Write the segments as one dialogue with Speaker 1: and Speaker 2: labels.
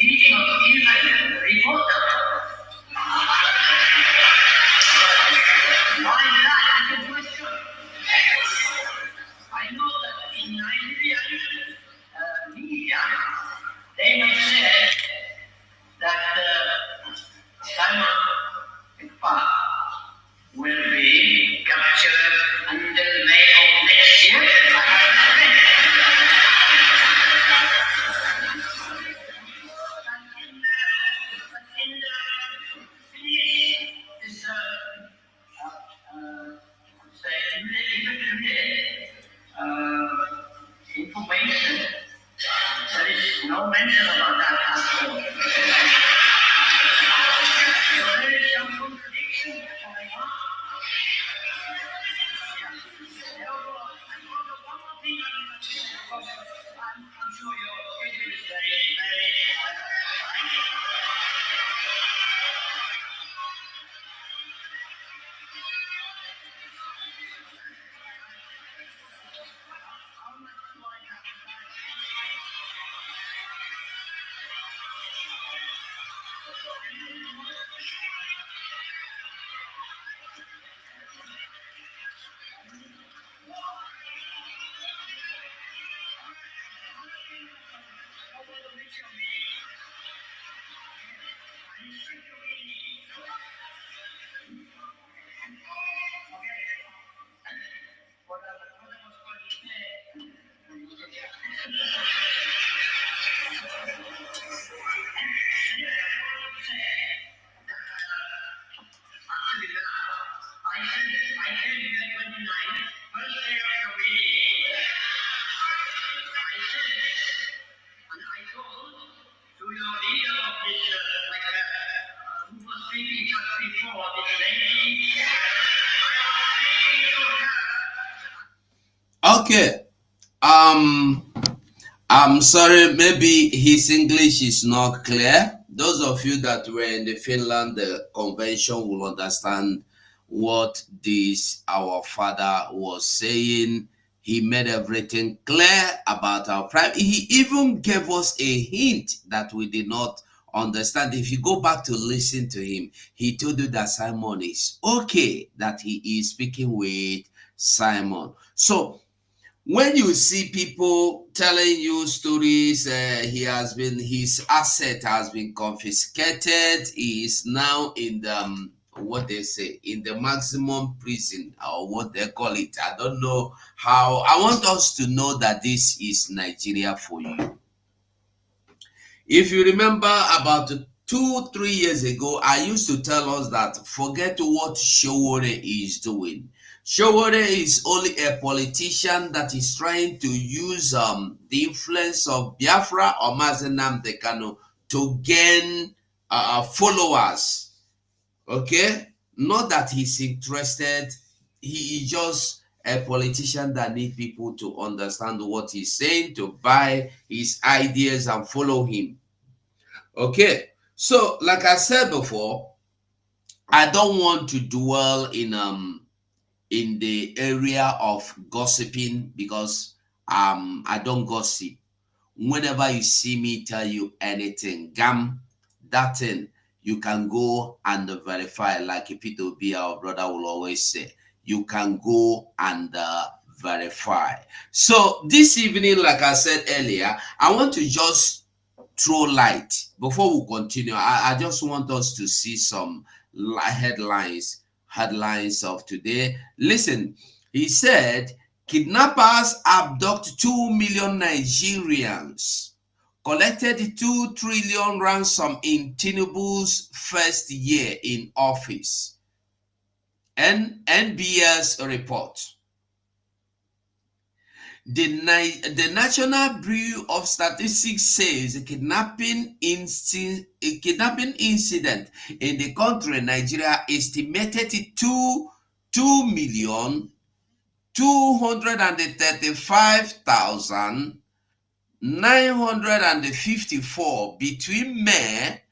Speaker 1: even report them. Why that is a question. I know that in Nigerian media, they have said that Simon Ekpa will be captured until May of next year. Information, there is no mention about that at all. So there is some contradiction going on. I'm sure your schedule is very
Speaker 2: Okay. I'm sorry, maybe his English is not clear. Those of you that were in the Finland convention will understand what this our father was saying. He made everything clear about our prime. He even gave us a hint that we did not understand. If you go back to listen to him, he told you that Simon is okay, that he is speaking with Simon. So when you see people telling you stories, his asset has been confiscated. He is now in the what they say, in the maximum prison, or what they call it. I don't know how. I want us to know that this is Nigeria for you. If you remember, about 2-3 years ago, I used to tell us that forget what Showore is doing. Showore is only a politician that is trying to use the influence of Biafra or Mazen Nnamdi Kanu to gain followers. Okay? Not that he's interested. He is just a politician that needs people to understand what he's saying, to buy his ideas and follow him. Okay? So, like I said before, I don't want to dwell in the area of gossiping because I don't gossip. Whenever you see me tell you anything, that thing you can go and verify, like P2B, our brother will always say. You can go and verify. So this evening, like I said earlier, I want to just throw light before we continue. I just want us to see some headlines of today. Listen, he said kidnappers abduct 2 million Nigerians, collected 2 trillion ransom in Tinubu's first year in office. NBS report. The National Bureau of Statistics says a kidnapping incident in the country, Nigeria, estimated to 2,235,954 between May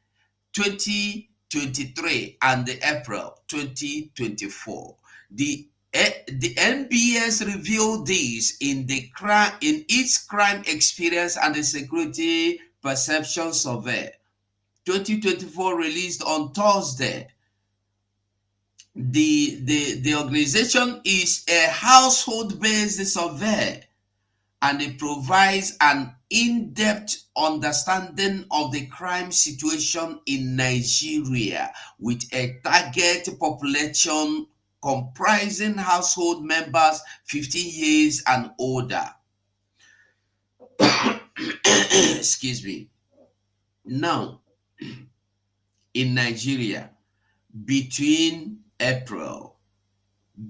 Speaker 2: 2023 and April 2024. The NBS revealed this in its crime experience and the security perception survey 2024, released on Thursday. The organization is a household-based survey, and it provides an in-depth understanding of the crime situation in Nigeria with a target population comprising household members 15 years and older. Excuse me. Now, in Nigeria, between April,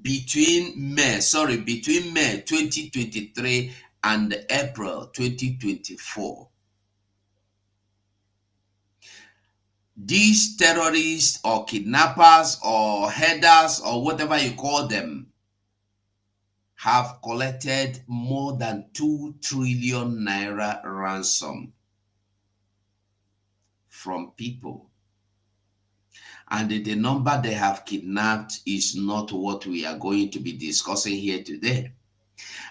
Speaker 2: between May 2023 and April 2024, these terrorists or kidnappers or headers or whatever you call them have collected more than 2 trillion naira ransom from people. And the number they have kidnapped is not what we are going to be discussing here today.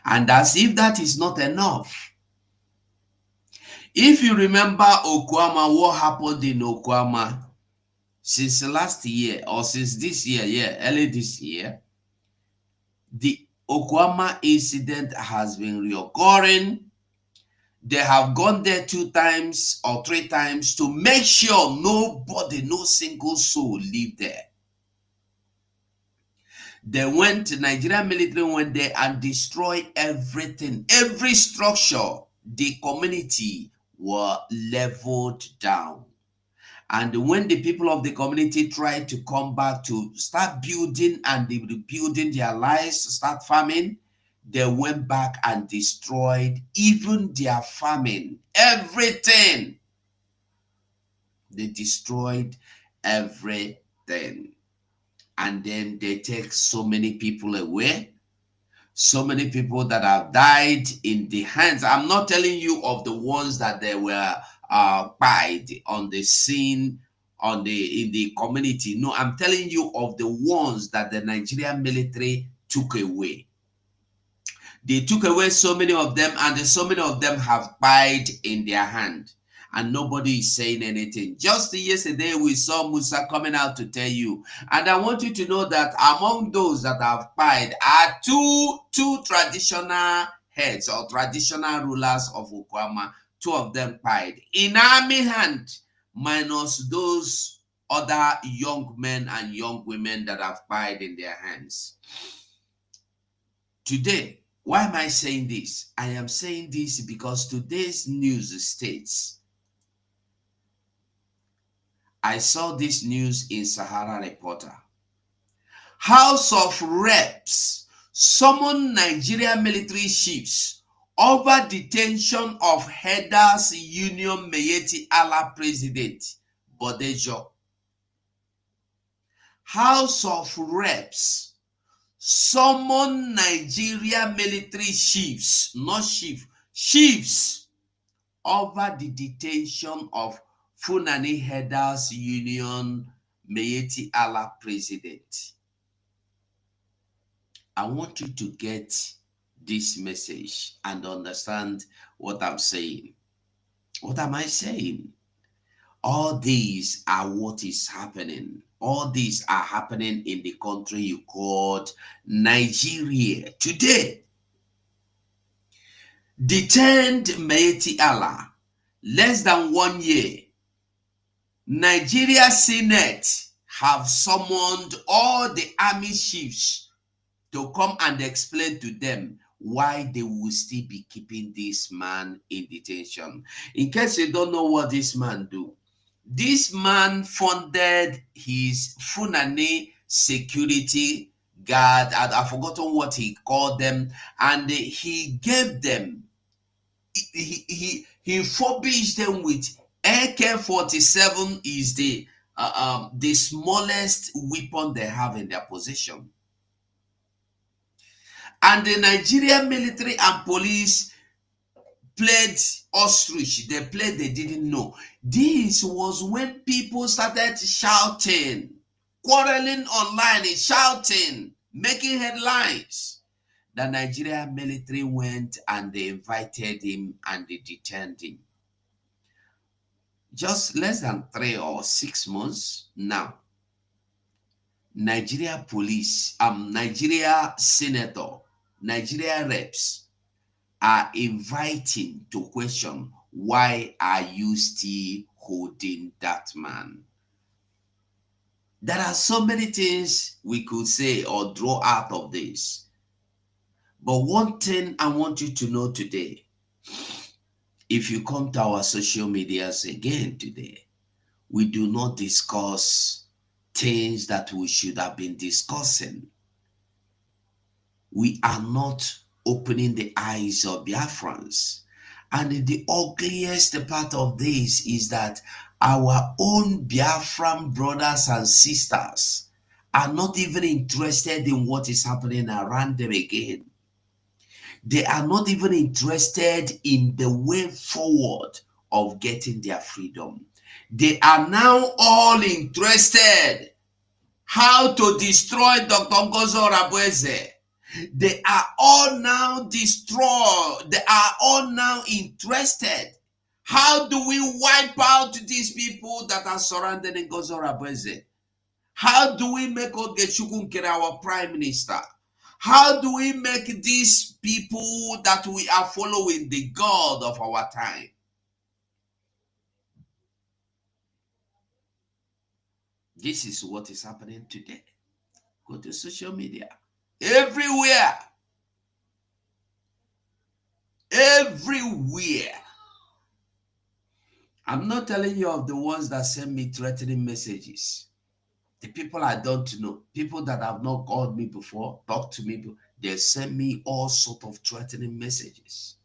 Speaker 2: And as if that is not enough, if you remember Okwama, what happened in Okwama since last year or since this year, early this year, the Okwama incident has been reoccurring. They have gone there 2 times or 3 times to make sure nobody, no single soul lived there. Nigerian military went there and destroyed everything, every structure. The community were leveled down. And when the people of the community tried to come back to start building and rebuilding their lives, start farming, they went back and destroyed even their farming, everything. They destroyed everything. And then they take so many people away, so many people that have died in the hands. I'm not telling you of the ones that they were died on the scene in the community. No, I'm telling you of the ones that the Nigerian military took away. They took away so many of them, and so many of them have died in their hand, and nobody is saying anything. Just yesterday, we saw Musa coming out to tell you, and I want you to know that among those that have died are two traditional heads or traditional rulers of Okwama. 2 of them died in army hand, minus those other young men and young women that have died in their hands. Today, why am I saying this? I am saying this because today's news states, I saw this news in Sahara Reporter. House of Reps summoned Nigerian military chiefs over detention of Headers Union Miyetti Allah President Bodejo. House of Reps summon Nigeria military chiefs, not chiefs, over the detention of Fulani Headers Union Miyetti Allah President. I want you to get this message and understand what I'm saying. What am I saying? All these are what is happening. All these are happening in the country you called Nigeria today. Detained Miyetti Allah, less than 1 year. Nigeria Senate have summoned all the army chiefs to come and explain to them why they will still be keeping this man in detention. In case you don't know what this man do, this man funded his Fulani security guard, I've forgotten what he called them, and he gave them, he furbished them with AK-47 is the smallest weapon they have in their possession. And the Nigerian military and police played ostrich. They played, they didn't know. This was when people started shouting, quarreling online, shouting, making headlines. The Nigerian military went and they invited him and they detained him. just less than 3 or 6 months now, Nigeria police, Nigeria senator, Nigeria reps are inviting to question, why are you still holding that man? There are so many things we could say or draw out of this. But one thing I want you to know today, if you come to our social medias again today, we do not discuss things that we should have been discussing. We are not opening the eyes of Biafrans. And the ugliest part of this is that our own Biafran brothers and sisters are not even interested in what is happening around them again. They are not even interested in the way forward of getting their freedom. They are now all interested how to destroy Dr. Ngozo Rabueze. They are all now destroyed. They are all now interested. How do we wipe out these people that are surrounding Ngozo Rabueze? How do we make Ogechukwu Nkere our prime minister? How do we make these people that we are following the God of our time? This is what is happening today. Go to social media. Everywhere. Everywhere. I'm not telling you of the ones that send me threatening messages. The people I don't know, people that have not called me before, talked to me, they send me all sort of threatening messages.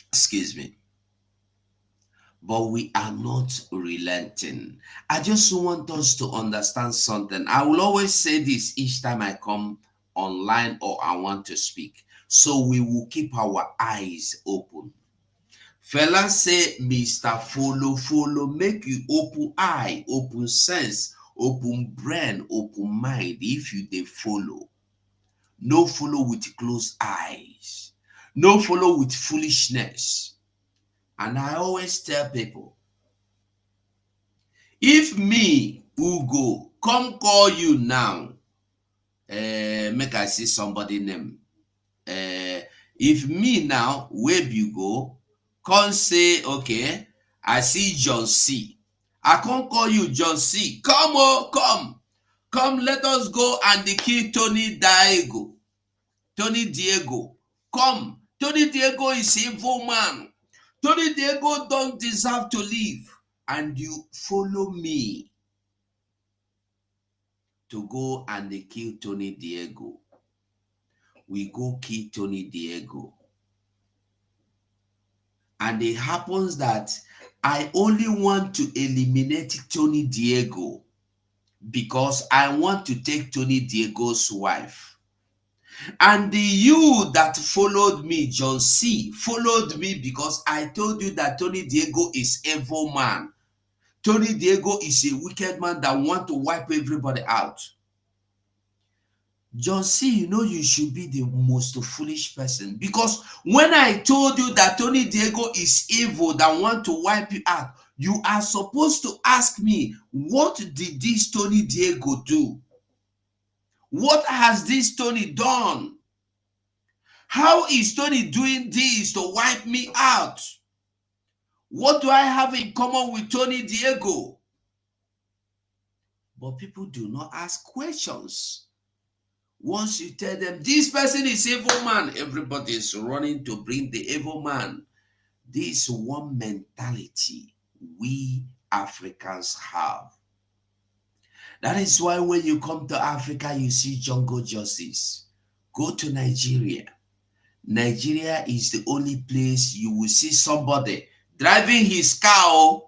Speaker 2: Excuse me. But we are not relenting. I just want us to understand something. I will always say this each time I come online or I want to speak. So we will keep our eyes open. Fella say, Mr. Follow, make you open eye, open sense, open brain, open mind. If you dey follow, no follow with closed eyes, no follow with foolishness. And I always tell people, if me, Ugo, come call you now, make I see somebody name. If me now, where you go, come say, okay, I see John C. I can't call you John C. Come, oh, come. Come, let us go and kill Tony Diego. Tony Diego. Come. Tony Diego is evil man. Tony Diego don't deserve to live. And you follow me to go and kill Tony Diego. We go kill Tony Diego. And it happens that I only want to eliminate Tony Diego because I want to take Tony Diego's wife. And you that followed me, John C., followed me because I told you that Tony Diego is evil man. Tony Diego is a wicked man that want to wipe everybody out. John C., you know you should be the most foolish person, because when I told you that Tony Diego is evil that want to wipe you out, you are supposed to ask me, what did this Tony Diego do? What has this Tony done? How is Tony doing this to wipe me out? What do I have in common with Tony Diego? But people do not ask questions. Once you tell them this person is evil man, everybody is running to bring the evil man. This one mentality we Africans have. That is why when you come to Africa, you see jungle justice. Go to Nigeria. Nigeria is the only place you will see somebody driving his car,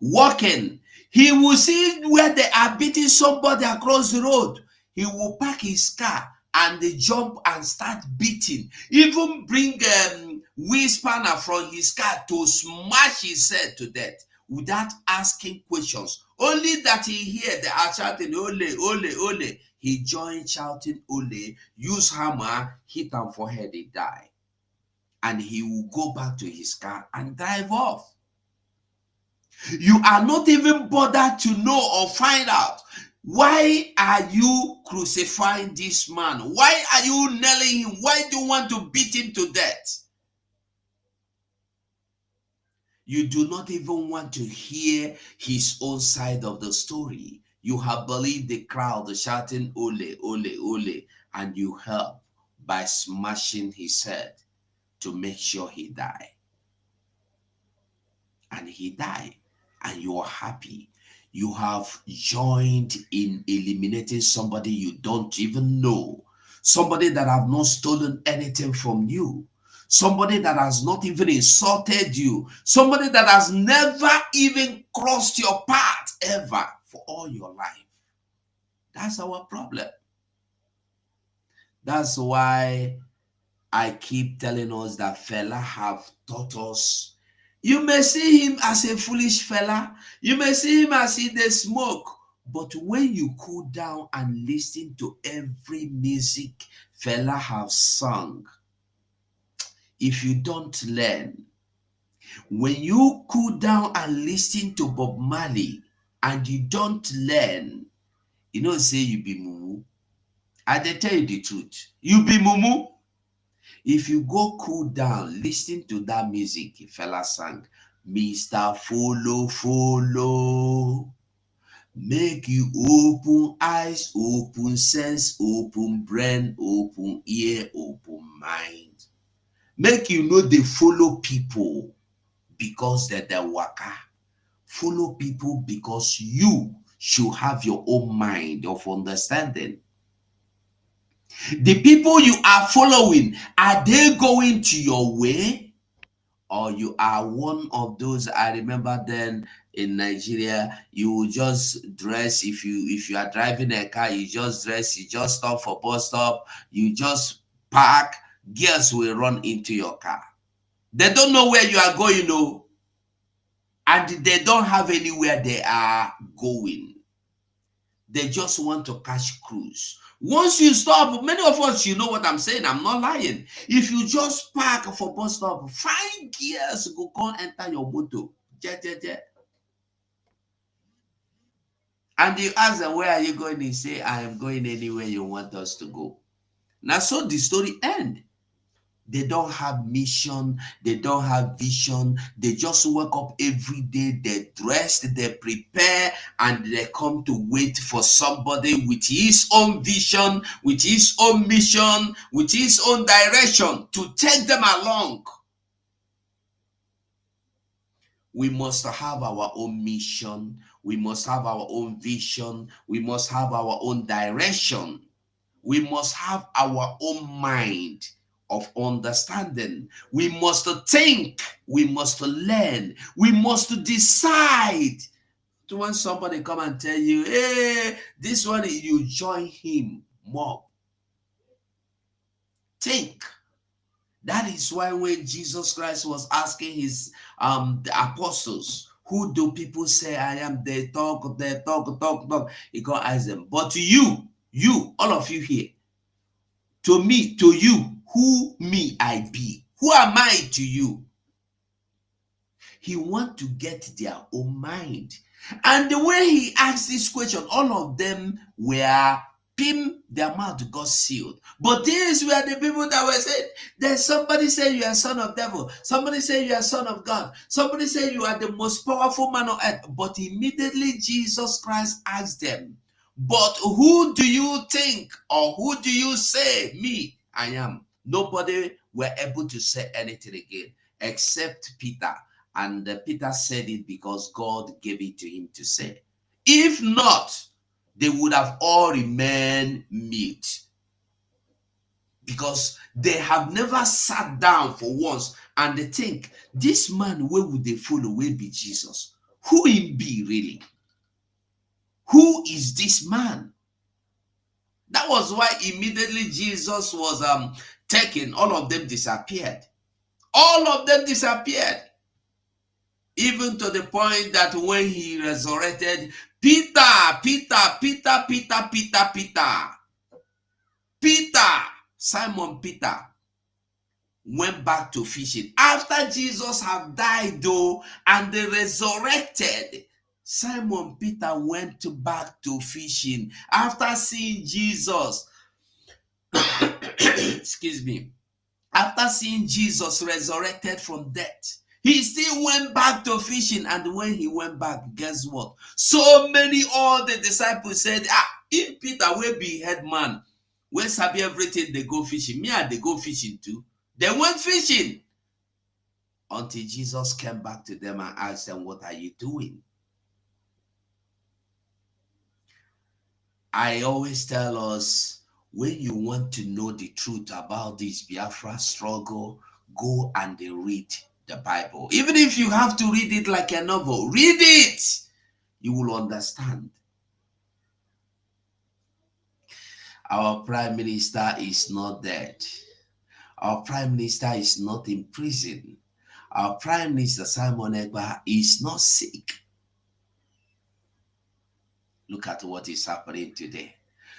Speaker 2: walking. He will see where they are beating somebody across the road. He will park his car and they jump and start beating. Even bring wheel spanner from his car to smash his head to death without asking questions. Only that he hear they are shouting, ole, ole, ole. He joined shouting, ole, use hammer, hit him for head, he die. and he will go back to his car and drive off. You are not even bothered to know or find out, why are you crucifying this man? Why are you nailing him? Why do you want to beat him to death? You do not even want to hear his own side of the story. You have believed the crowd shouting, ole, ole, ole, and you help by smashing his head to make sure he died. And he died, and you are happy. You have joined in eliminating somebody you don't even know, somebody that have not stolen anything from you, somebody that has not even insulted you, somebody that has never even crossed your path ever for all your life. That's our problem. That's why I keep telling us that fella have taught us. You may see him as a foolish fella. You may see him as he dey smoke. But when you cool down and listen to every music fella have sung, if you don't learn, when you cool down and listen to Bob Marley and you don't learn, you know, say you be mumu. I dey tell you the truth. You be mumu. If you go cool down, listen to that music fella sang, Mr. Follow, follow. Make you open eyes, open sense, open brain, open ear, open mind. Make you know they follow people because they're the waka. Follow people because you should have your own mind of understanding. The people you are following, are they going to your way? Or you are one of those? I remember then in Nigeria, you just dress, if you are driving a car, you just dress, you just stop for bus stop, you just park, girls will run into your car. They don't know where you are going, no, and they don't have anywhere they are going. They just want to catch cruise. Once you stop, many of us, you know what I'm saying, I'm not lying. If you just park for bus stop, 5 years go come enter your motor. And you ask them, where are you going? They say, I am going anywhere you want us to go. Now, so the story end. They don't have mission. They don't have vision. They just wake up every day. They dress, they prepare, and they come to wait for somebody with his own vision, with his own mission, with his own direction to take them along. We must have our own mission. We must have our own vision. We must have our own direction. We must have our own mind of understanding. We must think. We must learn. We must decide. So when somebody come and tell you, hey, this one, you join him more. Think. That is why when Jesus Christ was asking his the apostles, who do people say I am? They talk. He can't ask them. But you, all of you here, to me, to you, who me I be? Who am I to you? He want to get their own mind. And the way he asked this question, all of them were their mouth got sealed. But these were the people that were saying, there's somebody say you are son of devil. Somebody say you are son of God. Somebody say you are the most powerful man on earth. But immediately Jesus Christ asked them, but who do you think, or who do you say me I am? Nobody were able to say anything again except Peter. And Peter said it because God gave it to him to say. If not, they would have all remained mute, because they have never sat down for once and they think, this man, where would they follow? Will be Jesus. Who him be really? Who is this man? That was why immediately Jesus was taken, all of them disappeared. All of them disappeared. Even to the point that when he resurrected, Peter, Simon Peter, went back to fishing. After Jesus had died, though, and they resurrected, Simon Peter went back to fishing. After seeing Jesus, excuse me, after seeing Jesus resurrected from death, he still went back to fishing. And when he went back, guess what? So many, all the disciples said, if Peter will be head man, when sabi everything, they go fishing. Me and they go fishing too. They went fishing until Jesus came back to them and asked them, what are you doing? I always tell us, when you want to know the truth about this Biafra struggle, go and read the Bible. Even if you have to read it like a novel, read it. You will understand. Our Prime Minister is not dead. Our Prime Minister is not in prison. Our Prime Minister Simon Ekpa is not sick. Look at what is happening today.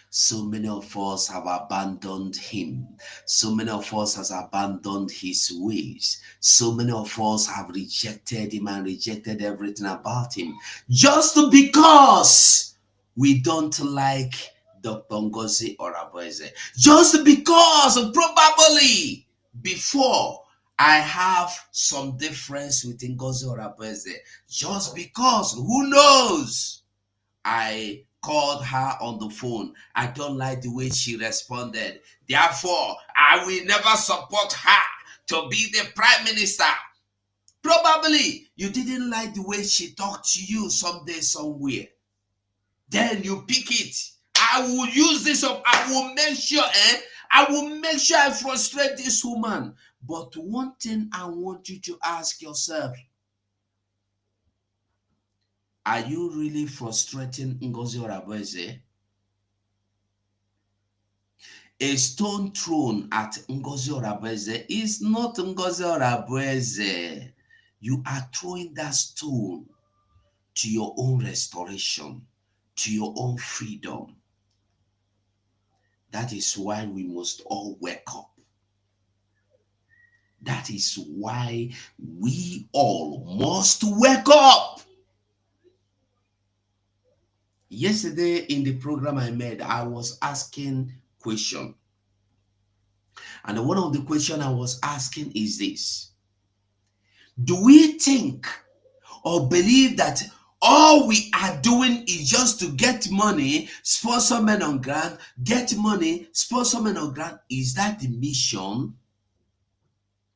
Speaker 2: So many of us have abandoned him. So many of us has abandoned his ways. So many of us have rejected him and rejected everything about him. Just because we don't like Dr. Ngozi Oraboeze. Just because probably before I have some difference with Ngozi Oraboeze. Just because, who knows? I called her on the phone. I don't like the way she responded. Therefore, I will never support her to be the prime minister. Probably you didn't like the way she talked to you someday, somewhere. Then you pick it. I will use this up. I will make sure, I frustrate this woman. But one thing I want you to ask yourself, are you really frustrating Ngozi Oraboeze? A stone thrown at Ngozi Oraboeze is not Ngozi Oraboeze. You are throwing that stone to your own restoration, to your own freedom. That is why we must all wake up. That is why we all must wake up. Yesterday in the program I made, I was asking question. And one of the questions I was asking is this. Do we think or believe that all we are doing is just to get money, sponsor men on ground, get money, sponsor men on ground? Is that the mission?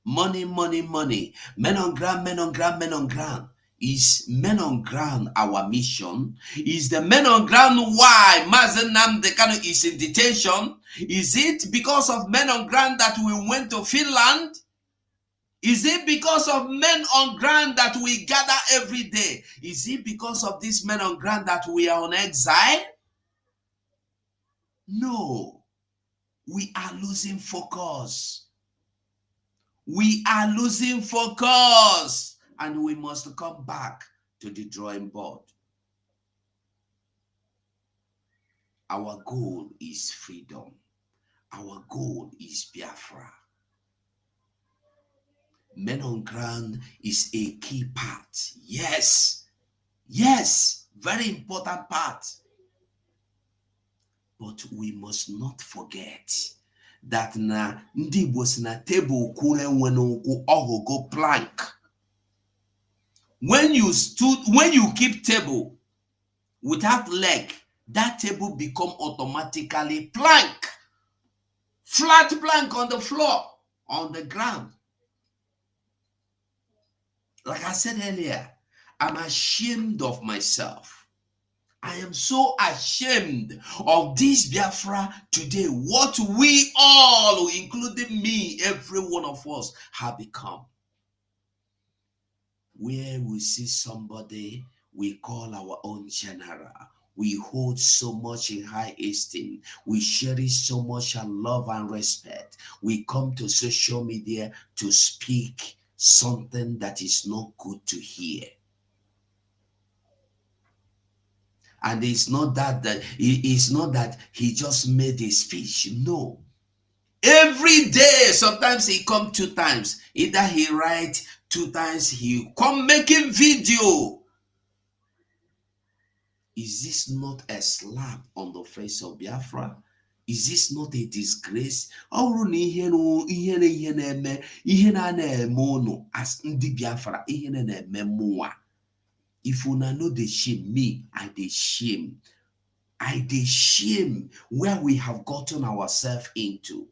Speaker 2: Money, money, money. Men on ground, men on ground, men on ground. Is men on ground our mission? Is the men on ground why Mazen Nnamdi Kanu is in detention? Is it because of men on ground that we went to Finland? Is it because of men on ground that we gather every day? Is it because of these men on ground that we are on exile? No. We are losing focus. We are losing focus. And we must come back to the drawing board. Our goal is freedom. Our goal is Biafra. Men on ground is a key part. Yes. Yes. Very important part. But we must not forget that na ndị Igbo si na table kwụ enwe n'ụkwụ ọhụgo plank. When you keep table without leg, that table become automatically plank. Flat plank on the floor, on the ground. Like I said earlier, I'm ashamed of myself. I am so ashamed of this Biafra today. What we all, including me, every one of us, have become. Where we see somebody we call our own general, we hold so much in high esteem, we cherish so much and love and respect, we come to social media to speak something that is not good to hear. And it's not that he just made a speech. No. Every day, sometimes he come 2 times. Either he write 2 times, he come making video. Is this not a slap on the face of Biafra? Is this not a disgrace? Ọrụ na ihe na-eme ihe na-eme unu as ndị Biafra, ihe na-eme mụnwa. If una no dey shame me, I dey shame. I dey shame where we have gotten ourselves into.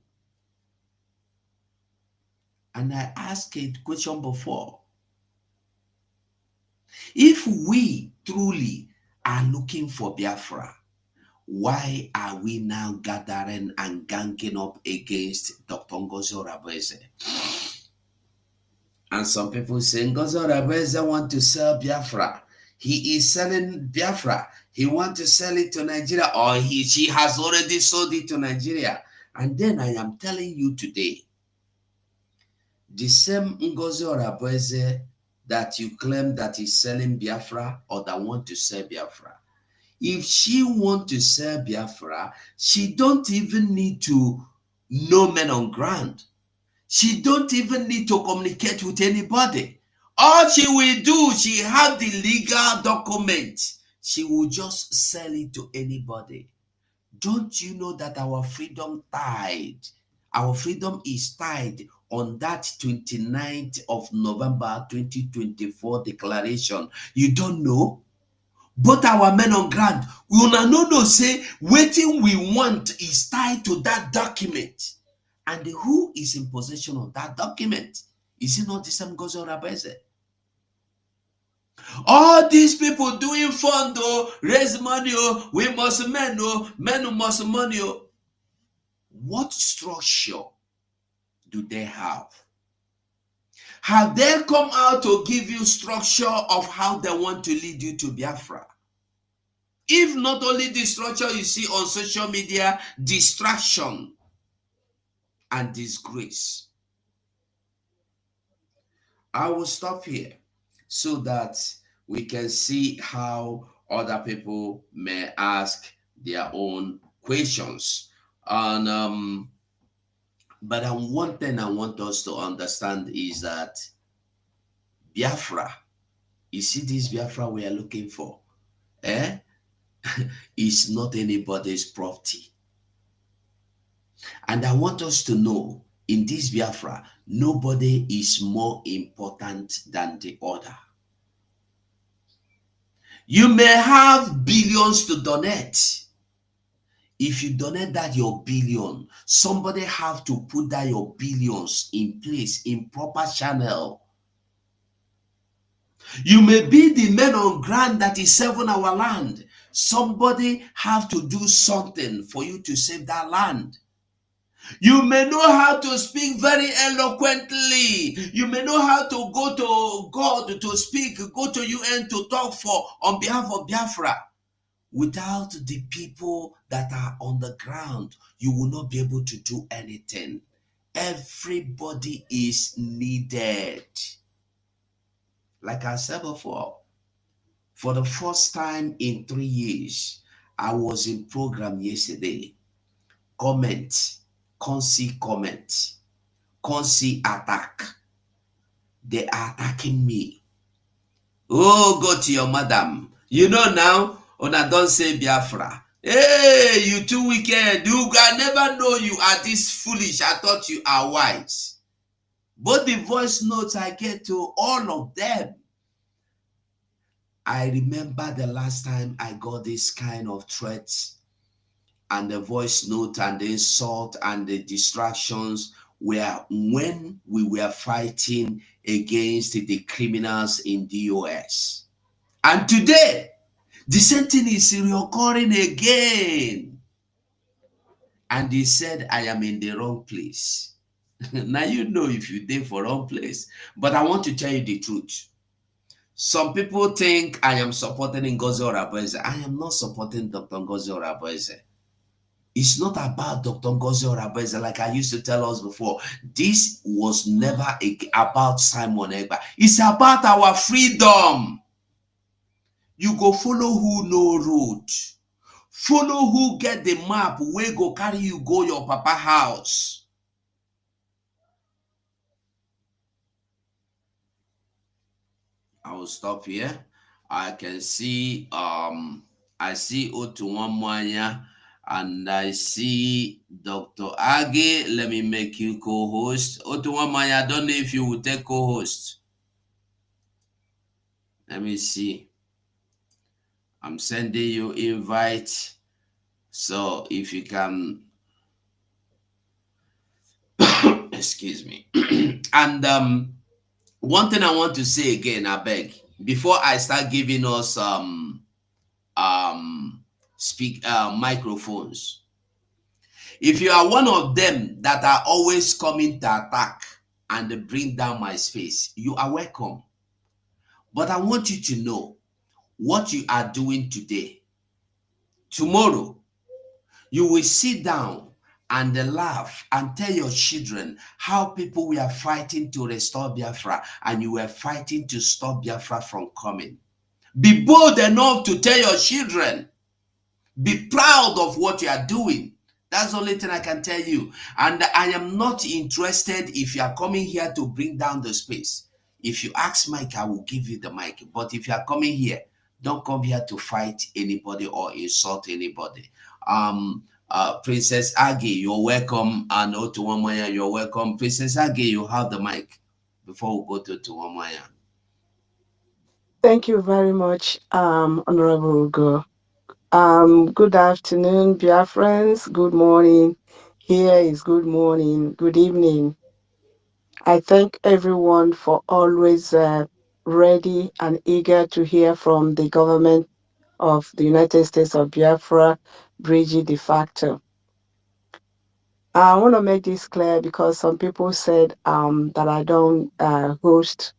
Speaker 2: And I asked a question before. If we truly are looking for Biafra, why are we now gathering and ganging up against Dr. Ngozi Oraveze? And some people say Ngozi Oraveze want to sell Biafra. He is selling Biafra. He want to sell it to Nigeria, or she has already sold it to Nigeria. And then I am telling you today, the same Ngozi Oraveze that you claim that is selling Biafra or that want to sell Biafra, if she want to sell Biafra, she don't even need to know men on ground. She don't even need to communicate with anybody. All she will do, she have the legal document. She will just sell it to anybody. Don't you know that our freedom is tied on that 29th of November 2024 declaration? You don't know? But our men on ground, we will not know say waiting we want is tied to that document. And who is in possession of that document? Is it not the same Ngozi Oraveze? All these people doing fund, raise money, we must men must money. What structure do they have? Have they come out to give you structure of how they want to lead you to Biafra? If not only the structure you see on social media, distraction and disgrace. I will stop here so that we can see how other people may ask their own questions. And but one thing I want us to understand is that Biafra, you see this Biafra we are looking for, is not anybody's property. And I want us to know in this Biafra, nobody is more important than the other. You may have billions to donate. If you donate that your billion, somebody have to put that your billions in place, in proper channel. You may be the man on ground that is saving our land. Somebody have to do something for you to save that land. You may know how to speak very eloquently. You may know how to go to God to speak, go to UN to talk for on behalf of Biafra. Without the people that are on the ground, you will not be able to do anything. Everybody is needed. Like I said before, for the first time in 3 years, I was in program yesterday. Comment. Comment, attack. They are attacking me. Oh, go to your madam. You know now, Ona don't say Biafra. Hey, you too wicked. You can never know you are this foolish. I thought you are wise. But the voice notes I get to all of them. I remember the last time I got this kind of threats, and the voice note and the insult and the distractions were when we were fighting against the criminals in the US. And today, the same thing is reoccurring again. And they said, I am in the wrong place. Now you know if you did for wrong place. But I want to tell you the truth. Some people think I am supporting Ngozi Oraveze. I am not supporting Dr. Ngozi Oraveze. It's not about Dr. Ngozi Oraveze, like I used to tell us before. This was never about Simon Egba. It's about our freedom. You go follow who know road. Follow who get the map where go carry you go your papa house. will stop here. I can see I see Otuwamwanya and I see Dr. Age. Let me make you co-host. Otuwamwanya, I don't know if you will take co-host. Let me see. I'm sending you invite. So if you can excuse me. And one thing I want to say again, I beg, before I start giving us um speak microphones. If you are one of them that are always coming to attack and bring down my space, you are welcome. But I want you to know what you are doing today. Tomorrow, you will sit down and laugh and tell your children how people were fighting to restore Biafra and you were fighting to stop Biafra from coming. Be bold enough to tell your children. Be proud of what you are doing. That's the only thing I can tell you. And I am not interested if you are coming here to bring down the space. If you ask Mike, I will give you the mic. But if you are coming here, don't come here to fight anybody or insult anybody. Princess Agi, you're welcome. And Otuwamaya, you're welcome. Princess Agi, you have the mic before we go to Otuwamaya.
Speaker 3: Thank you very much, Honorable Ugo. Good afternoon, Biafrans. Good morning. Here is good morning. Good evening. I thank everyone for always ready and eager to hear from the government of the United States of Biafra, Bridgie de facto. I want to make this clear because some people said that I don't host.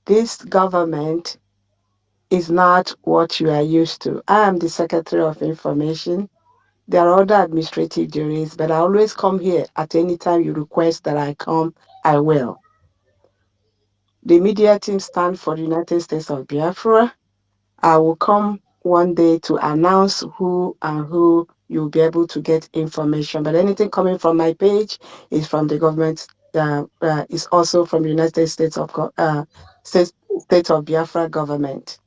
Speaker 3: This government is not what you are used to. I am the Secretary of Information. There are other administrative duties, but I always come here at any time you request that I come, I will. The media team stand for the United States of Biafra. I will come one day to announce who and who you'll be able to get information. But anything coming from my page is from the government, is also from the United States of States, State of Biafra government.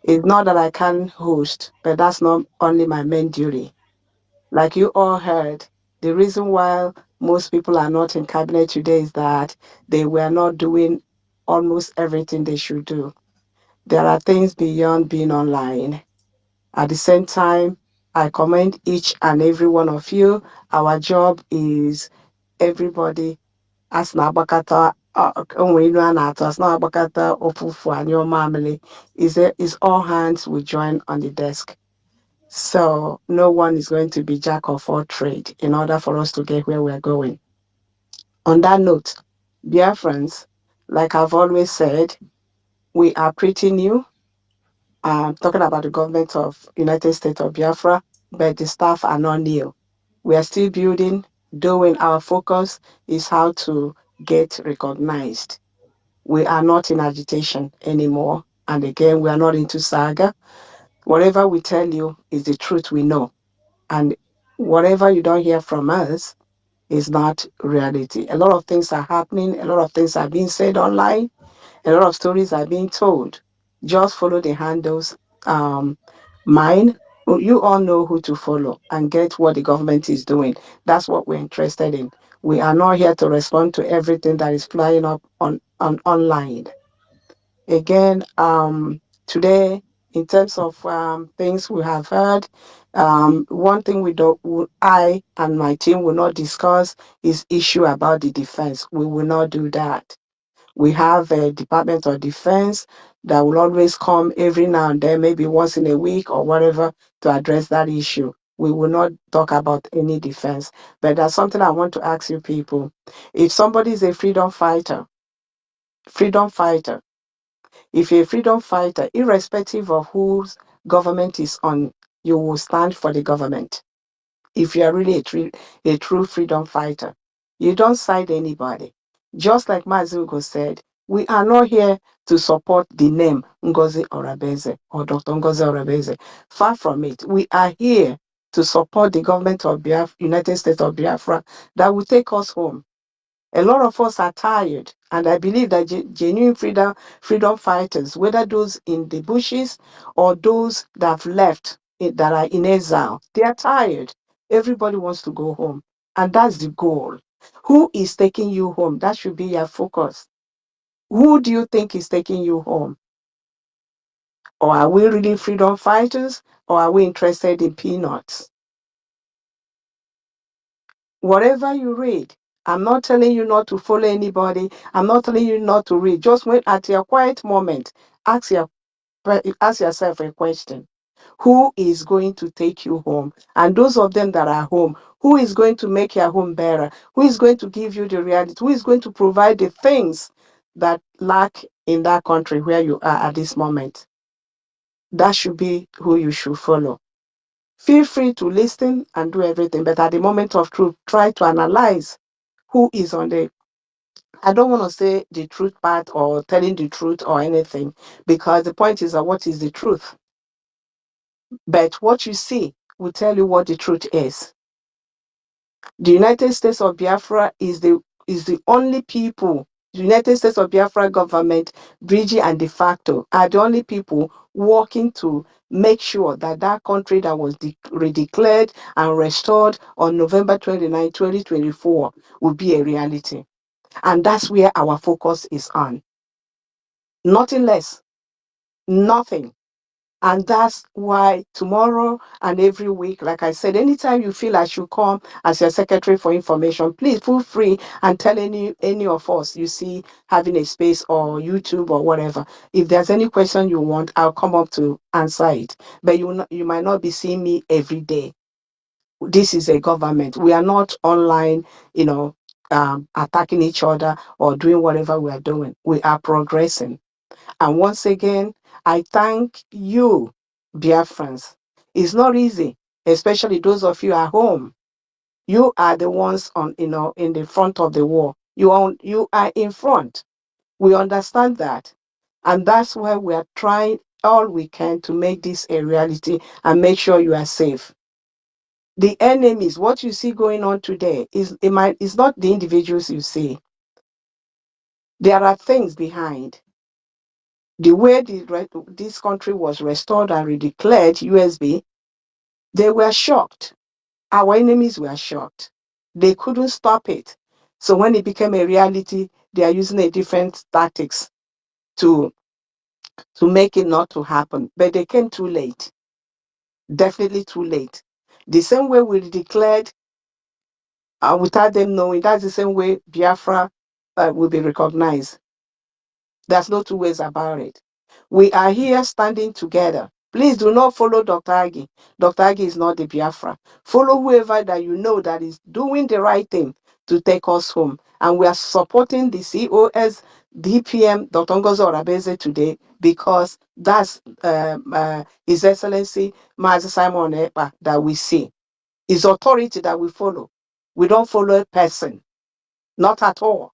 Speaker 3: It's not that I can't host, but that's not only my main duty. Like you all heard, the reason why most people are not in cabinet today is that they were not doing almost everything they should do. There are things beyond being online. At the same time, I commend each and every one of you. Our job is everybody as na agbakata onwe ilu a na-atụ as na agbakata ofufu anyụ mamili is all hands will join on the desk. So no one is going to be jack of all trade in order for us to get where we're going. On that note, dear friends, like I've always said, we are pretty new. I'm talking about the government of United States of Biafra, but the staff are not new. We are still building, doing our focus is how to get recognized. We are not in agitation anymore. And again, we are not into saga. Whatever we tell you is the truth we know. And whatever you don't hear from us is not reality. A lot of things are happening, a lot of things are being said online, a lot of stories are being told. Just follow the handles. Um, Mine, you all know who to follow and get what the government is doing. That's what we're interested in. We are not here to respond to everything that is flying up on online. Again, today, in terms of things we have heard, one thing I and my team will not discuss is issue about the defense. We will not do that. We have a Department of Defense that will always come every now and then, maybe once in a week or whatever, to address that issue. We will not talk about any defense. But that's something I want to ask you people. If somebody is a freedom fighter, if you're a freedom fighter, irrespective of whose government is on, you will stand for the government. If you are really a true freedom fighter, you don't side anybody. Just like Mazugo said, we are not here to support the name Ngozi Orabeze or Dr. Ngozi Orabeze. Far from it. We are here to support the government of Biafra, United States of Biafra, that will take us home. A lot of us are tired, and I believe that genuine freedom fighters, whether those in the bushes or those that have left, that are in exile, they are tired. Everybody wants to go home, and that's the goal. Who is taking you home? That should be your focus. Who do you think is taking you home? Or are we really freedom fighters, or are we interested in peanuts? Whatever you read, I'm not telling you not to follow anybody. I'm not telling you not to read. Just when at your quiet moment, ask your ask yourself a question. Who is going to take you home? And those of them that are home, who is going to make your home better? Who is going to give you the reality? Who is going to provide the things that lack in that country where you are at this moment? That should be who you should follow. Feel free to listen and do everything, but at the moment of truth, try to analyze who is on the, I don't want to say the truth part or telling the truth or anything, because the point is that what is the truth? But what you see will tell you what the truth is. The United States of Biafra is the only people. The United States of Biafra government, Bridgie and de facto, are the only people working to make sure that that country that was redeclared and restored on November 29, 2024 will be a reality. And that's where our focus is on. Nothing less, nothing. And that's why tomorrow and every week, like I said, anytime you feel I should come as your secretary for information, please feel free and tell any of us you see having a space or YouTube or whatever. If there's any question you want, I'll come up to answer it. But you might not be seeing me every day. This is a government. We are not online, you know, attacking each other or doing whatever we are doing. We are progressing. And once again, I thank you, Biafrans. It's not easy, especially those of you at home. You are the ones on, in the front of the war. You are in front. We understand that. And that's why we are trying all we can to make this a reality and make sure you are safe. The enemies, what you see going on today, is not the individuals you see. There are things behind. The way this country was restored and redeclared USB, they were shocked. Our enemies were shocked. They couldn't stop it. So when it became a reality, they are using a different tactics to to make it not to happen. But they came too late. Definitely too late. The same way we declared without them knowing, that's the same way Biafra will be recognized. There's no two ways about it. We are here standing together. Please do not follow Dr. Agi. Dr. Agi is not the Biafra. Follow whoever that you know that is doing the right thing to take us home. And we are supporting the COS DPM Dr. Ngozi Orabeze today because that's His Excellency Mazi Simon Ekpa that we see. His authority that we follow. We don't follow a person. Not at all.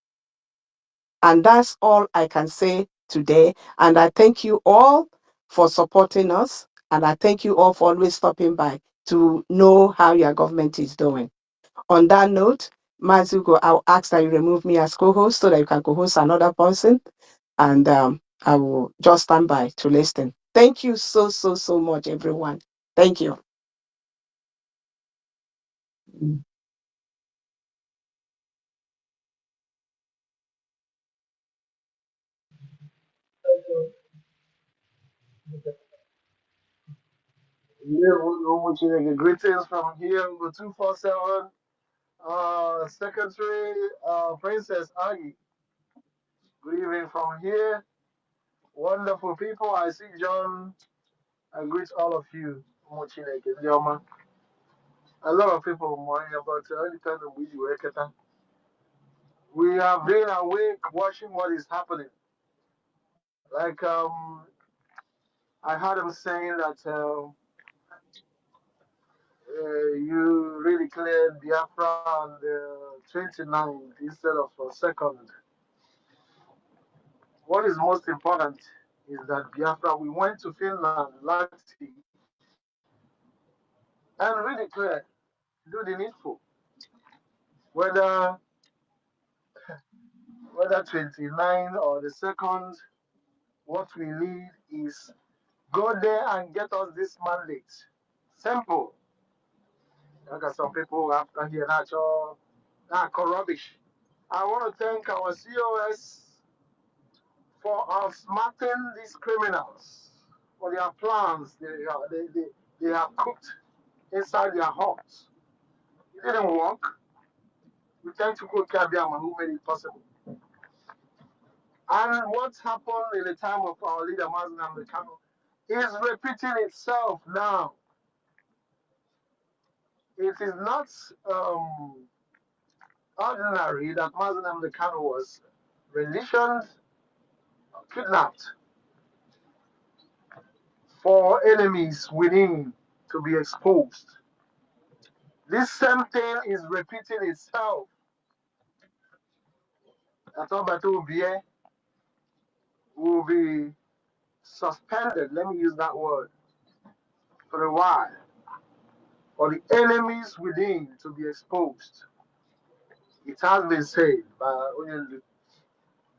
Speaker 3: And that's all I can say today. And I thank you all for supporting us. And I thank you all for always stopping by to know how your government is doing. On that note, Mazugo, I'll ask that you remove me as co-host so that you can co-host another person. And I will just stand by to listen. Thank you so, so, so much, everyone. Thank you.
Speaker 4: Yeah, greetings from here, the 247. Secretary Princess Aggie. Good evening from here. Wonderful people. I see John. I greet all of you. Umuchineke, ndị ọma. A lot of people mourning about anytime we work at them. We have been awake watching what is happening. Like I heard him saying that you really cleared Biafra on the 29th instead of 2nd. What is most important is that Biafra, we went to Finland last year and really clear, do the needful. Whether whether 29 or the second, what we need is go there and get us this mandate. Simple. Look at some people after here natural rubbish. I want to thank our COS for outsmarting these criminals for their plans they have cooked inside their hearts. It didn't work. We thank to God Kabiama who made it possible. And what happened in the time of our leader Mazen Kanu is repeating itself now. It is not ordinary that Mazen Kanu was renditioned, kidnapped for enemies within to be exposed. This same thing is repeating itself. Atobatu will be suspended, let me use that word, for a while, for the enemies within to be exposed. It has been said by Onyendu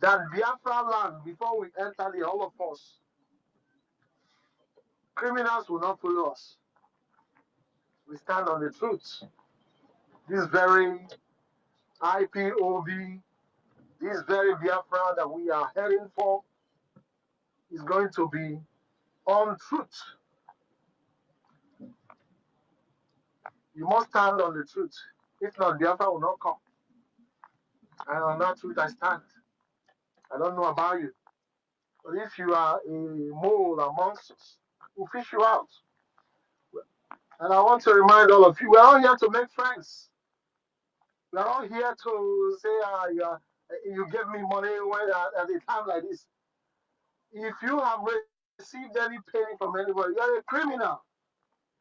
Speaker 4: that Biafra land, before we enter the all of us, criminals will not follow us. We stand on the truth. This very IPOB, this very Biafra that we are heading for is going to be on truth. You must stand on the truth. If not, Biafra will not come. And on that truth I stand. I don't know about you. But if you are a mole amongst us, we'll fish you out. And I want to remind all of you, we're all here to make friends. We're all here to say, you give me money when, at a time like this. If you have received any penny from anybody, you're a criminal.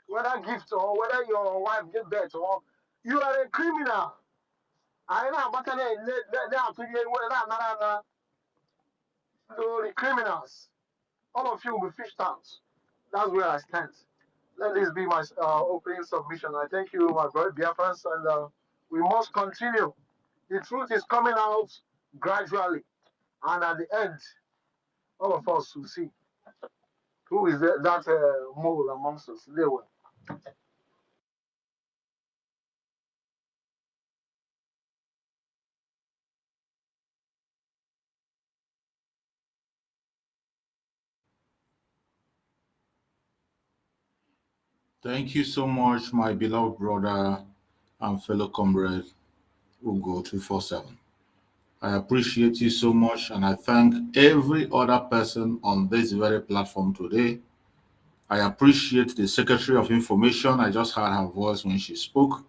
Speaker 4: Whether gift or whether your wife give birth or you are a criminal. I know, but they are the criminals. All of you will be fished out. That's where I stand. Let this be my opening submission. I thank you, my brother Biafrans, and we must continue. The truth is coming out gradually, and at the end, all of us will see who is that mole amongst us. They will.
Speaker 5: Thank you so much, my beloved brother and fellow comrade Ugo 247. I appreciate you so much, and I thank every other person on this very platform today. I appreciate the Secretary of Information. I just heard her voice when she spoke.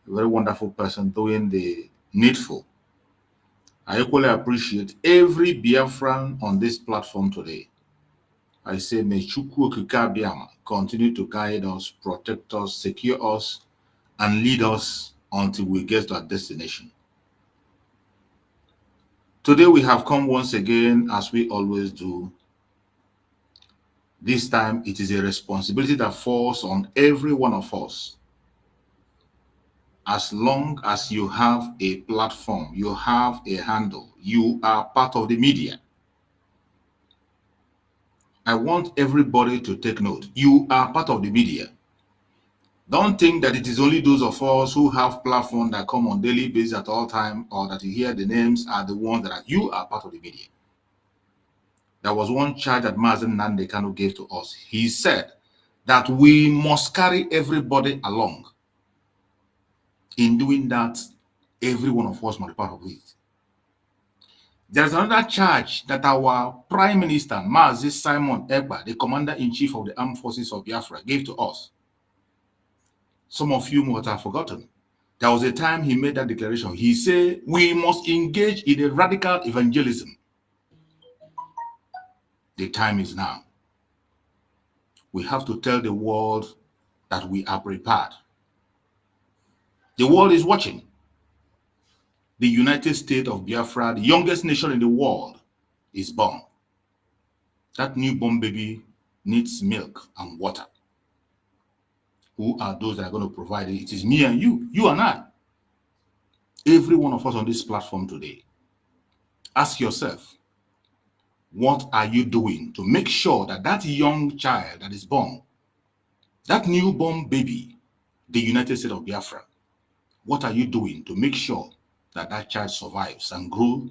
Speaker 5: A very wonderful person doing the needful. I equally appreciate every Biafran on this platform today. I say, may Chukwu Okike continue to guide us, protect us, secure us, and lead us until we get to our destination. Today we have come once again, as we always do. This time it is a responsibility that falls on every one of us. As long as you have a platform, you have a handle, you are part of the media. I want everybody to take note. You are part of the media. Don't think that it is only those of us who have platforms that come on daily basis at all time, or that you hear the names are the ones that you are part of the media. There was one charge that Mazen Nandekano gave to us. He said that we must carry everybody along. In doing that, every one of us must be part of it. There's another charge that our Prime Minister, Mazi Simon Egba, the Commander-in-Chief of the Armed Forces of Biafra, gave to us. Some of you might have forgotten. There was a time he made that declaration. He said, we must engage in a radical evangelism. The time is now. We have to tell the world that we are prepared. The world is watching. The United States of Biafra, the youngest nation in the world, is born. That newborn baby needs milk and water. Who are those that are going to provide it? It is me and you and I. Every one of us on this platform today. Ask yourself, what are you doing to make sure that that young child that is born, that newborn baby, the United States of Biafra, what are you doing to make sure that that child survives and grows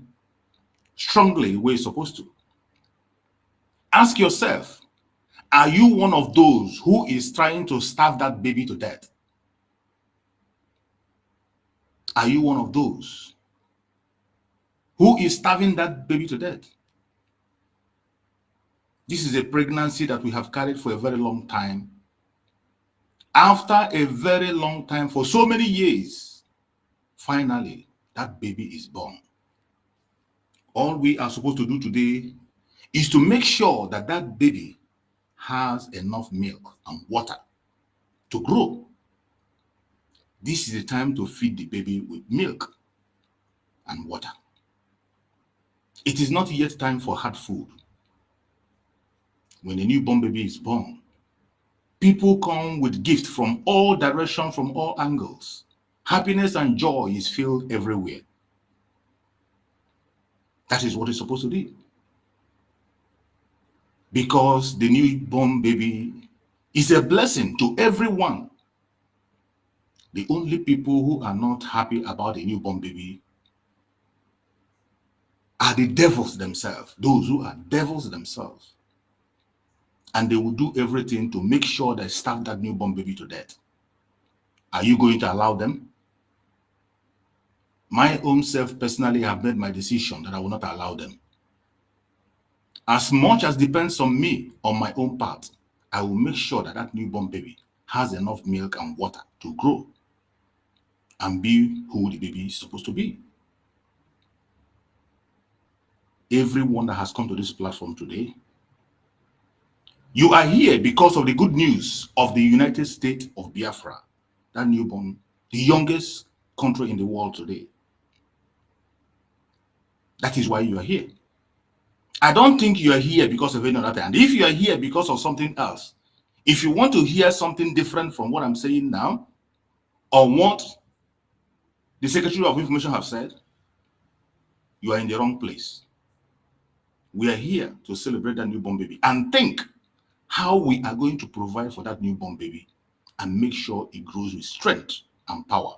Speaker 5: strongly the way it's supposed to? Ask yourself, are you one of those who is trying to starve that baby to death? Are you one of those who is starving that baby to death? This is a pregnancy that we have carried for a very long time. After a very long time, for so many years, finally, that baby is born. All we are supposed to do today is to make sure that that baby has enough milk and water to grow. This is the time to feed the baby with milk and water. It is not yet time for hard food. When a newborn baby is born, people come with gifts from all directions, from all angles. Happiness and joy is filled everywhere. That is what it's supposed to be. Because the newborn baby is a blessing to everyone. The only people who are not happy about a newborn baby are the devils themselves, those who are devils themselves. And they will do everything to make sure they starve that newborn baby to death. Are you going to allow them? My own self personally have made my decision that I will not allow them. As much as depends on me, on my own part, I will make sure that that newborn baby has enough milk and water to grow and be who the baby is supposed to be. Everyone that has come to this platform today, you are here because of the good news of the United States of Biafra, that newborn, the youngest country in the world today. That is why you are here. I don't think you are here because of any other thing. And if you are here because of something else, if you want to hear something different from what I'm saying now, or what the Secretary of Information have said, you are in the wrong place. We are here to celebrate that newborn baby and think how we are going to provide for that newborn baby and make sure it grows with strength and power.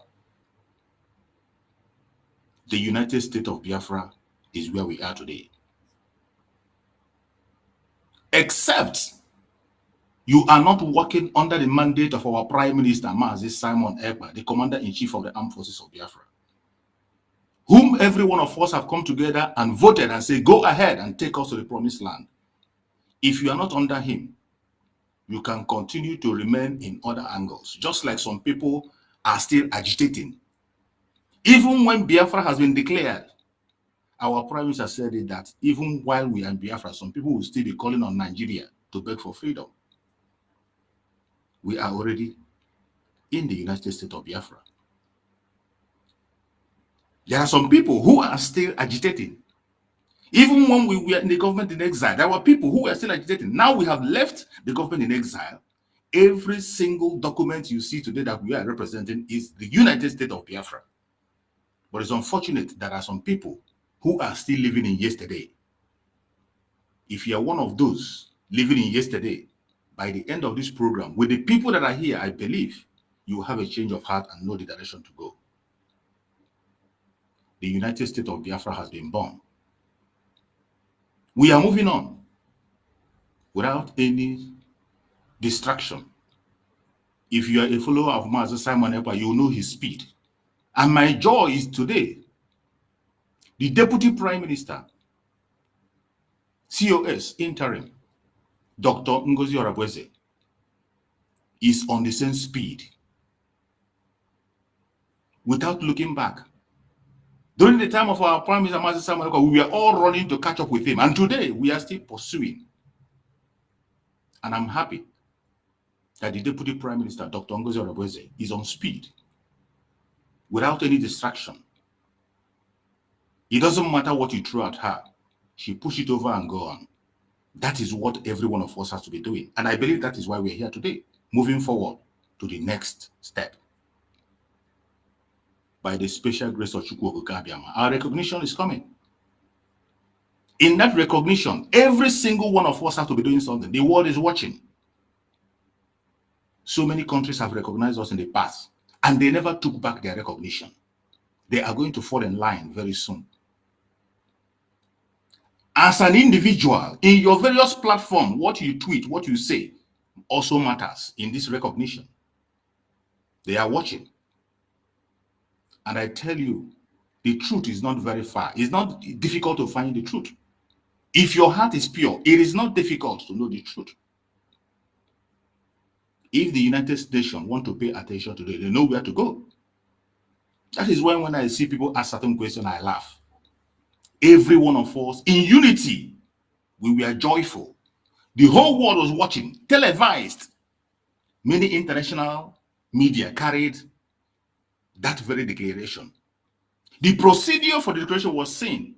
Speaker 5: The United States of Biafra is where we are today. Except you are not working under the mandate of our Prime Minister, Mazi Simon Ekpa, the Commander-in-Chief of the Armed Forces of Biafra, whom every one of us have come together and voted and said, go ahead and take us to the promised land. If you are not under him, you can continue to remain in other angles, just like some people are still agitating. Even when Biafra has been declared, our Prime Minister said it that even while we are in Biafra, some people will still be calling on Nigeria to beg for freedom. We are already in the United States of Biafra. There are some people who are still agitating. Even when we were in the government in exile, there were people who were still agitating. Now we have left the government in exile. Every single document you see today that we are representing is the United States of Biafra. But it's unfortunate there are some people who are still living in yesterday. If you are one of those living in yesterday, by the end of this program, with the people that are here, I believe you will have a change of heart and know the direction to go. The United States of Biafra has been born. We are moving on without any distraction. If you are a follower of Master Simon Ekpa, you will know his speed. And my joy is today, the Deputy Prime Minister, COS interim, Dr. Ngozi Orabweze, is on the same speed without looking back. During the time of our Prime Minister, Master Simon Ekpa, we were all running to catch up with him. And today, we are still pursuing. And I'm happy that the Deputy Prime Minister, Dr. Ngozi Orabweze, is on speed without any distraction. It doesn't matter what you throw at her. She push it over and go on. That is what every one of us has to be doing. And I believe that is why we're here today, moving forward to the next step. By the special grace of Chukwu Okike Abiyama, our recognition is coming. In that recognition, every single one of us have to be doing something. The world is watching. So many countries have recognized us in the past, and they never took back their recognition. They are going to fall in line very soon. As an individual, in your various platforms, what you tweet, what you say, also matters in this recognition. They are watching. And I tell you, the truth is not very far. It's not difficult to find the truth. If your heart is pure, it is not difficult to know the truth. If the United Nations want to pay attention to it, they know where to go. That is when I see people ask certain questions, I laugh. Every one of us in unity, we were joyful. The whole world was watching, televised. Many international media carried that very declaration. The procedure for the declaration was seen.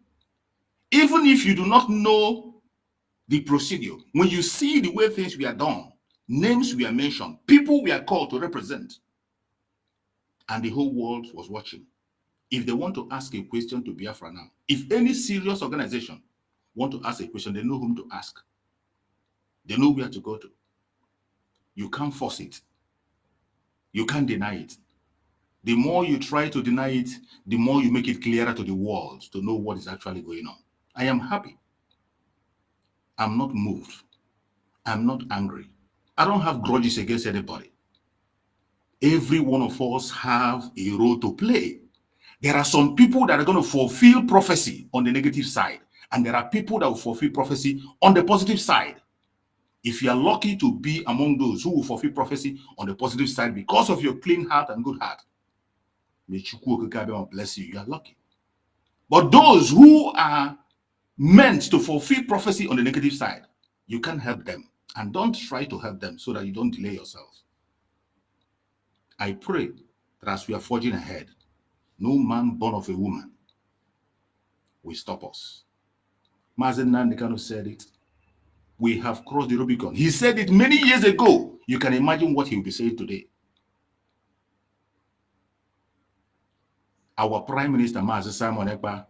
Speaker 5: Even if you do not know the procedure, when you see the way things were done, names were mentioned, people were called to represent, and the whole world was watching. If they want to ask a question to Biafra now, if any serious organization want to ask a question, they know whom to ask. They know where to go to. You can't force it. You can't deny it. The more you try to deny it, the more you make it clearer to the world to know what is actually going on. I am happy. I'm not moved. I'm not angry. I don't have grudges against anybody. Every one of us have a role to play. There are some people that are going to fulfill prophecy on the negative side, and there are people that will fulfill prophecy on the positive side. If you are lucky to be among those who will fulfill prophecy on the positive side because of your clean heart and good heart, may Chukwu Okike bless you. You are lucky. But those who are meant to fulfill prophecy on the negative side, you can't help them. And don't try to help them so that you don't delay yourself. I pray that as we are forging ahead, no man born of a woman will stop us. Mazen Nandekano said it. We have crossed the Rubicon. He said it many years ago. You can imagine what he will be saying today. Our Prime Minister, Mazen Simon Ekpa,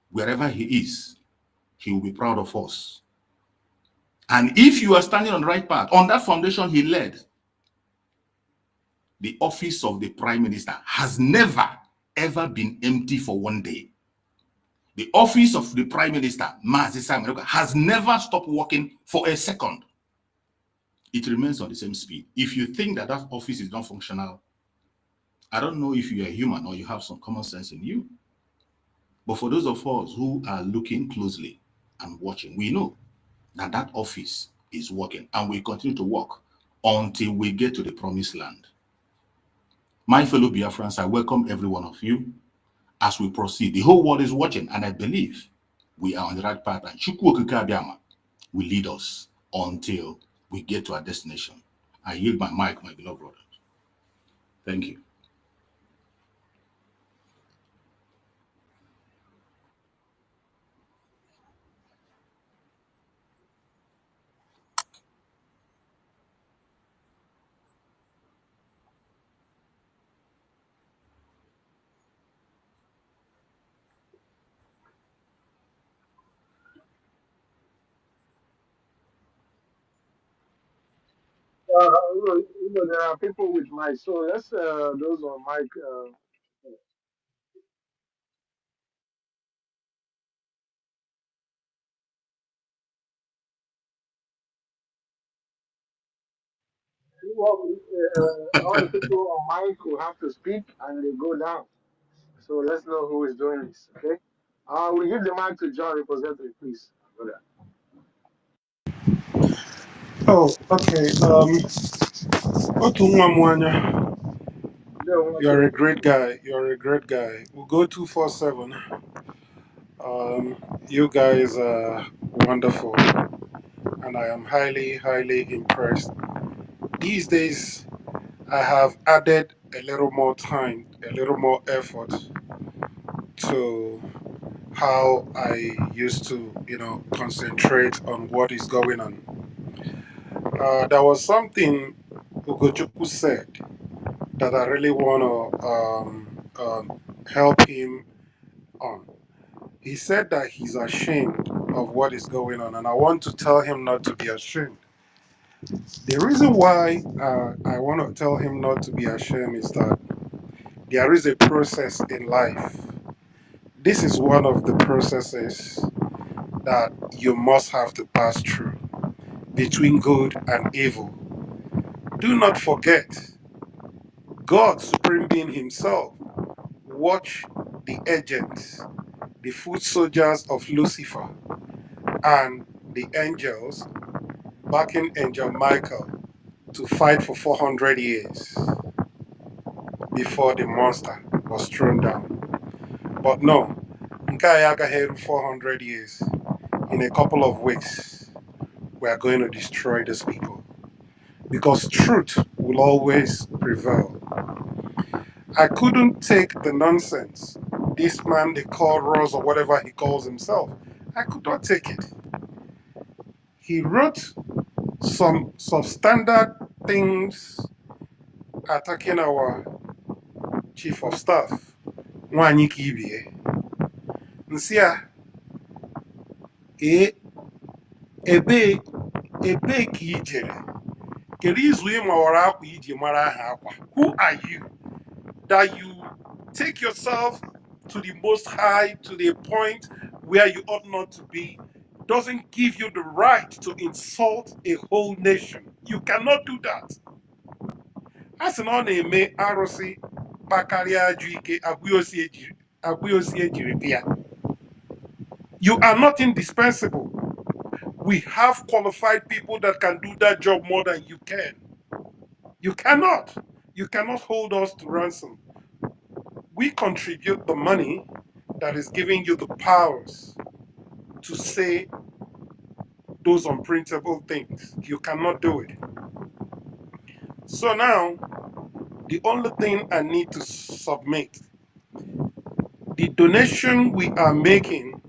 Speaker 5: wherever he is, he will be proud of us. And if you are standing on the right path, on that foundation he led, the office of the Prime Minister has never, ever been empty for one day. The office of the Prime Minister, Mazi Simon, has never stopped working for a second. It remains on the same speed. If you think that that office is not functional, I don't know if you are human or you have some common sense in you. But for those of us who are looking closely and watching, we know that that office is working and will continue to work until we get to the promised land. My fellow Biafrans, I welcome every one of you as we proceed. The whole world is watching, and I believe we are on the right path. And Chukwu Okike Abiama will lead us until we get to our destination. I yield my mic, my beloved brothers. Thank you.
Speaker 4: There are people with mic, so let's those on mic. All the people on mic will have to speak and they go down. So let's know who is doing this. Okay. We give the mic to John, representative, please. Brother.
Speaker 6: Oh, okay. Otu Mwanya, you're a great guy. You're a great guy. We'll go 247. You guys are wonderful, and I am highly, highly impressed. These days, I have added a little more time, a little more effort to how I used to, concentrate on what is going on. There was something Ugochukwu said that I really want to help him on. He said that he's ashamed of what is going on, and I want to tell him not to be ashamed. The reason why I want to tell him not to be ashamed is that there is a process in life. This is one of the processes that you must have to pass through between good and evil. Do not forget, God, Supreme Being Himself, watched the agents, the foot soldiers of Lucifer, and the angels backing Angel Michael to fight for 400 years before the monster was thrown down. But no, nke a agaghị 400 years. In a couple of weeks, we are going to destroy these people because truth will always prevail. I couldn't take the nonsense. This man they call Ross or whatever he calls himself. I could not take it. He wrote some substandard things attacking our chief of staff. Nwanyi Kibie. Nsia, e ebe ebe ka ijere. Kedu izu ị mawara akwa iji mara aha akwa? Who are you that you take yourself to the most high, to the point where you ought not to be, doesn't give you the right to insult a whole nation. You cannot do that. A sị na ọ na-eme arụsị kpakarịa ajụ ike agwụosi ejiri bịa. You are not indispensable. We have qualified people that can do that job more than you can. You cannot. You cannot hold us to ransom. We contribute the money that is giving you the powers to say those unprintable things. You cannot do it. So now, the only thing I need to submit, the donation we are making,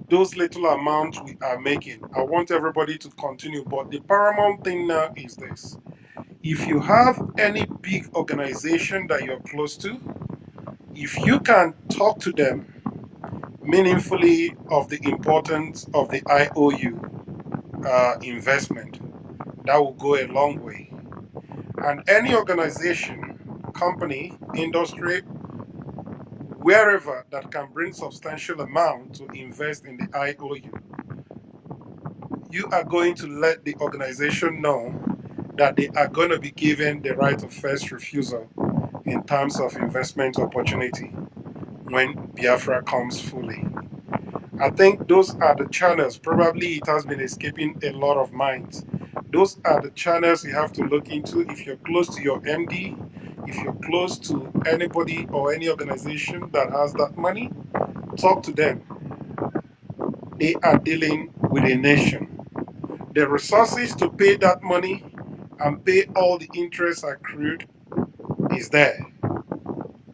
Speaker 6: those little amounts we are making, I want everybody to continue. But the paramount thing now is this. If you have any big organization that you're close to, if you can talk to them meaningfully of the importance of the IOU investment, that will go a long way. And any organization, company, industry, wherever that can bring substantial amount to invest in the IOU, you are going to let the organization know that they are going to be given the right of first refusal in terms of investment opportunity when Biafra comes fully. I think those are the channels. Probably it has been escaping a lot of minds. Those are the channels you have to look into if you're close to your MD, if you're close to anybody or any organization that has that money, talk to them. They are dealing with a nation. The resources to pay that money and pay all the interest accrued is there.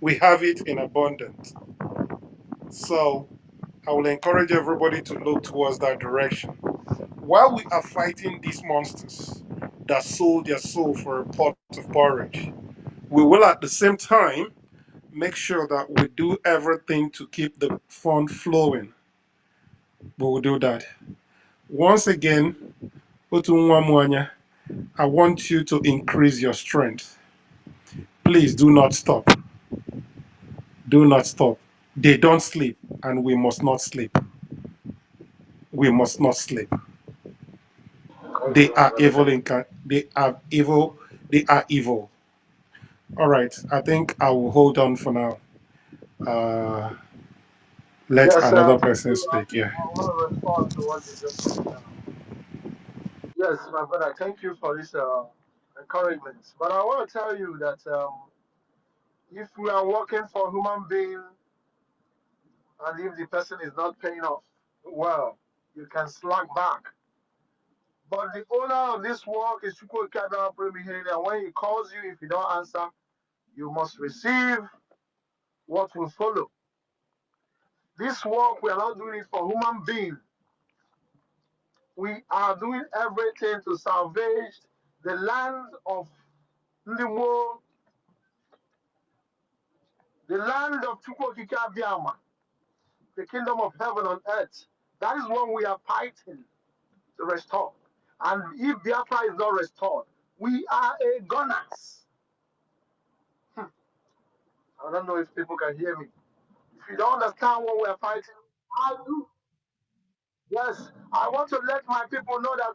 Speaker 6: We have it in abundance. So I will encourage everybody to look towards that direction. While we are fighting these monsters that sold their soul for a pot of porridge, we will at the same time make sure that we do everything to keep the fund flowing. We will do that. Once again, Otunwamwanya, I want you to increase your strength. Please do not stop. Do not stop. They don't sleep, and we must not sleep. We must not sleep.
Speaker 4: Thank
Speaker 6: They
Speaker 4: you, my
Speaker 6: are
Speaker 4: brother.
Speaker 6: evil. They are evil. They are evil. All right. I think I will hold on for now. Uh, let
Speaker 4: Yes,
Speaker 6: another
Speaker 4: thank
Speaker 6: person
Speaker 4: you.
Speaker 6: speak. Yeah.
Speaker 4: I want to respond to what you just said now. Yes, my brother, thank you for this encouragement. But I want to tell you that if we are working for a human being and if the person is not paying off, well, you can slack back. But the owner of this work is Chukwu Kadam Premihiri, and when he calls you, if you don't answer, you must receive what will follow. This work, we are not doing it for human beings. We are doing everything to salvage the land of Ndimo, the land of Chukwokika Biama, the kingdom of heaven on earth That is what we are fighting to restore. And if Biafra is not restored, we are a gunners. I don't know if people can hear me. If you don't understand what we're fighting, I do. Yes, I want to let my people know that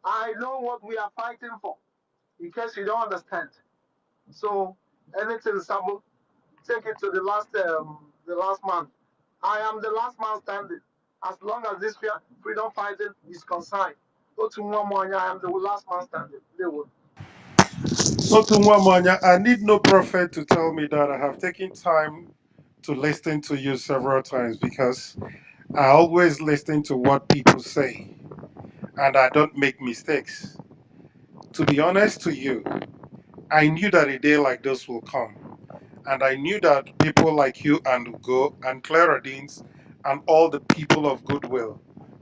Speaker 4: I know what we are fighting for, in case you don't understand. So anything, Sabo, take it to the last man. I am the last man standing. As long as this freedom fighting is concerned, go to one I am the last man standing. They would.
Speaker 6: So, Tumwamanya, I need no prophet to tell me that I have taken time to listen to you several times because I always listen to what people say and I don't make mistakes. To be honest to you, I knew that a day like this will come. And I knew that people like you and Ugo and Claradines and all the people of goodwill,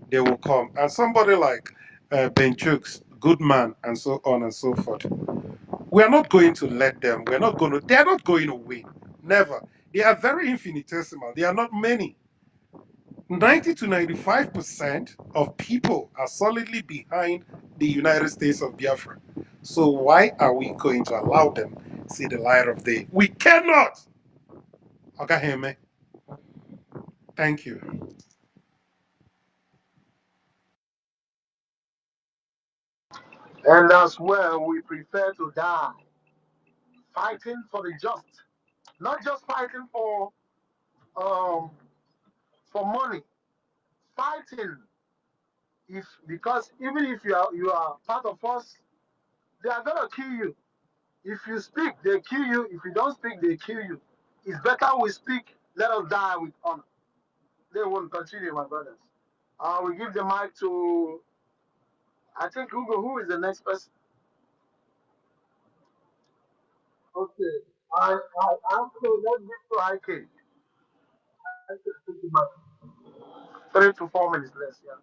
Speaker 6: they will come. And somebody like Ben Chooks, good man, and so on and so forth. We are not going to let them. We're not going to. They are not going to win. Never. They are very infinitesimal. They are not many. 90 to 95% of people are solidly behind the United States of Biafra. So why are we going to allow them see the light of day? We cannot. Okay, hear me. Thank you.
Speaker 4: And that's where we prefer to die, fighting for the just, not just fighting um for money, fighting if because even if you are part of us, they are gonna kill you. If you speak, they kill you. If you don't speak, they kill you. It's better we speak. Let us die with honor. They won't continue, my brothers. We give the mic to I think Google. Who is the next person? Okay, let's give to IK. I can speak about 3 to 4 minutes less. Yeah.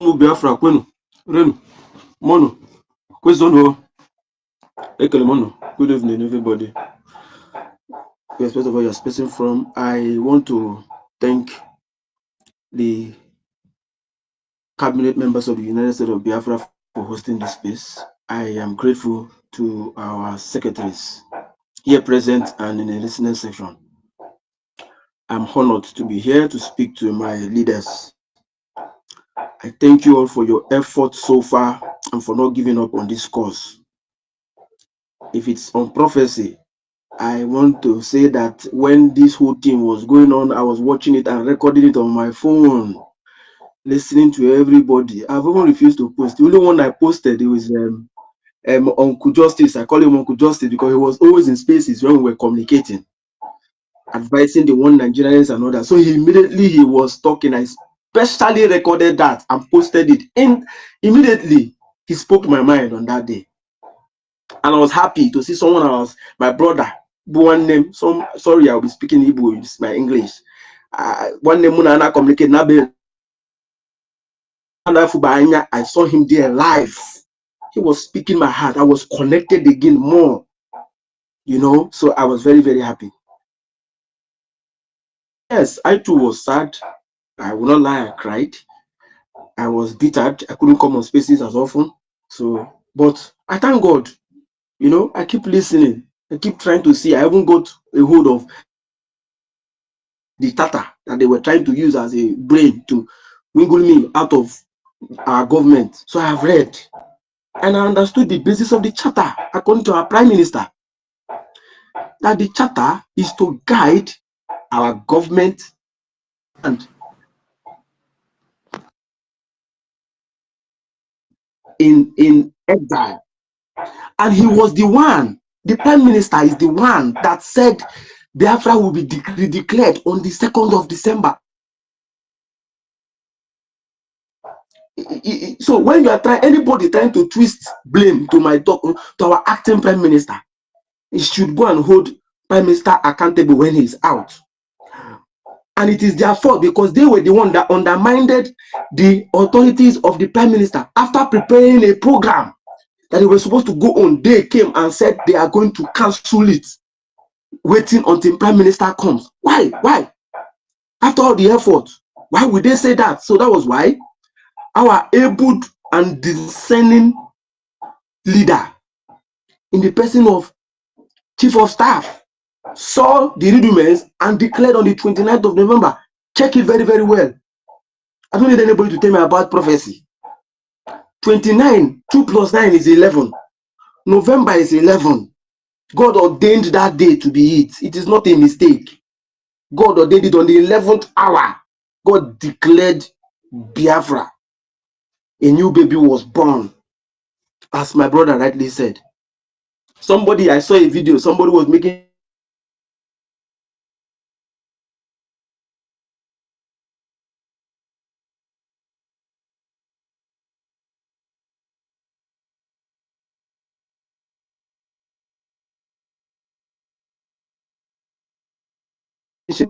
Speaker 7: ụmụ Biafra kwenu renu monu kwezonu ekele monu. Good evening everybody, irrespective of where you're speaking from. I want to thank the cabinet members of the United States of Biafra for hosting this space. I am grateful to our secretaries here present and in the listening section. I'm honored to be here to speak to my leaders. I thank you all for your effort so far and for not giving up on this cause. If it's on prophecy, I want to say that when this whole thing was going on, I was watching it and recording it on my phone, listening to everybody. I've even refused to post. The only one I posted, it was Uncle Justice. I call him Uncle Justice because he was always in spaces when we were communicating, advising the one Nigerians and others. So he was talking. I specially recorded that and posted it. And immediately he spoke my mind on that day. And I was happy to see someone else, my brother, one name, sorry, I'll be speaking Igbo, it's my English. One name, Munana communicate, I saw him there live. He was speaking my heart. I was connected again more, so I was very, very happy. Yes, I too was sad. I will not lie, I cried. I was bittered. I couldn't come on spaces as often. So, but I thank God, I keep listening. I keep trying to see. I haven't got a hold of the Tata that they were trying to use as a brain to wiggle me out of our government. So I have read and I understood the basis of the charter according to our Prime Minister, that the charter is to guide our government and in exile. And he was the one, the Prime Minister is the one that said Biafra will be declared on the 2nd of December. So when you are anybody trying to twist blame to our acting Prime Minister, he should go and hold Prime Minister accountable when he's out. And it is their fault because they were the one that undermined the authorities of the Prime Minister after preparing a program that they were supposed to go on. They came and said they are going to cancel it. waiting until Prime Minister comes. Why? Why? After all the effort, why would they say that? So that was why our able and discerning leader in the person of Chief of Staff saw the rudiments and declared on the 29th of November. Check it very, very well. I don't need anybody to tell me about prophecy. 29, 2 plus 9 is 11. November is 11. God ordained that day to be it. It is not a mistake. God ordained it on the 11th hour. God declared Biafra. A new baby was born, as my brother rightly said. Somebody, I saw a video, somebody was making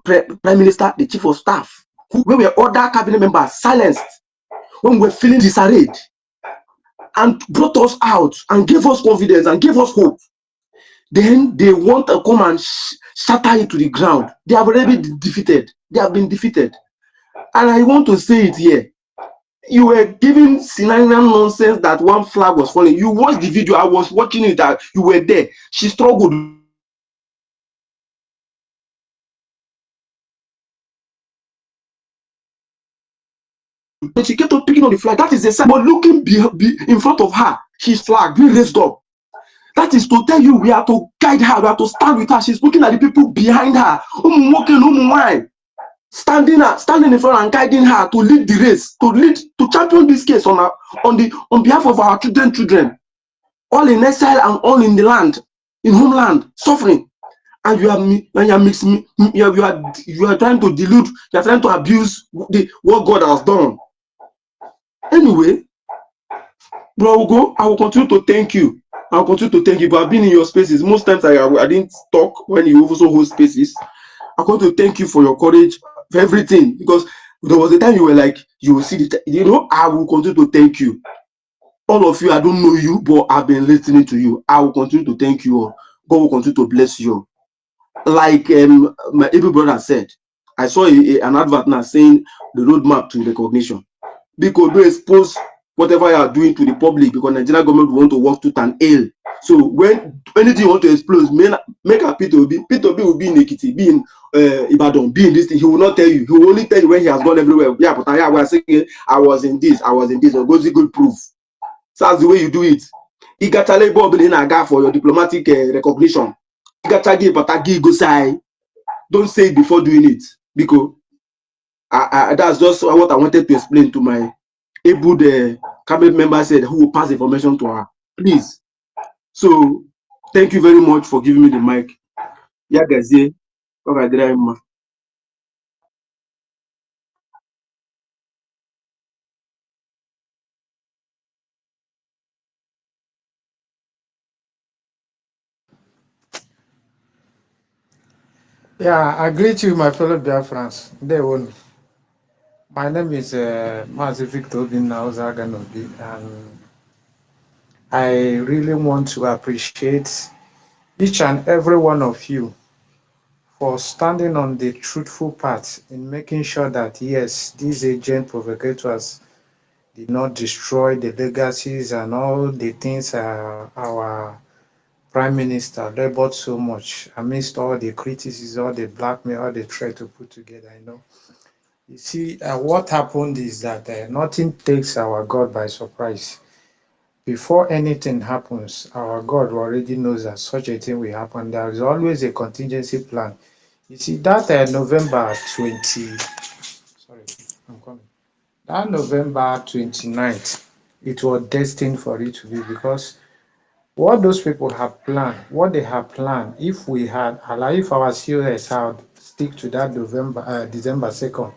Speaker 7: Prime Minister, the Chief of Staff, who were other cabinet members silenced when we were feeling disarrayed, and brought us out and gave us confidence and gave us hope. Then they want to come and shatter it to the ground. They have already defeated. They have been defeated. And I want to say it here. You were giving scenario nonsense that one flag was falling. You watched the video. I was watching it. That you were there. She struggled. But she kept on picking on the flag. That is the sign. But looking in front of her, she's flag being raised up. That is to tell you we are to guide her. We are to stand with her. She's looking at the people behind her. Standing in front and guiding her to lead the race, to champion this case on behalf of our children, all in exile and all in the land, in homeland, suffering. And you are mixing, you are trying to delude, you are trying to abuse what God has done. Anyway, bro, go. I will continue to thank you. I will continue to thank you. But I've been in your spaces. Most times I didn't talk when you also hold spaces. I want to thank you for your courage, for everything. Because there was a time you were like, you will see the, I will continue to thank you. All of you, I don't know you, but I've been listening to you. I will continue to thank you all. God will continue to bless you. Like my able brother said, I saw an advert now saying the roadmap to recognition. Because don't expose whatever you are doing to the public, because Nigerian government want to work tooth and nail. So when anything you want to expose, make a P2B will be in Ekiti, be in Ibadan, be in this thing. He will not tell you. He will only tell you when he has gone everywhere. Yeah, but I was saying I was in this, or go see good proof. So that's the way you do it. Igachale Bob in Aga for your diplomatic recognition. Igachagi Patagi go say. Don't say it before doing it, because that's just what I wanted to explain to my able cabinet member said who will pass information to her. Please. So thank you very much for giving me the mic. Yeah, guys.
Speaker 8: Yeah, I greet you, my fellow Biafrans. They won. My name is Mazi Victor Obinna, and I really want to appreciate each and every one of you for standing on the truthful path in making sure that, yes, these agent provocators did not destroy the legacies and all the things our Prime Minister labored so much amidst all the criticism, all the blackmail, all the threat to put together. You see, what happened is that nothing takes our God by surprise. Before anything happens, our God already knows that such a thing will happen. There is always a contingency plan. You see, that November 20, sorry, I'm coming. That November 29th, it was destined for it to be, because what those people have planned, what they have planned, if we had allowed, if our COS had stick to that December 2nd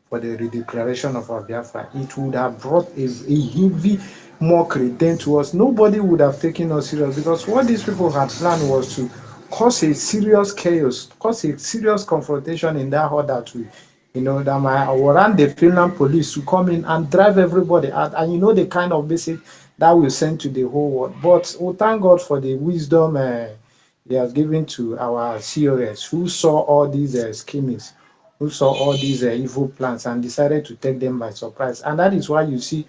Speaker 8: for the redeclaration of our Biafra, it would have brought a heavy mockery then to us. Nobody would have taken us serious, because what these people had planned was to cause a serious chaos, cause a serious confrontation in that order to, that my warrant the Finland police to come in and drive everybody out, and the kind of message that will send to the whole world. But we thank God for the wisdom He has given to our COS who saw all these schemes, who saw all these evil plans and decided to take them by surprise. And that is why you see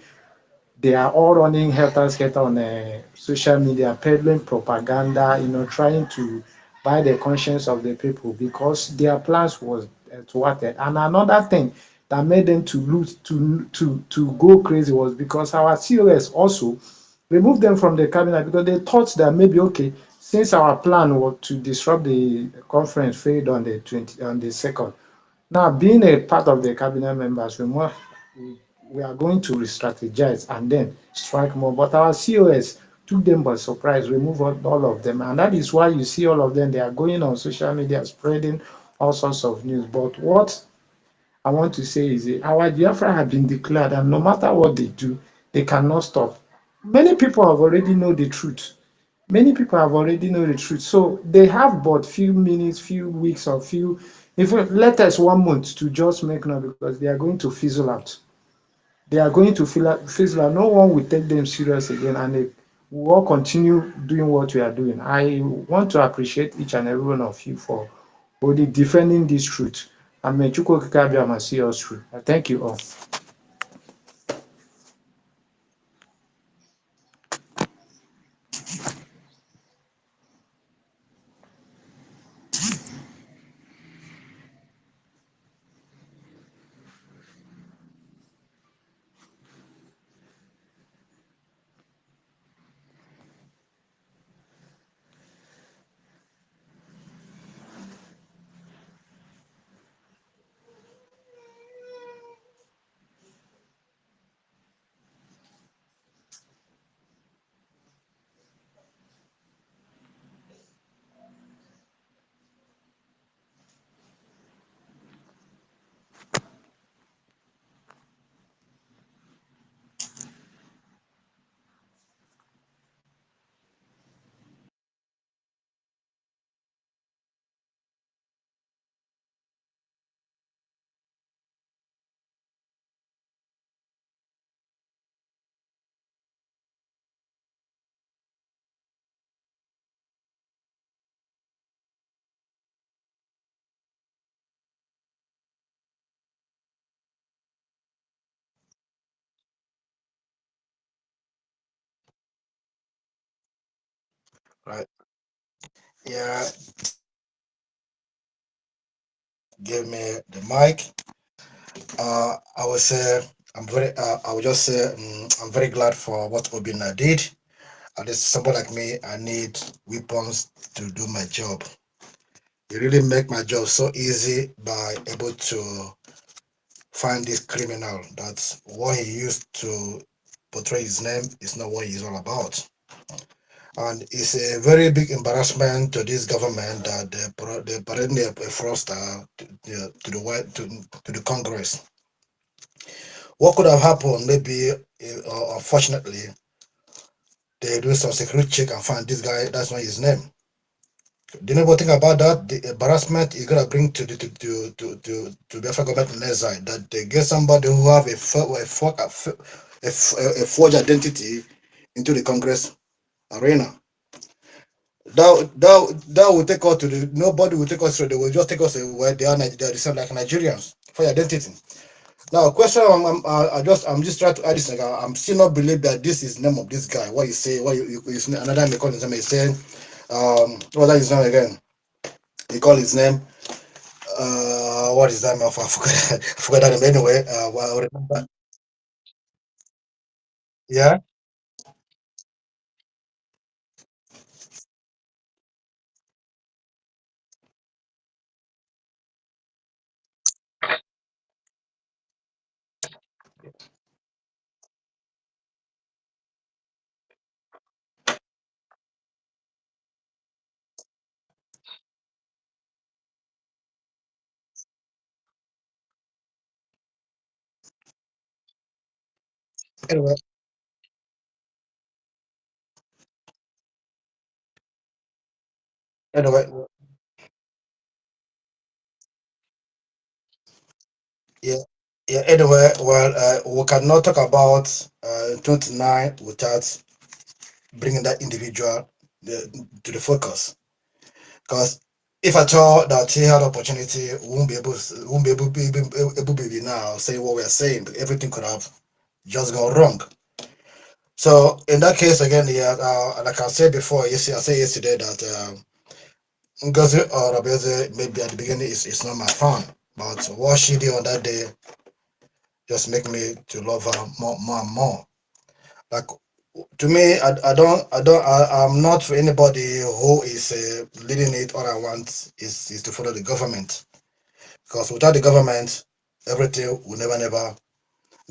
Speaker 8: they are all running helter skelter on social media, peddling propaganda, trying to buy the conscience of the people because their plans was thwarted. And another thing that made them to lose to go crazy was because our COS also removed them from the cabinet because they thought that maybe okay, since our plan was to disrupt the conference failed on the 22nd. Now, being a part of the cabinet members, we are going to re-strategize and then strike more. But our COS took them by surprise, removed all of them. And that is why you see all of them, they are going on social media, spreading all sorts of news. But what I want to say is our Biafra have been declared, and no matter what they do, they cannot stop. Many people have already know the truth. Many people have already know the truth. So they have but few minutes, few weeks, or few, even let us 1 month to just make now because they are going to fizzle out. They are going to fizzle out. No one will take them serious again, and they will all continue doing what we are doing. I want to appreciate each and every one of you for boldly defending this truth. And may Chukwu Okike Abiama see us through. I thank you all.
Speaker 9: Right. Yeah, give me the mic. I would say I would just say I'm very glad for what Obina did. At least somebody like me, I need weapons to do my job. He really make my job so easy by able to find this criminal. That's what he used to portray his name is not what he's all about. And it's a very big embarrassment to this government that they parading a fraudster to the to the Congress. What could have happened? Maybe, unfortunately, they do some security check and find this guy. That's not his name. Do you know what think about that? The embarrassment is gonna bring to the to Biafra government on their side that they get somebody who have a forged identity into the Congress arena. That will take us to the nobody will take us through. They will just take us where they are the same like Nigerians for your identity. Now, question I'm just trying to add this. Like, I'm still not believe that this is the name of this guy. What you say? What you another may call his name? He saying, what is his name again? He called his name. What is that? I forgot. I forgot that name anyway. Yeah. Anyway, anyway, yeah, yeah. Anyway, well, we cannot talk about 29 without bringing that individual to the focus. Because if at all that he had opportunity, we won't be able to now say what we are saying. Everything could have just gone wrong. So in that case again, yeah, like I said before, I said yesterday that Ngozi or Rabeze maybe at the beginning is not my fan, but what she did on that day just make me to love her more and more. Like to me, I'm not for anybody who is leading it. All I want is to follow the government, because without the government, everything will never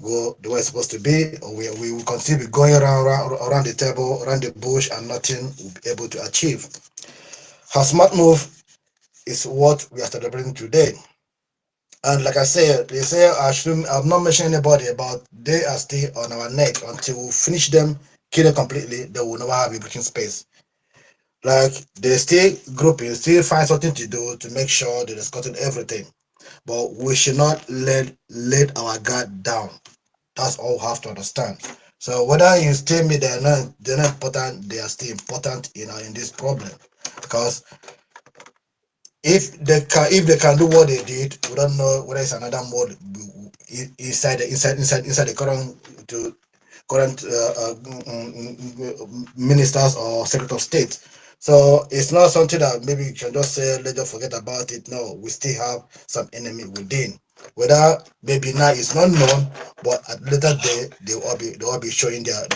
Speaker 9: go the way it's supposed to be, or we will continue going around the table, around the bush, and nothing will be able to achieve. Her smart move is what we are celebrating today. And like I said, they say I'm not mentioning anybody, but they are still on our neck until we finish them, kill them completely. They will never have a breathing space. Like they still grouping, still find something to do to make sure they're discussing everything. But we should not let our guard down. That's all we have to understand. So whether you tell me they're not important, they are still important, in this problem. Because if they can do what they did, we don't know whether it's another mode inside the current ministers or secretary of state. So it's not something that maybe you can just say let's just forget about it. No, we still have some enemy within. Whether maybe now it's not known, but at later day they will be showing their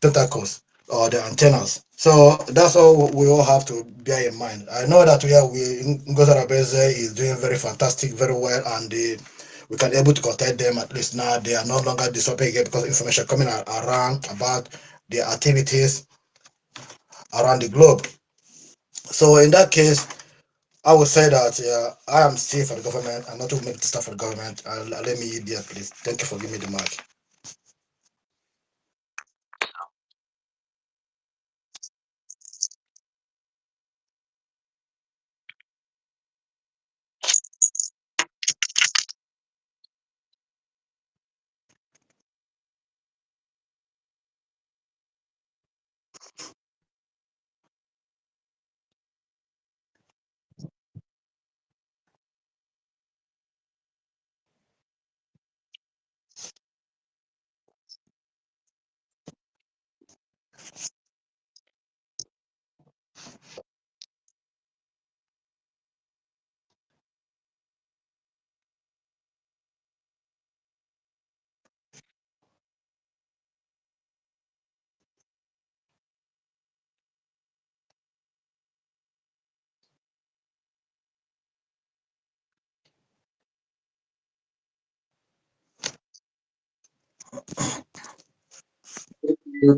Speaker 9: tentacles or the antennas. So that's all we all have to bear in mind. I know that Ngozi Arabeze is doing very fantastic, very well, and we can able to contact them. At least now they are no longer disobeying it because information coming around about their activities around the globe. So in that case, I would say that I am still for the government. I'm not to make the stuff for the government. Let me eat there, please. Thank you for giving me the mic.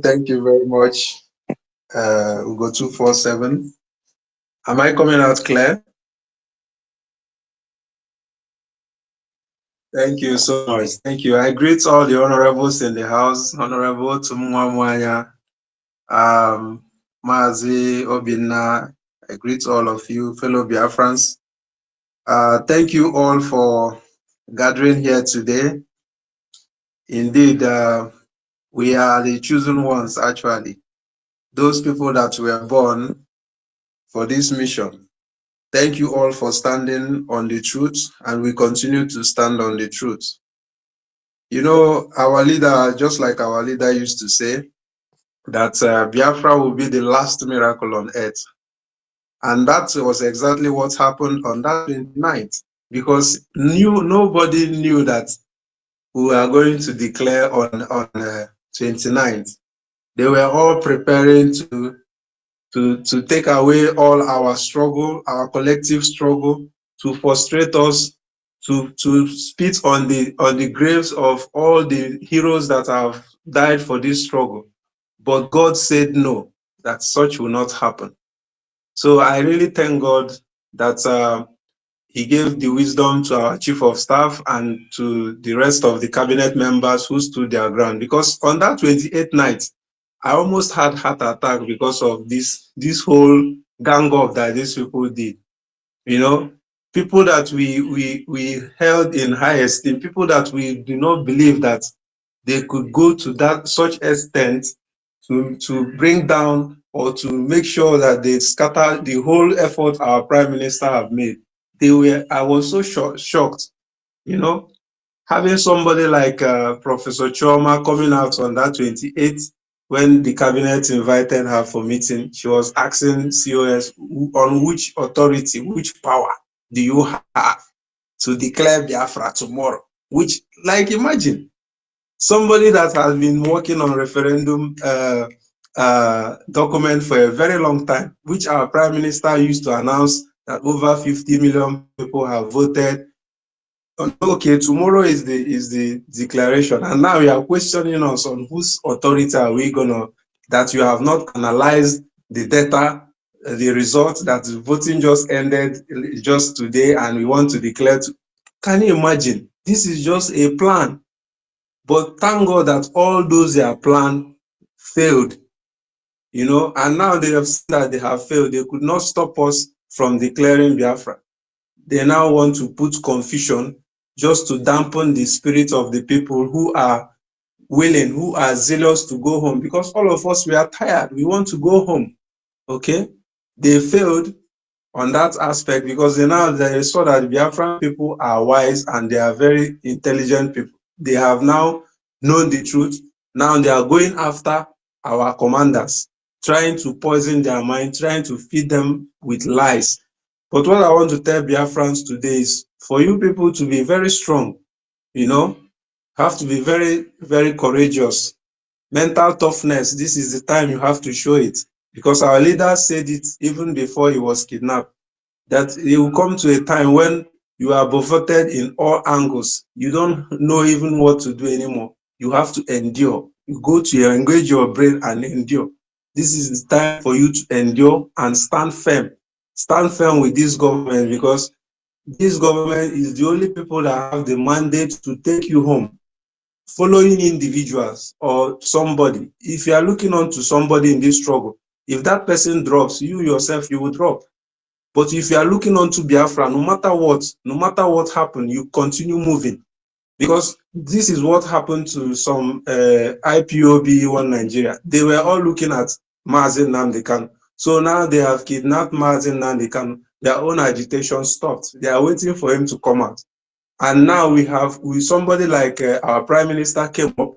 Speaker 10: Thank you very much, Ugo 247. Am I coming out clear? Thank you so much. Thank you. I greet all the honorables in the house. Honorable Tumwamwanya, Mazi Obina. I greet all of you, fellow Biafrans. Thank you all for gathering here today. Indeed, we are the chosen ones, actually. Those people that were born for this mission. Thank you all for standing on the truth, and we continue to stand on the truth. You know, our leader, just like our leader used to say, that Biafra will be the last miracle on earth. And that was exactly what happened on that 29th, because nobody knew that we were going to declare on 29th. They were all preparing to take away all our struggle, our collective struggle, to frustrate us, to spit on the graves of all the heroes that have died for this struggle. But God said no, that such will not happen. So I really thank God that he gave the wisdom to our chief of staff and to the rest of the cabinet members who stood their ground. Because on that 28th night, I almost had heart attack because of this whole gang up that these people did. You know, people that we held in high esteem, people that we do not believe that they could go to that such extent to bring down or to make sure that they scatter the whole effort our prime minister have made. I was so shocked, you know, having somebody like Professor Choma coming out on that 28th when the cabinet invited her for meeting. She was asking COS, on which authority, which power do you have to declare Biafra tomorrow? Which, like, imagine somebody that has been working on referendum document for a very long time, which our prime minister used to announce that over 50 million people have voted. Okay, tomorrow is the declaration, and now you are questioning us on whose authority are we gonna, that you have not analyzed the data, the results, that voting just ended just today, and we want to declare. Can you imagine? This is just a plan, but thank God that all those their plan failed, you know, and now they have seen that they have failed. They could not stop us from declaring Biafra. They now want to put confusion just to dampen the spirit of the people who are willing, who are zealous to go home, because all of us, we are tired. We want to go home. Okay? They failed on that aspect because they saw that the Biafran people are wise and they are very intelligent people. They have now known the truth. Now they are going after our commanders, trying to poison their mind, trying to feed them with lies. But what I want to tell Biafrans today is for you people to be very strong, you know, have to be very, very courageous. Mental toughness, this is the time you have to show it, because our leader said it even before he was kidnapped, that it will come to a time when you are buffeted in all angles. You don't know even what to do anymore. You have to endure. You go to engage your brain and endure. This is the time for you to endure and stand firm. Stand firm with this government, because this government is the only people that have the mandate to take you home. Following individuals or somebody, if you are looking on to somebody in this struggle, if that person drops, you yourself, you will drop. But if you are looking on to Biafra, no matter what happened, you continue moving. Because this is what happened to some IPOB One Nigeria. They were all looking at Mazi Nnamdi Kanu. So now they have kidnapped Mazi Nnamdi Kanu. Their own agitation stopped. They are waiting for him to come out. And now we have somebody like our prime minister came up.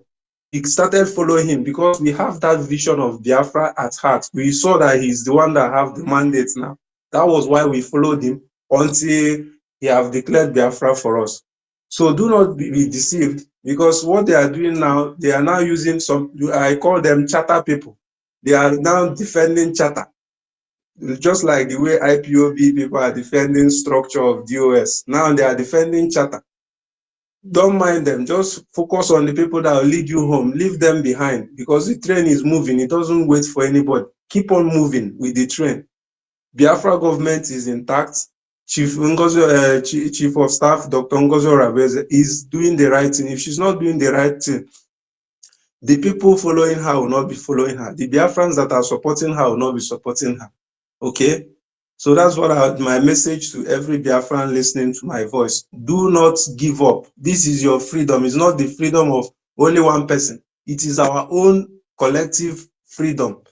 Speaker 10: We started following him because we have that vision of Biafra at heart. We saw that he's the one that have the mandate now. That was why we followed him until he have declared Biafra for us. So do not be deceived, because what they are doing now, they are now using some, I call them charter people. They are now defending charter, just like the way IPOB people are defending structure of DOS. Now they are defending charter. Don't mind them. Just focus on the people that will lead you home. Leave them behind, because the train is moving. It doesn't wait for anybody. Keep on moving with the train. Biafra government is intact. Chief of Staff Dr. Ngozi Rabeze is doing the right thing. If she's not doing the right thing, the people following her will not be following her. The Biafrans that are supporting her will not be supporting her. Okay? So that's what my message to every Biafran listening to my voice. Do not give up. This is your freedom. It's not the freedom of only one person. It is our own collective freedom.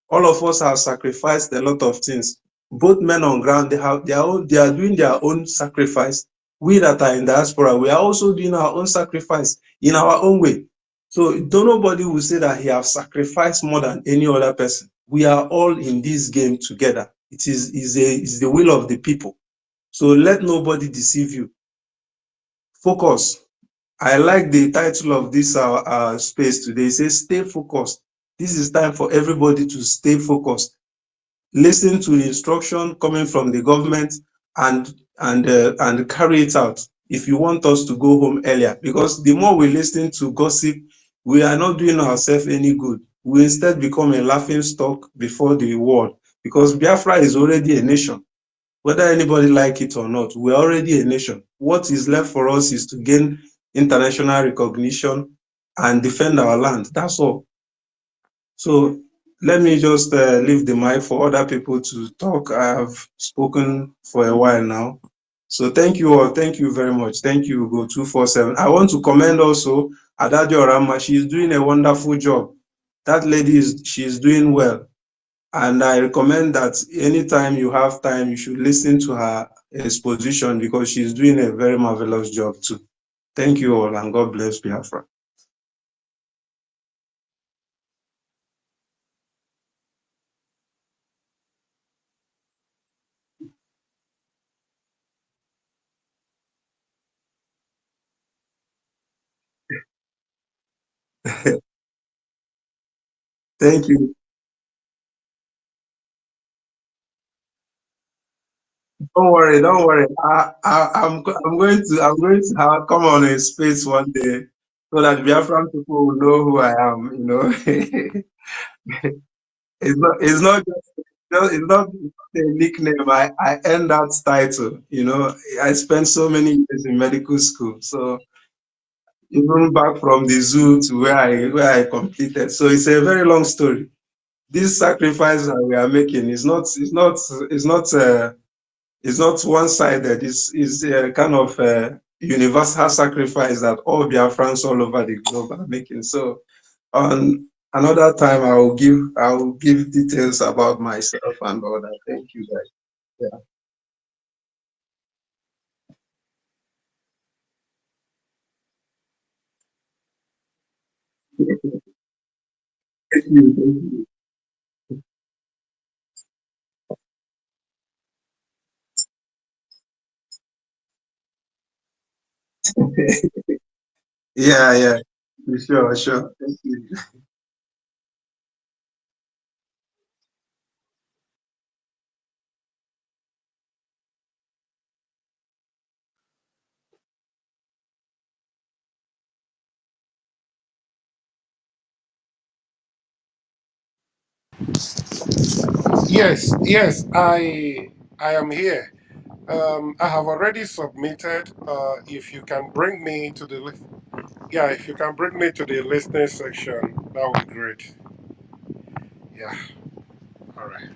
Speaker 10: All of us have sacrificed a lot of things. Both men on ground, they are doing their own sacrifice. We that are in diaspora, we are also doing our own sacrifice in our own way. So nobody will say that he have sacrificed more than any other person. We are all in this game together. It is the will of the people. So let nobody deceive you. Focus. I like the title of this space today. It says, stay focused. This is time for everybody to stay focused. Listen to the instruction coming from the government and carry it out if you want us to go home earlier. Because the more we listen to gossip, we are not doing ourselves any good. We instead become a laughing stock before the world, because Biafra is already a nation. Whether anybody like it or not, we're already a nation. What is left for us is to gain international recognition and defend our land. That's all. So let me just leave the mic for other people to talk. I have spoken for a while now. So thank you all. Thank you very much. Thank you, Go 247. I want to commend also Adadio Rama. She is doing a wonderful job. That lady she's doing well. And I recommend that anytime you have time, you should listen to her exposition because she's doing a very marvelous job too. Thank you all, and God bless Biafra. Thank you. Don't worry, don't worry. I'm going to have, come on a space one day so that Biafran people will know who I am. You know, it's not a nickname. I earned that title. You know, I spent so many years in medical school, so even back from the zoo to where I completed. So it's a very long story. This sacrifice that we are making is not one-sided. It's a kind of universal sacrifice that all Biafrans all over the globe are making. So on another time, I will give details about myself and all that. Thank you, guys. Yeah. Thank you. Yeah, yeah. Sure, sure. Thank you.
Speaker 6: Yes, I am here. I have already submitted. If you can bring me to the yeah, if you can bring me to the listening section, that would be great. Yeah, all right.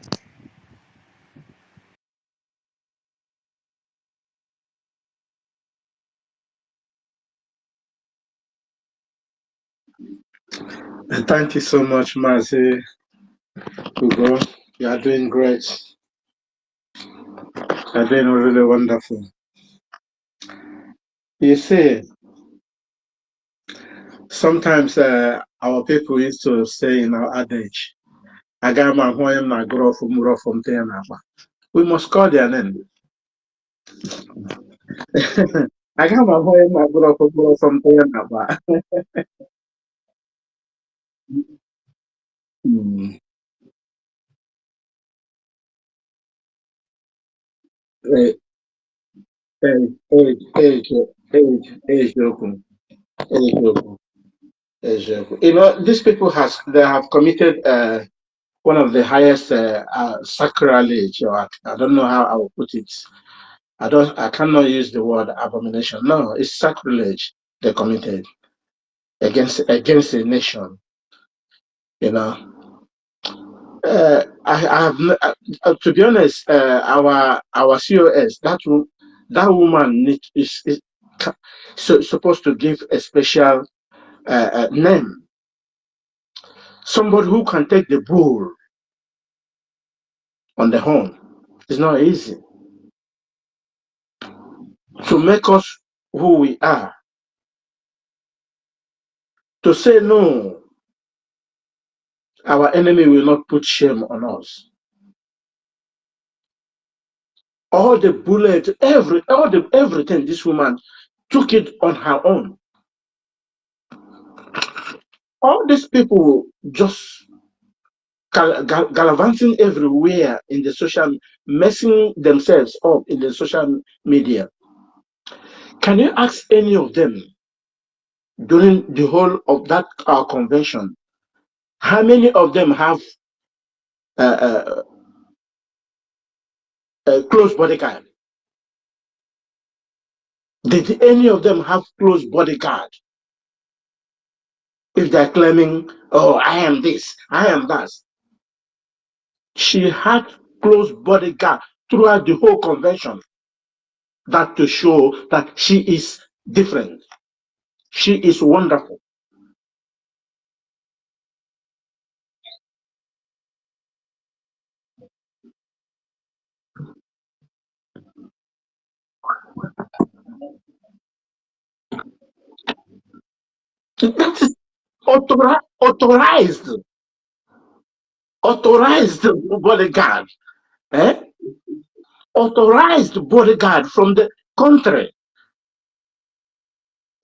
Speaker 8: And thank you so much, Mazi Ugo. You are doing great. You are doing really wonderful. You see, sometimes our people used to say in our adage, "Agama hoyam na grow from muro from tenaba." We must call their name. Agama hoyam na grow from muro from tenaba. Hmm. Eh, age, Yoku, age, Yoku, age, Yoku. You know, these people they have committed one of the highest sacrilege, or I don't know how I will put it. I cannot use the word abomination. No, it's sacrilege they committed against a nation. You know, I have to be honest. Our COS that woman is supposed to give a special name. Somebody who can take the bull on the horn. It's not easy to make us who we are. To say no, our enemy will not put shame on us. All the bullets, everything this woman took it on her own. All these people just gallivanting everywhere in the social, messing themselves up in the social media. Can you ask any of them during the whole of that convention, how many of them have uh, a close bodyguard? Did any of them have close bodyguard? If they're claiming, oh, I am this, I am that. She had close bodyguard throughout the whole convention, that to show that she is different. She is wonderful.
Speaker 7: That is authorized bodyguard, eh? Authorized bodyguard from the country,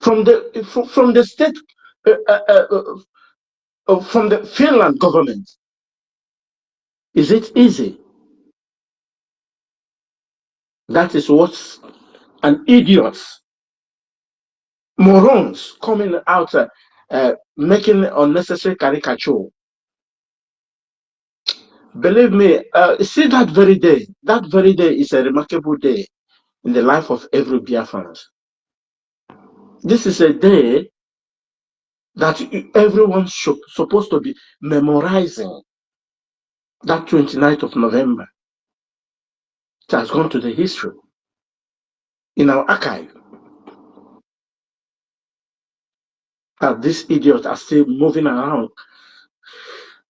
Speaker 7: from the state, uh, uh, uh, from the Finland government. Is it easy? That is what an idiot, morons coming out, making unnecessary caricature. Believe me, see that very day is a remarkable day in the life of every Biafran. This is a day that everyone should supposed to be memorizing. That 29th of November, it has gone to the history in our archive. These idiots are still moving around.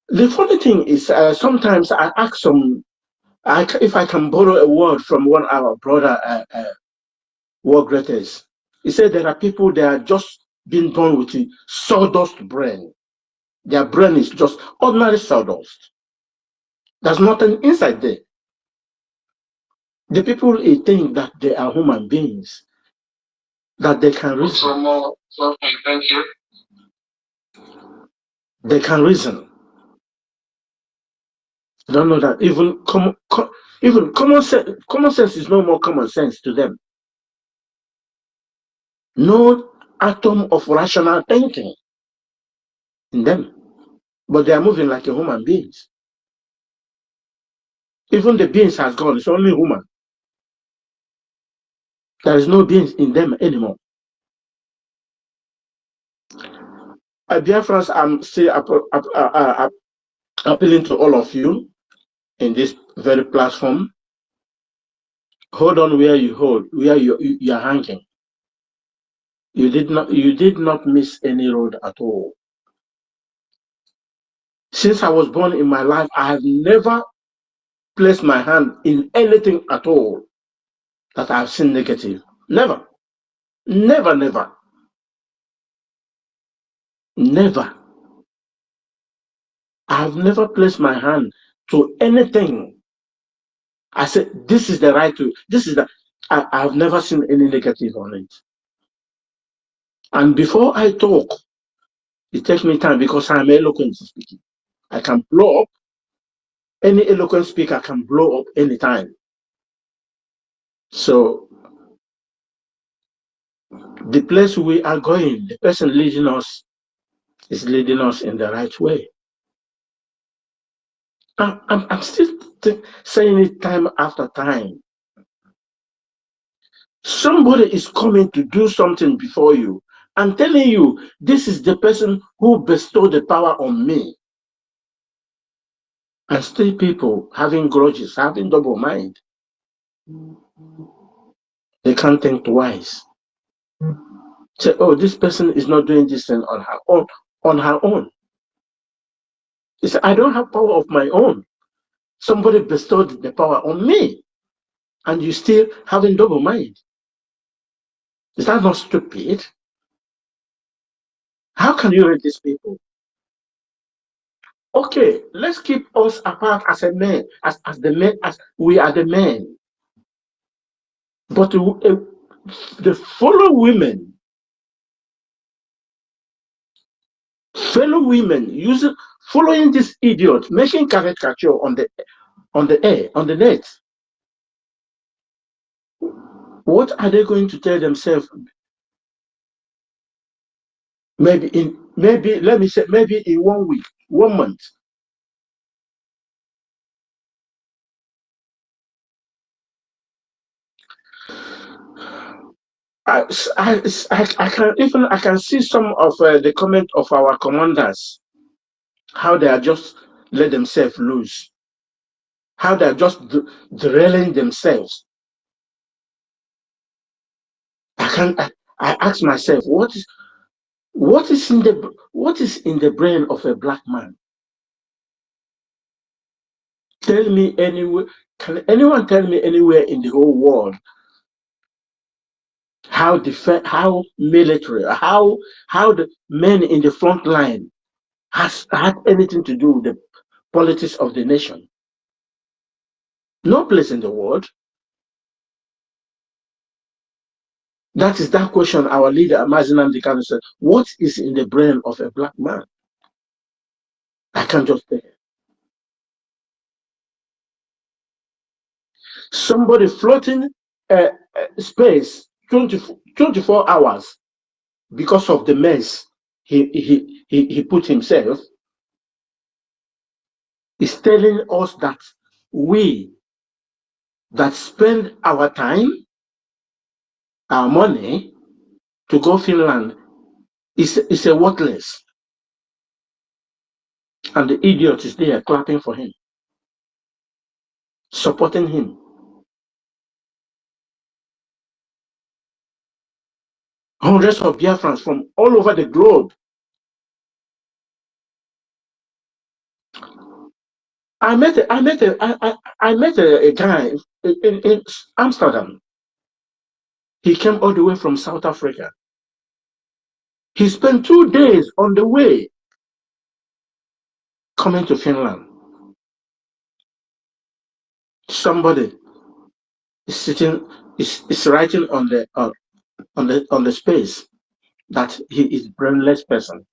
Speaker 7: The funny thing is, sometimes I ask if I can borrow a word from one of our brother war greatest. He said there are people that are just being born with a sawdust brain. Their brain is just ordinary sawdust. There's nothing inside there. The people think that they are human beings, that they can reason. They can reason. They don't know that even common sense is no more common sense to them. No atom of rational thinking in them, but they are moving like a human beings. Even the beings has gone. It's only human. There is no beings in them anymore. Dear friends, I'm still appealing to all of you in this very platform. Hold on where you are hanging. You did not miss any road at all. Since I was born in my life, I have never placed my hand in anything at all that I've seen negative. Never. Never, never, never. I have never placed my hand to anything. I said, this is the right way. This is the. I have never seen any negative on it. And before I talk, it takes me time because I'm eloquent speaking. I can blow up. Any eloquent speaker can blow up anytime. So the place we are going, the person leading us is leading us in the right way. I'm still saying it time after time. Somebody is coming to do something before you and telling you this is the person who bestowed the power on me. And still people having grudges, having double mind. They can't think twice. Say, oh, this person is not doing this thing on her own. On her own. He said, I don't have power of my own. Somebody bestowed the power on me. And you still having double mind. Is that not stupid? How can you read these people? Okay, let's keep us apart as a man, as the men, as we are the men. But the fellow women using following this idiot, making caricature on the air, on the net. What are they going to tell themselves? Maybe let me say maybe in 1 week, 1 month. I can see some of the comment of our commanders, how they are just let themselves loose, how they are just derailing themselves. I ask myself, what is in the brain of a black man? Tell me anywhere. Can anyone tell me anywhere in the whole world how military, how the men in the front line has had anything to do with the politics of the nation. No place in the world. That is that question our leader, Amazon Amdekano, said, what is in the brain of a black man? I can't just say. Somebody floating space 24 hours because of the mess he put himself is telling us that we that spend our time, our money to go Finland is a worthless. And the idiot is there clapping for him, supporting him. Hundreds of Biafrans from all over the globe. I met a guy in Amsterdam. He came all the way from South Africa. He spent 2 days on the way coming to Finland. Somebody is sitting is writing on the space that he is brainless person,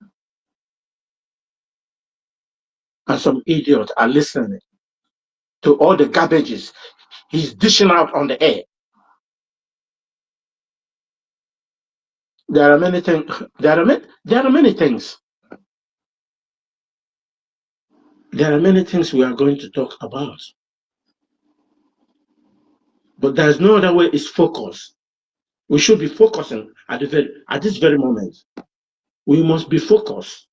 Speaker 7: and some idiots are listening to all the garbages he's dishing out on the air. There are many things. There are many things. There are many things we are going to talk about, but there's no other way. It's focus. We should be focusing at this very moment. We must be focused.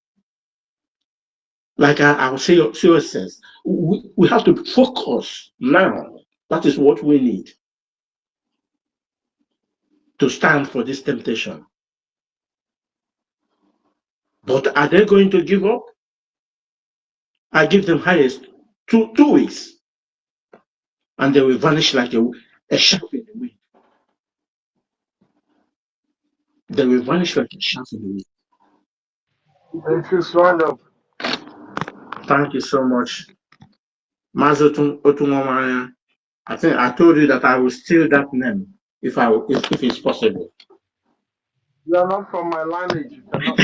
Speaker 7: Like our CEO says, we have to focus now. That is what we need to stand for this temptation. But are they going to give up? I give them highest 2 weeks, and they will vanish like a shaft in the wind. They will vanish like a shaft in the wind.
Speaker 4: Thank you, stand up.
Speaker 7: Thank you so much. Mazotun Otumomaya. I think I told you that I will steal that name if it's possible.
Speaker 4: You are not from my lineage. You cannot.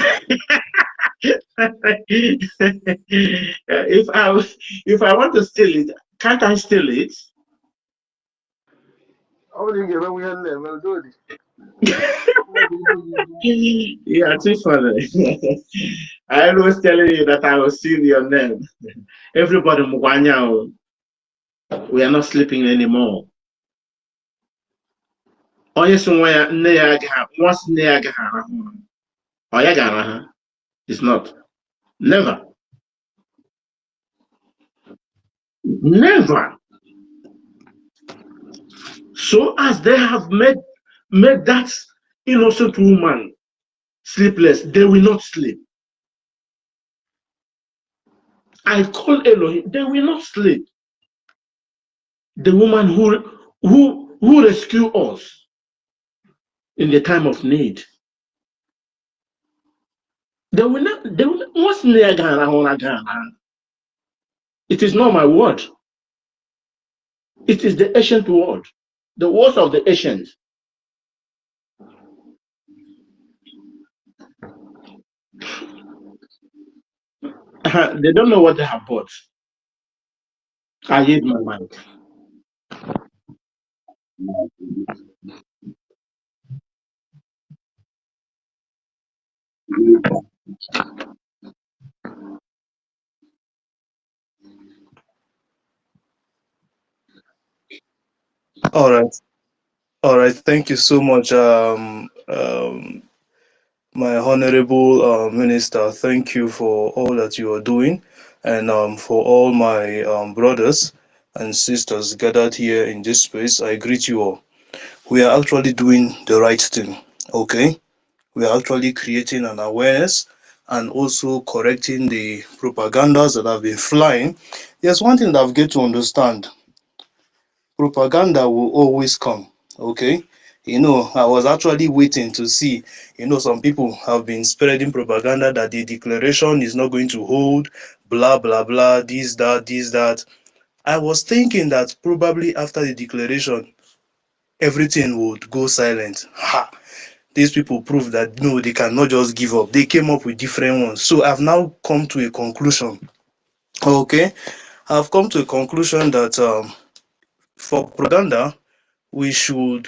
Speaker 7: If I want to steal it, can't I steal it?
Speaker 4: How do you get away with that? Well, do it.
Speaker 7: Yeah, too funny. I was telling you that I will steal your name. Everybody, Mugwanya, we are not sleeping anymore. Onye so nwa nne ya ga once nne ya ga arahụ ọ ya ga araha. It's not. Never. Never. So as they have made that innocent woman sleepless, they will not sleep. I call Elohim, they will not sleep. The woman who rescued us in the time of need. They will not once it is not my word. It is the ancient word. The words of the ancient. They don't know what they have bought. I hid my mind.
Speaker 11: All right. All right. Thank you so much, my honorable minister. Thank you for all that you are doing, and for all my brothers and sisters gathered here in this space. I greet you all. We are actually doing the right thing. Okay. We are actually creating an awareness and also correcting the propagandas that have been flying. There's one thing that I've got to understand: propaganda will always come. Okay, I was actually waiting to see. Some people have been spreading propaganda that the declaration is not going to hold, blah, blah, blah, this, that, this, that. I was thinking that probably after the declaration, everything would go silent. Ha! These people proved that no, they cannot just give up. They came up with different ones. So I've now come to a conclusion. Okay, I've come to a conclusion that for propaganda, we should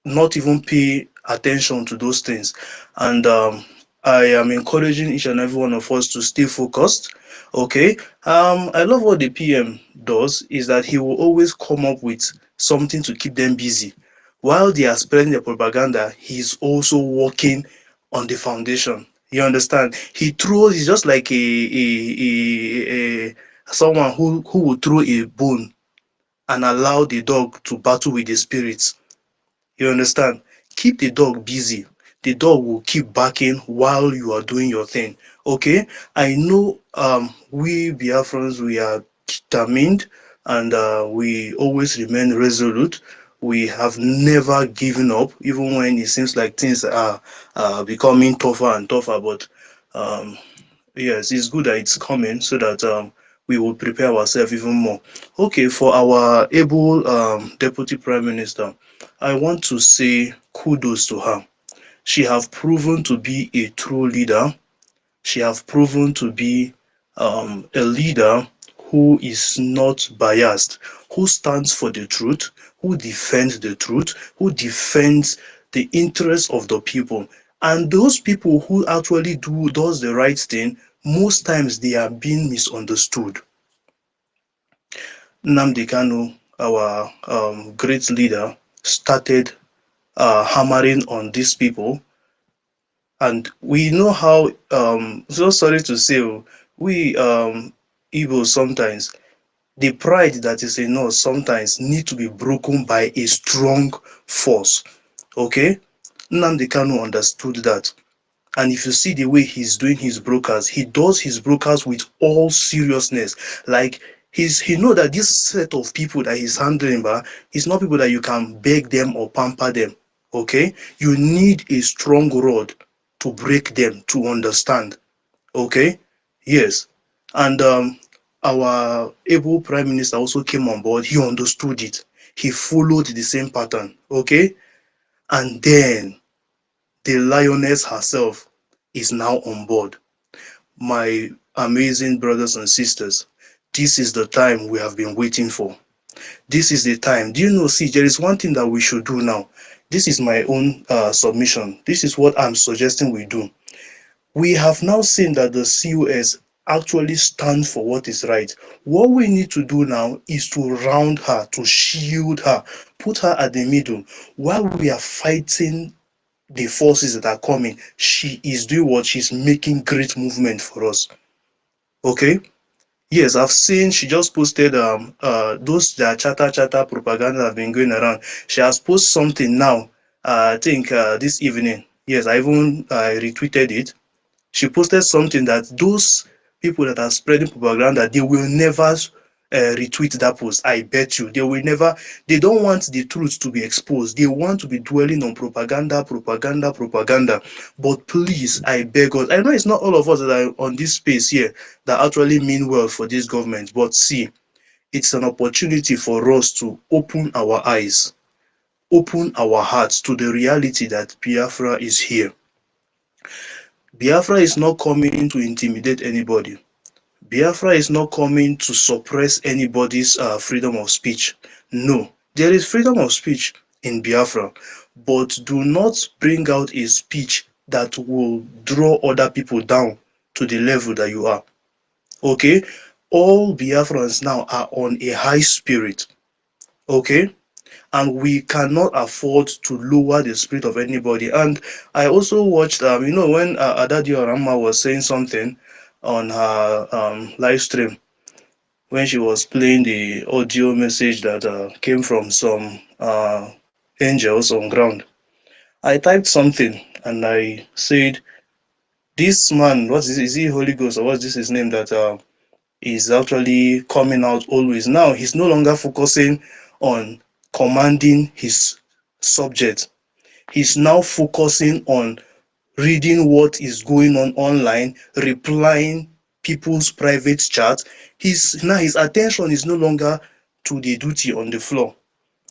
Speaker 11: not even pay attention to those things. And I am encouraging each and every one of us to stay focused. Okay. I love what the PM does is that he will always come up with something to keep them busy. While they are spreading the propaganda, he's also working on the foundation. You understand? He's just like a someone who will throw a bone and allow the dog to battle with the spirits. You understand? Keep the dog busy. The dog will keep barking while you are doing your thing. Okay? I know we Biafrans, we are determined and we always remain resolute. We have never given up, even when it seems like things are becoming tougher and tougher. But um, yes, it's good that it's coming so that we will prepare ourselves even more. Okay, for our able Deputy Prime Minister, I want to say kudos to her. She have proven to be a true leader. She have proven to be a leader who is not biased, who stands for the truth, who defends the truth, who defends the interests of the people. And those people who actually does the right thing, most times they are being misunderstood. Nnamdi Kanu, our great leader, started hammering on these people, and we know how so sorry to say we Igbo sometimes the pride that is in us sometimes need to be broken by a strong force. Okay, Nnamdi Kanu understood that. And if you see the way he's doing his brokers, he does his brokers with all seriousness. Like he know that this set of people that he's handling, but it's not people that you can beg them or pamper them. Okay, you need a strong rod to break them to understand. Okay, yes, and our able prime minister also came on board. He understood it. He followed the same pattern. Okay, and then the lioness herself is now on board. My amazing brothers and sisters, this is the time we have been waiting for. This is the time. Do you know, see, there is one thing that we should do now. This is my own submission. This is what I'm suggesting we do. We have now seen that the COS actually stands for what is right. What we need to do now is to round her, to shield her, put her at the middle. While we are fighting the forces that are coming, she is doing what she's making great movement for us. Okay. Yes, I've seen she just posted those their chatter propaganda have been going around. She has posted something now. I think this evening. Yes, I even retweeted it. She posted something that those people that are spreading propaganda, they will never retweet that post. I bet you they will never. They don't want the truth to be exposed. They want to be dwelling on propaganda, propaganda, propaganda. But please, I beg God. I know it's not all of us that are on this space here that actually mean well for this government. But see, it's an opportunity for us to open our eyes, open our hearts to the reality that Biafra is here. Biafra is not coming to intimidate anybody. Biafra is not coming to suppress anybody's freedom of speech. No, there is freedom of speech in Biafra, but do not bring out a speech that will draw other people down to the level that you are. Okay? All Biafrans now are on a high spirit. Okay? And we cannot afford to lower the spirit of anybody. And I also watched, when Adadi Orama was saying something on her live stream when she was playing the audio message that came from some angels on ground. I typed something and I said, "This man, what is he Holy Ghost or what's this his name that is actually coming out always now? He's no longer focusing on commanding his subject. He's now focusing on reading what is going on online, replying people's private chat. His attention is no longer to the duty on the floor.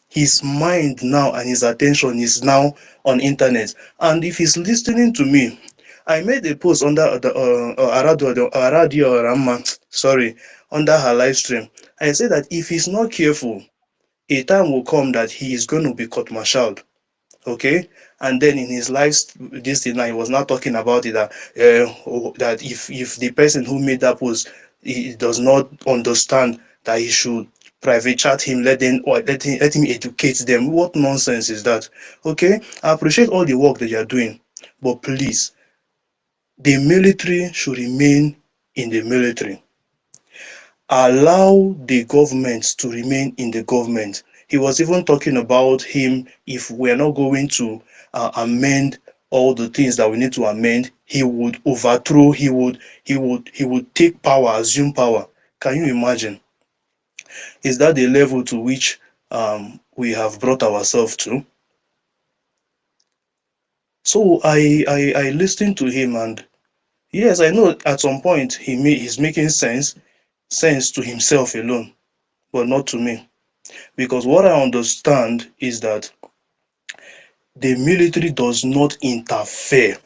Speaker 11: His mind now and his attention is now on internet. And if he's listening to me, I made a post under the Aradio Rama, sorry, under her live stream. I said that if he's not careful, a time will come that he is going to be court-martialed. Okay, and then in his life this thing now he was not talking about it that that if the person who made that post he does not understand that he should private chat him, let him educate them. What nonsense is that? Okay, I appreciate all the work that you are doing, but please, the military should remain in the military. Allow the government to remain in the government. He was even talking about him, if we're not going to amend all the things that we need to amend, he would overthrow, he would take power, assume power. Can you imagine? Is that the level to which we have brought ourselves to? So I listened to him, and yes, I know at some point he's making sense to himself alone, but not to me. Because what I understand is that the military does not interfere.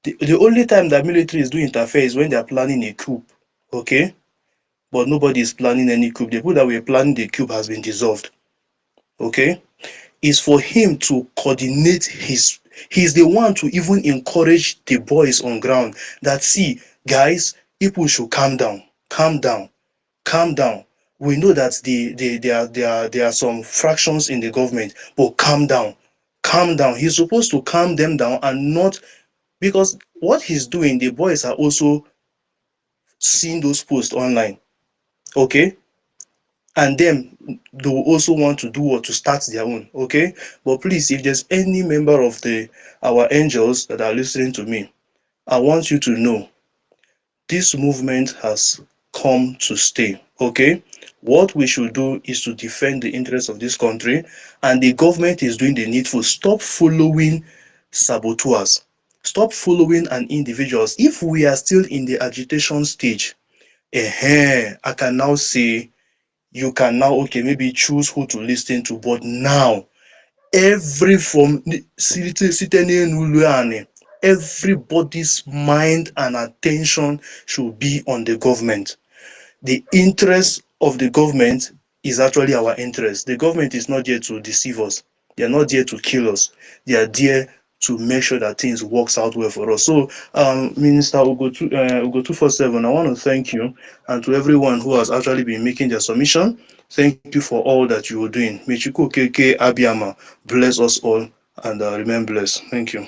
Speaker 11: The only time that military is doing interfere is when they are planning a coup, okay? But nobody is planning any coup. The people that were planning the coup has been dissolved, okay? It's for him to coordinate he's the one to even encourage the boys on ground that, see, guys, people should calm down, calm down, calm down. We know that there are some fractions in the government, but calm down, calm down. He's supposed to calm them down and not, because what he's doing, the boys are also seeing those posts online, okay? And them, they will also want to do what, to start their own, okay? But please, if there's any member of the our angels that are listening to me, I want you to know this movement has come to stay, okay? What we should do is to defend the interests of this country, and the government is doing the needful. Stop following saboteurs. Stop following an individuals. If we are still in the agitation stage, I can now say you can now, okay, maybe choose who to listen to, but now every from everybody's mind and attention should be on the government. The interest of the government is actually our interest. The government is not there to deceive us. They are not there to kill us. They are there to make sure that things works out well for us. So, Minister Ugo 247, I want to thank you, and to everyone who has actually been making their submission. Thank you for all that you are doing. May Chukwu Keke Abiyama bless us all, and remain blessed. Thank you.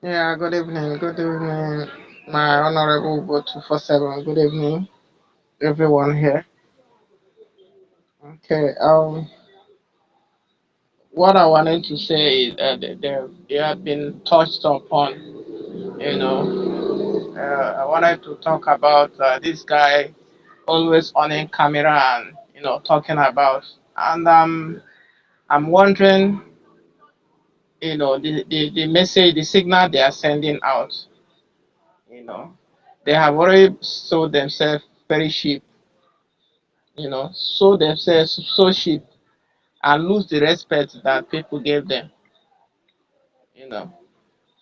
Speaker 12: Yeah, good evening. Good evening, my honorable vote 247. Good evening, everyone here. Okay, what I wanted to say is they have been touched upon, you know. I wanted to talk about this guy always on in camera and, talking about. And I'm wondering, the message, the signal they are sending out, you know. They have already sold themselves very cheap, sold themselves so cheap and lose the respect that people gave them, you know.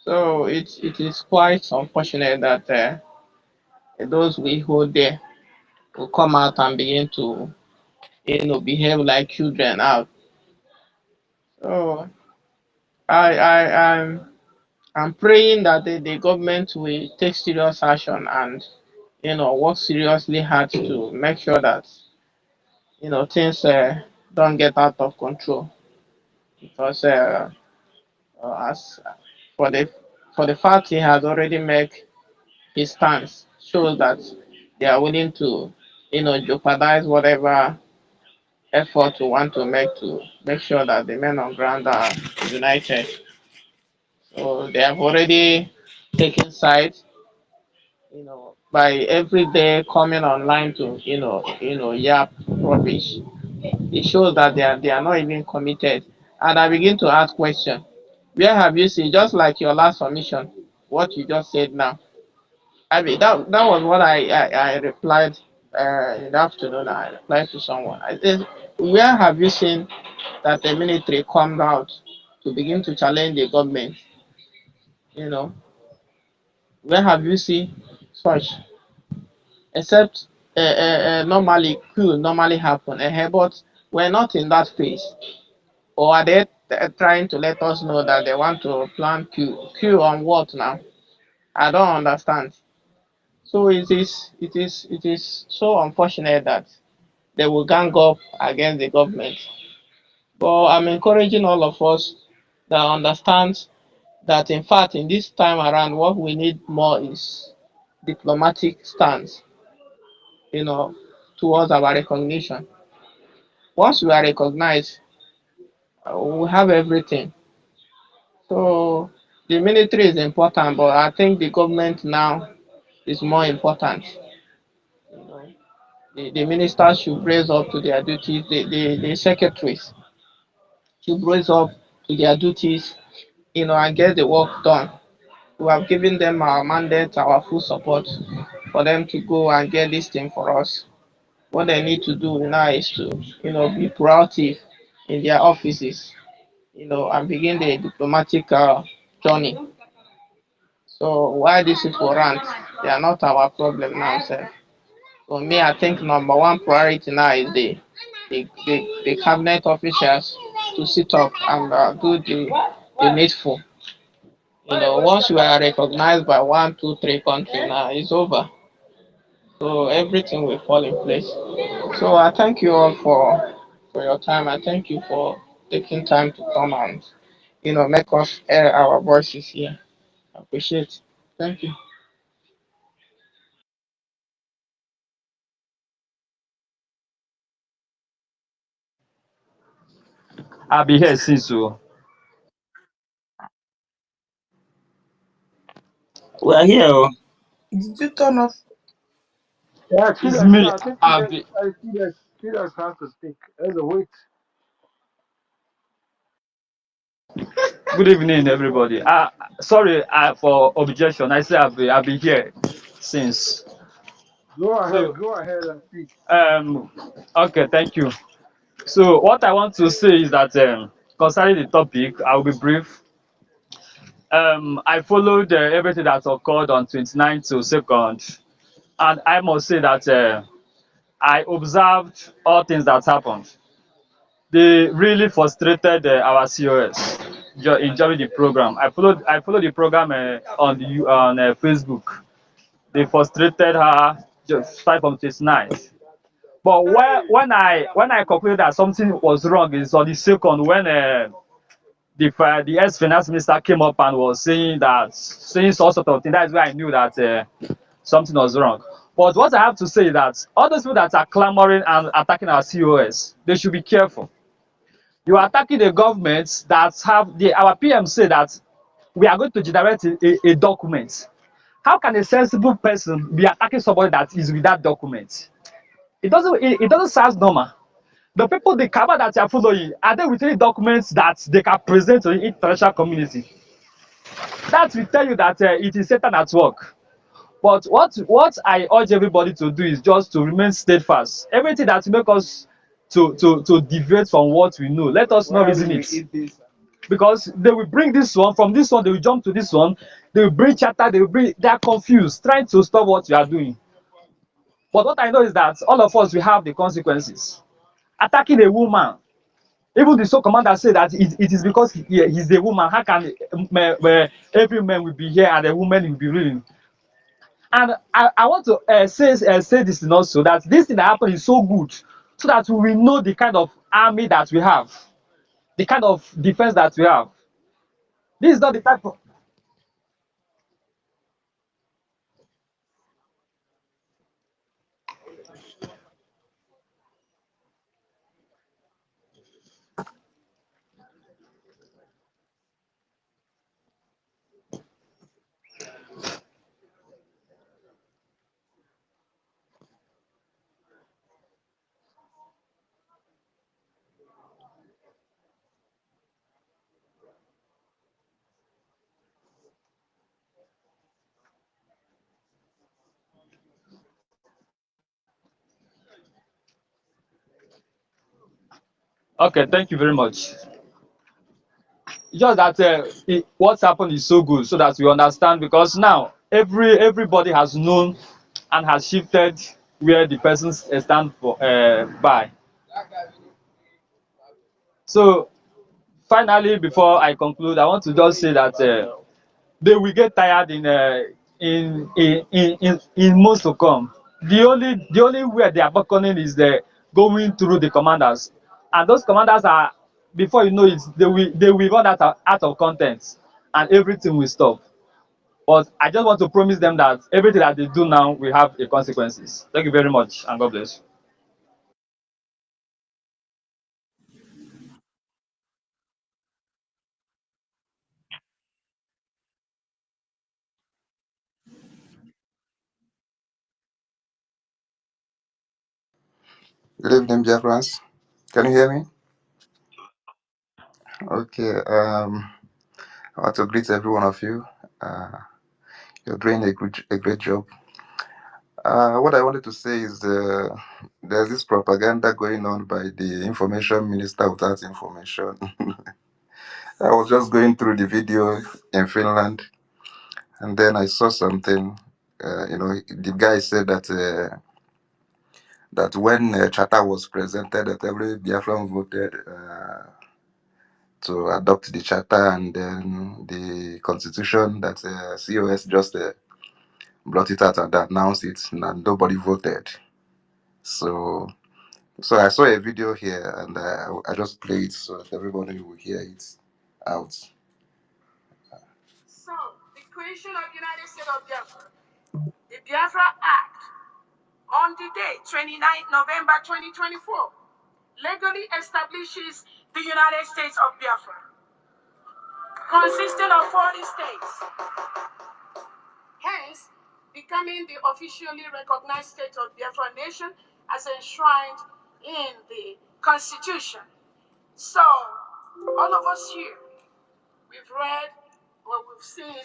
Speaker 12: So it is quite unfortunate that those we hold there will come out and begin to, behave like children out. So I'm praying that the government will take serious action and, work seriously hard to make sure that, things don't get out of control because as for the for the fact he has already made his stance shows that they are willing to, jeopardize whatever effort we want to make sure that the men on ground are united. So they have already taken sides, by every day coming online to, yap rubbish. It shows that they are not even committed. And I begin to ask question. Where have you seen, just like your last submission, what you just said now? I mean, that was what I replied in the afternoon. I replied to someone. I said, where have you seen that the military come out to begin to challenge the government? You know, where have you seen such? Except normally could normally happen. But we're not in that phase. Or are they trying to let us know that they want to plan queue on what now? I don't understand. So it is so unfortunate that they will gang up against the government. But I'm encouraging all of us that understand that in fact in this time around what we need more is diplomatic stance, you know, towards our recognition. Once we are recognized, we have everything. So the military is important, but I think the government now is more important. You know, the ministers should raise up to their duties. The secretaries should raise up to their duties, and get the work done. We have given them our mandate, our full support for them to go and get this thing for us. What they need to do now is to, be proactive in their offices, and begin the diplomatic journey. So why this is for rant? They are not our problem now, sir. For me, I think number one priority now is the cabinet officials to sit up and do the needful. Once you are recognized by one, two, three countries now, it's over. So everything will fall in place. So I thank you all for your time. I thank you for taking time to come and make us air our voices here. Appreciate. Thank you.
Speaker 13: I'll be here since so.
Speaker 14: We are here. Oh. Did you turn off?
Speaker 4: Yeah,
Speaker 13: It's
Speaker 4: Chiles.
Speaker 13: me.
Speaker 4: I think
Speaker 13: I'll
Speaker 4: Chiles.
Speaker 13: be.
Speaker 4: Chiles has to speak. There's a wait.
Speaker 13: Good evening, everybody. Sorry for objection. I say I'll be here since.
Speaker 4: Go ahead.
Speaker 13: So
Speaker 4: Go ahead and speak.
Speaker 13: um okay, thank you. So what I want to say is that concerning the topic, I'll be brief. I followed everything that occurred on 29th to 2nd, and I must say that I observed all things that happened. They really frustrated our COS during the program. I followed the program on Facebook. They frustrated her just start from 29th. But when I concluded that something was wrong is on the second when the ex finance minister came up and was saying all sort of thing. That's where I knew that something was wrong. But what I have to say is that all those people that are clamoring and attacking our COS, they should be careful. You are attacking the government that have our PM say that we are going to generate a document. How can a sensible person be attacking somebody that is with that document? It doesn't sound normal. The people, the cabal that you are following, are they with any documents that they can present to the international community? That will tell you that it is Satan at work. But what I urge everybody to do is just to remain steadfast. Everything that will make us to deviate from what we know, let us not reason it. Because they will bring this one, from this one they will jump to this one, they will bring chatter, they are confused, trying to stop what you are doing. But what I know is that all of us will have the consequences. Attacking a woman, even the sole commander say that it is because he's a woman. How can every man will be here and a woman will be ruling? And I want to say this thing also, that this thing that happened is so good, so that we will know the kind of army that we have, the kind of defense that we have. This is not the type of. Okay, thank you very much. Just that what's happened is so good, so that we understand, because now everybody has known and has shifted where the persons stand for by. So finally, before I conclude, I want to just say that they will get tired in months to come. The only way they are beckoning is the going through the commanders, and those commanders are, before you know it, they will run out of content, and everything will stop. But I just want to promise them that everything that they do now will have a consequences. Thank you very much, and God bless.
Speaker 15: Good evening, dear friends. Can you hear me? Okay. I want to greet every one of you. Uh, you're doing a great job. What I wanted to say is there's this propaganda going on by the information minister without information. I was just going through the video in Finland, and then I saw something. The guy said that when charter was presented, that every Biafran voted. To adopt the charter and then the constitution that COS just brought it out and announced it, and nobody voted. So, so I saw a video here and I just play it so that everybody will hear it out.
Speaker 1: creation of the United States of Biafra, the Biafra Act, on the day 29 November 2024, legally establishes the United States of Biafra, consisting of 40 states, hence becoming the officially recognized state of Biafra nation as enshrined in the Constitution. So, all of us here, we've read or we've seen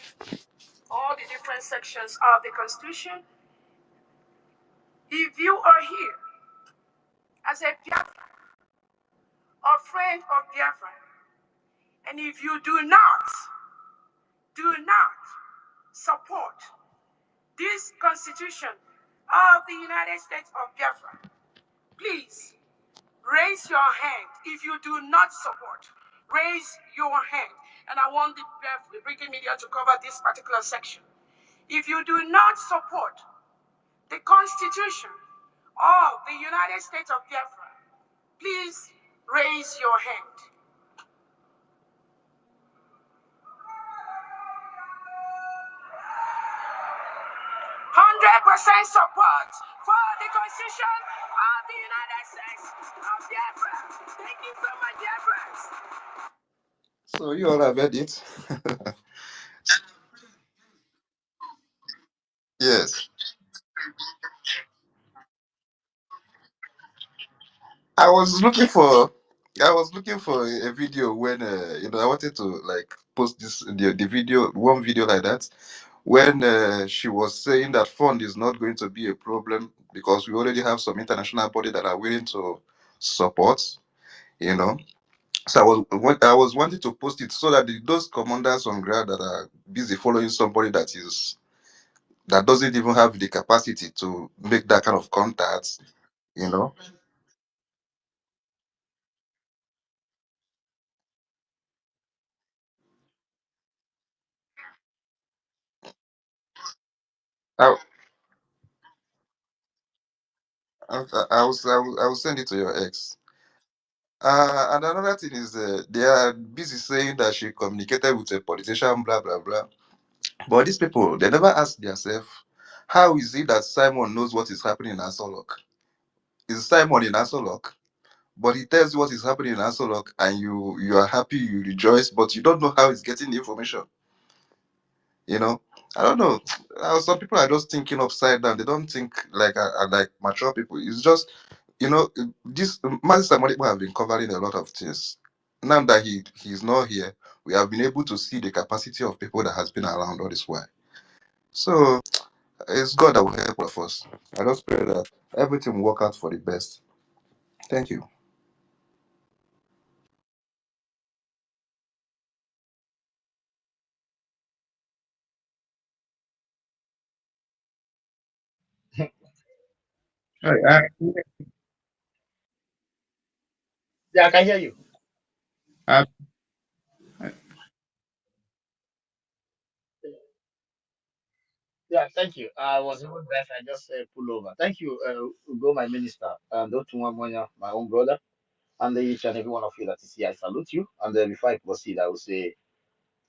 Speaker 1: all the different sections of the Constitution. If you are here as a Biafra or friend of Biafra, and if you do not support this Constitution of the United States of Biafra, please raise your hand. If you do not support, raise your hand. And I want the Breaking Media to cover this particular section. If you do not support the Constitution of the United States of Biafra, please raise your hand. 100% support for the Constitution of the United States of Biafra. Thank you so much, Biafrans.
Speaker 15: So you all have heard it. Yes. I was looking for I was looking for a video when I wanted to like post the video, one video like that, when she was saying that fund is not going to be a problem because we already have some international body that are willing to support, you know. So I was wanting to post it so that those commanders on ground that are busy following somebody that doesn't even have the capacity to make that kind of contacts, you know. I, I will send it to your ex. And another thing is they are busy saying that she communicated with a politician, blah blah blah. But these people, they never ask themselves, how is it that Simon knows what is happening in Asolok? Is Simon in Asolok? But he tells you what is happening in Asolok, and you are happy, you rejoice, but you don't know how he's getting the information. You know, I don't know. Some people are just thinking upside down. They don't think like mature people. It's just this Master Samadipo have been covering a lot of things. Now that he's not here, we have been able to see the capacity of people that has been around all this while. So it's God that will help all of us. I just pray that everything will work out for the best. Thank you.
Speaker 16: Yeah, I can hear you. Uh, yeah, thank you. I was even blessed. I just pull over. Thank you, Ugo, my minister, and Dr. Moya, my own brother, and each and every one of you that is here. I salute you. And before I proceed, I will say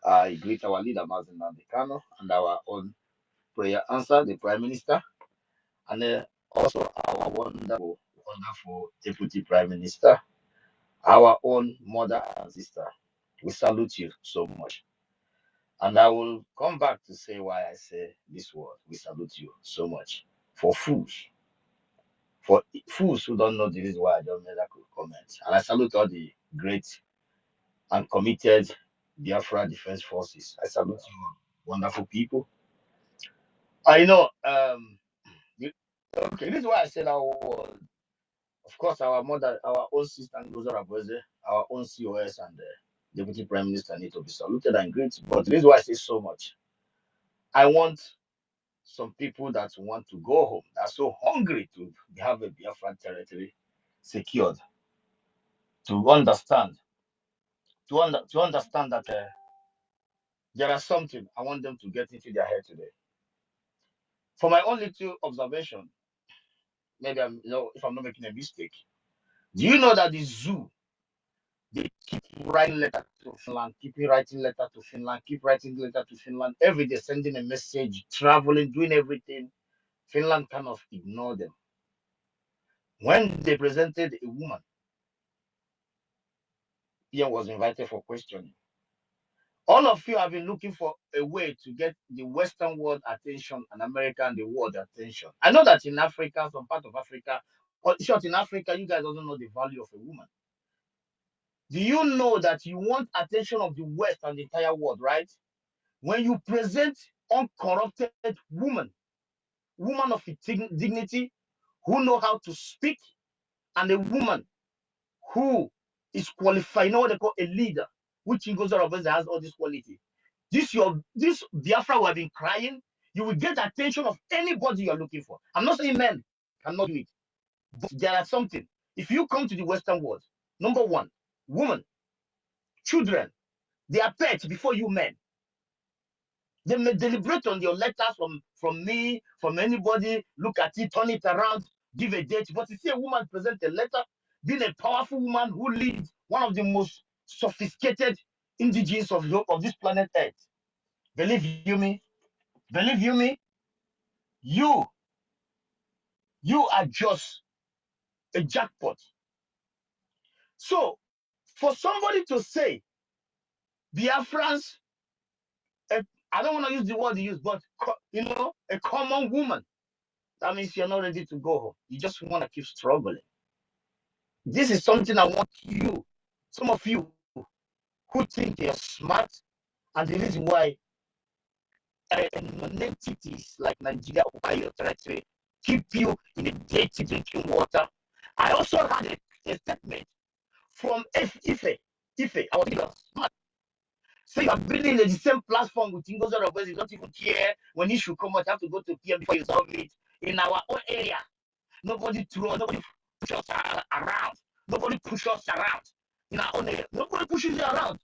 Speaker 16: I greet our leader, Mazin Nandekano, and our own prayer answer, the Prime Minister, and also our wonderful Deputy Prime Minister, our own mother and sister. We salute you so much. And I will come back to say why I say this word. We salute you so much. For fools, fools who don't know the reason why I don't make that comment. And I salute all the great and committed Biafra Defense Forces. I salute you, wonderful people. I know, okay, this is why I said our word. Of course, our mother, our own sister, our own COS and Deputy Prime Minister need to be saluted and great. But this is why I say so much. I want some people that want to go home, that are so hungry to have a Biafran territory secured, to understand, to understand that there are something I want them to get into their head today. For my only two observation, maybe if I'm not making a mistake, do you know that the zoo, they keep writing letter to Finland, keep writing letter to Finland, keep writing letter to Finland, every day sending a message, traveling, doing everything. Finland kind of ignored them. When they presented a woman, PM was invited for questioning. All of you have been looking for a way to get the Western world attention and America and the world attention. I know that in Africa, some part of Africa, or short in Africa, you guys don't know the value of a woman. Do you know that you want attention of the West and the entire world, right? When you present uncorrupted woman of dignity, who know how to speak, and a woman who is qualified, you know what they call a leader, which in goes out has all this quality. This Biafra who have been crying, you will get the attention of anybody you're looking for. I'm not saying men cannot do it, but there are something. If you come to the Western world, number one, women, children, they are pets before you men. They may deliberate on your letters from me, from anybody, look at it, turn it around, give a date. But you see a woman present a letter, being a powerful woman who leads one of the most sophisticated indigenes of this planet Earth. Believe you me, believe you me, you are just a jackpot. So for somebody to say Biafrans, I don't want to use the word you use, but a common woman, that means you're not ready to go home. You just want to keep struggling. This is something I want you, some of you who think you're smart, and the reason why entities like Nigeria occupy your territory, keep you in a dirty drinking water. I also had a statement from Ife. I was smart. So you have been in the same platform with Ingoza Roberts, you don't even care. When issue come out, you have to go to PM before you solve it. In our own area, nobody push us around. Nobody pushes us around. In our own area, nobody pushes you around.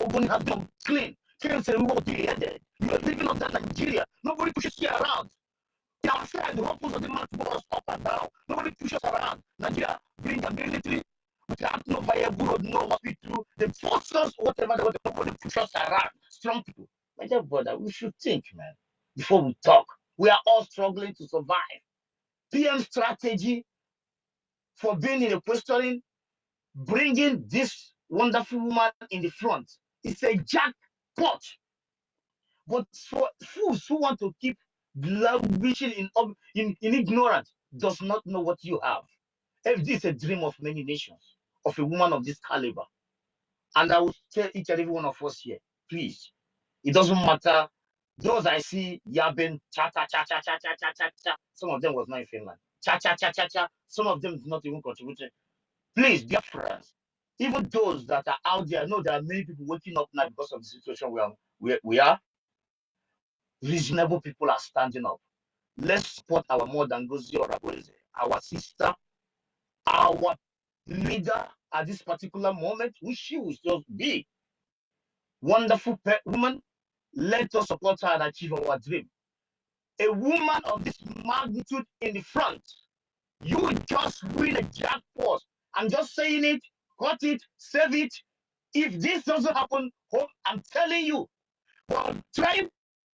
Speaker 16: Ogoni has been clean. Can't say we won't be ended. You're living under Nigeria. Nobody pushes you around. In our side, the ruffles of the mouth goes up and down. Nobody pushes around. Nigeria, bring the military. We have no viable road, no hospital. The forces, whatever, nobody pushes us around. Strong people. My dear brother, we should think, man, before we talk. We are all struggling to survive. PM strategy for being in a questioning, bringing this wonderful woman in the front. It's a jackpot. But for fools who want to keep languishing in ignorance, does not know what you have. If this is a dream of many nations, of a woman of this caliber, and I will tell each and every one of us here, please, it doesn't matter. Those I see yabbing, cha cha cha cha cha cha cha cha cha. Some of them was not in Finland. Cha cha cha cha cha. Some of them is not even contributing. Please, dear friends, even those that are out there, I know there are many people waking up now because of the situation we are. Reasonable people are standing up. Let's support our mother Ngozi Oragoze, our sister, our leader at this particular moment, which she will just be. Wonderful woman. Let us support her and achieve our dream. A woman of this magnitude in the front, you just win a jackpot. I'm just saying it, cut it, save it. If this doesn't happen, I'm telling you, while trying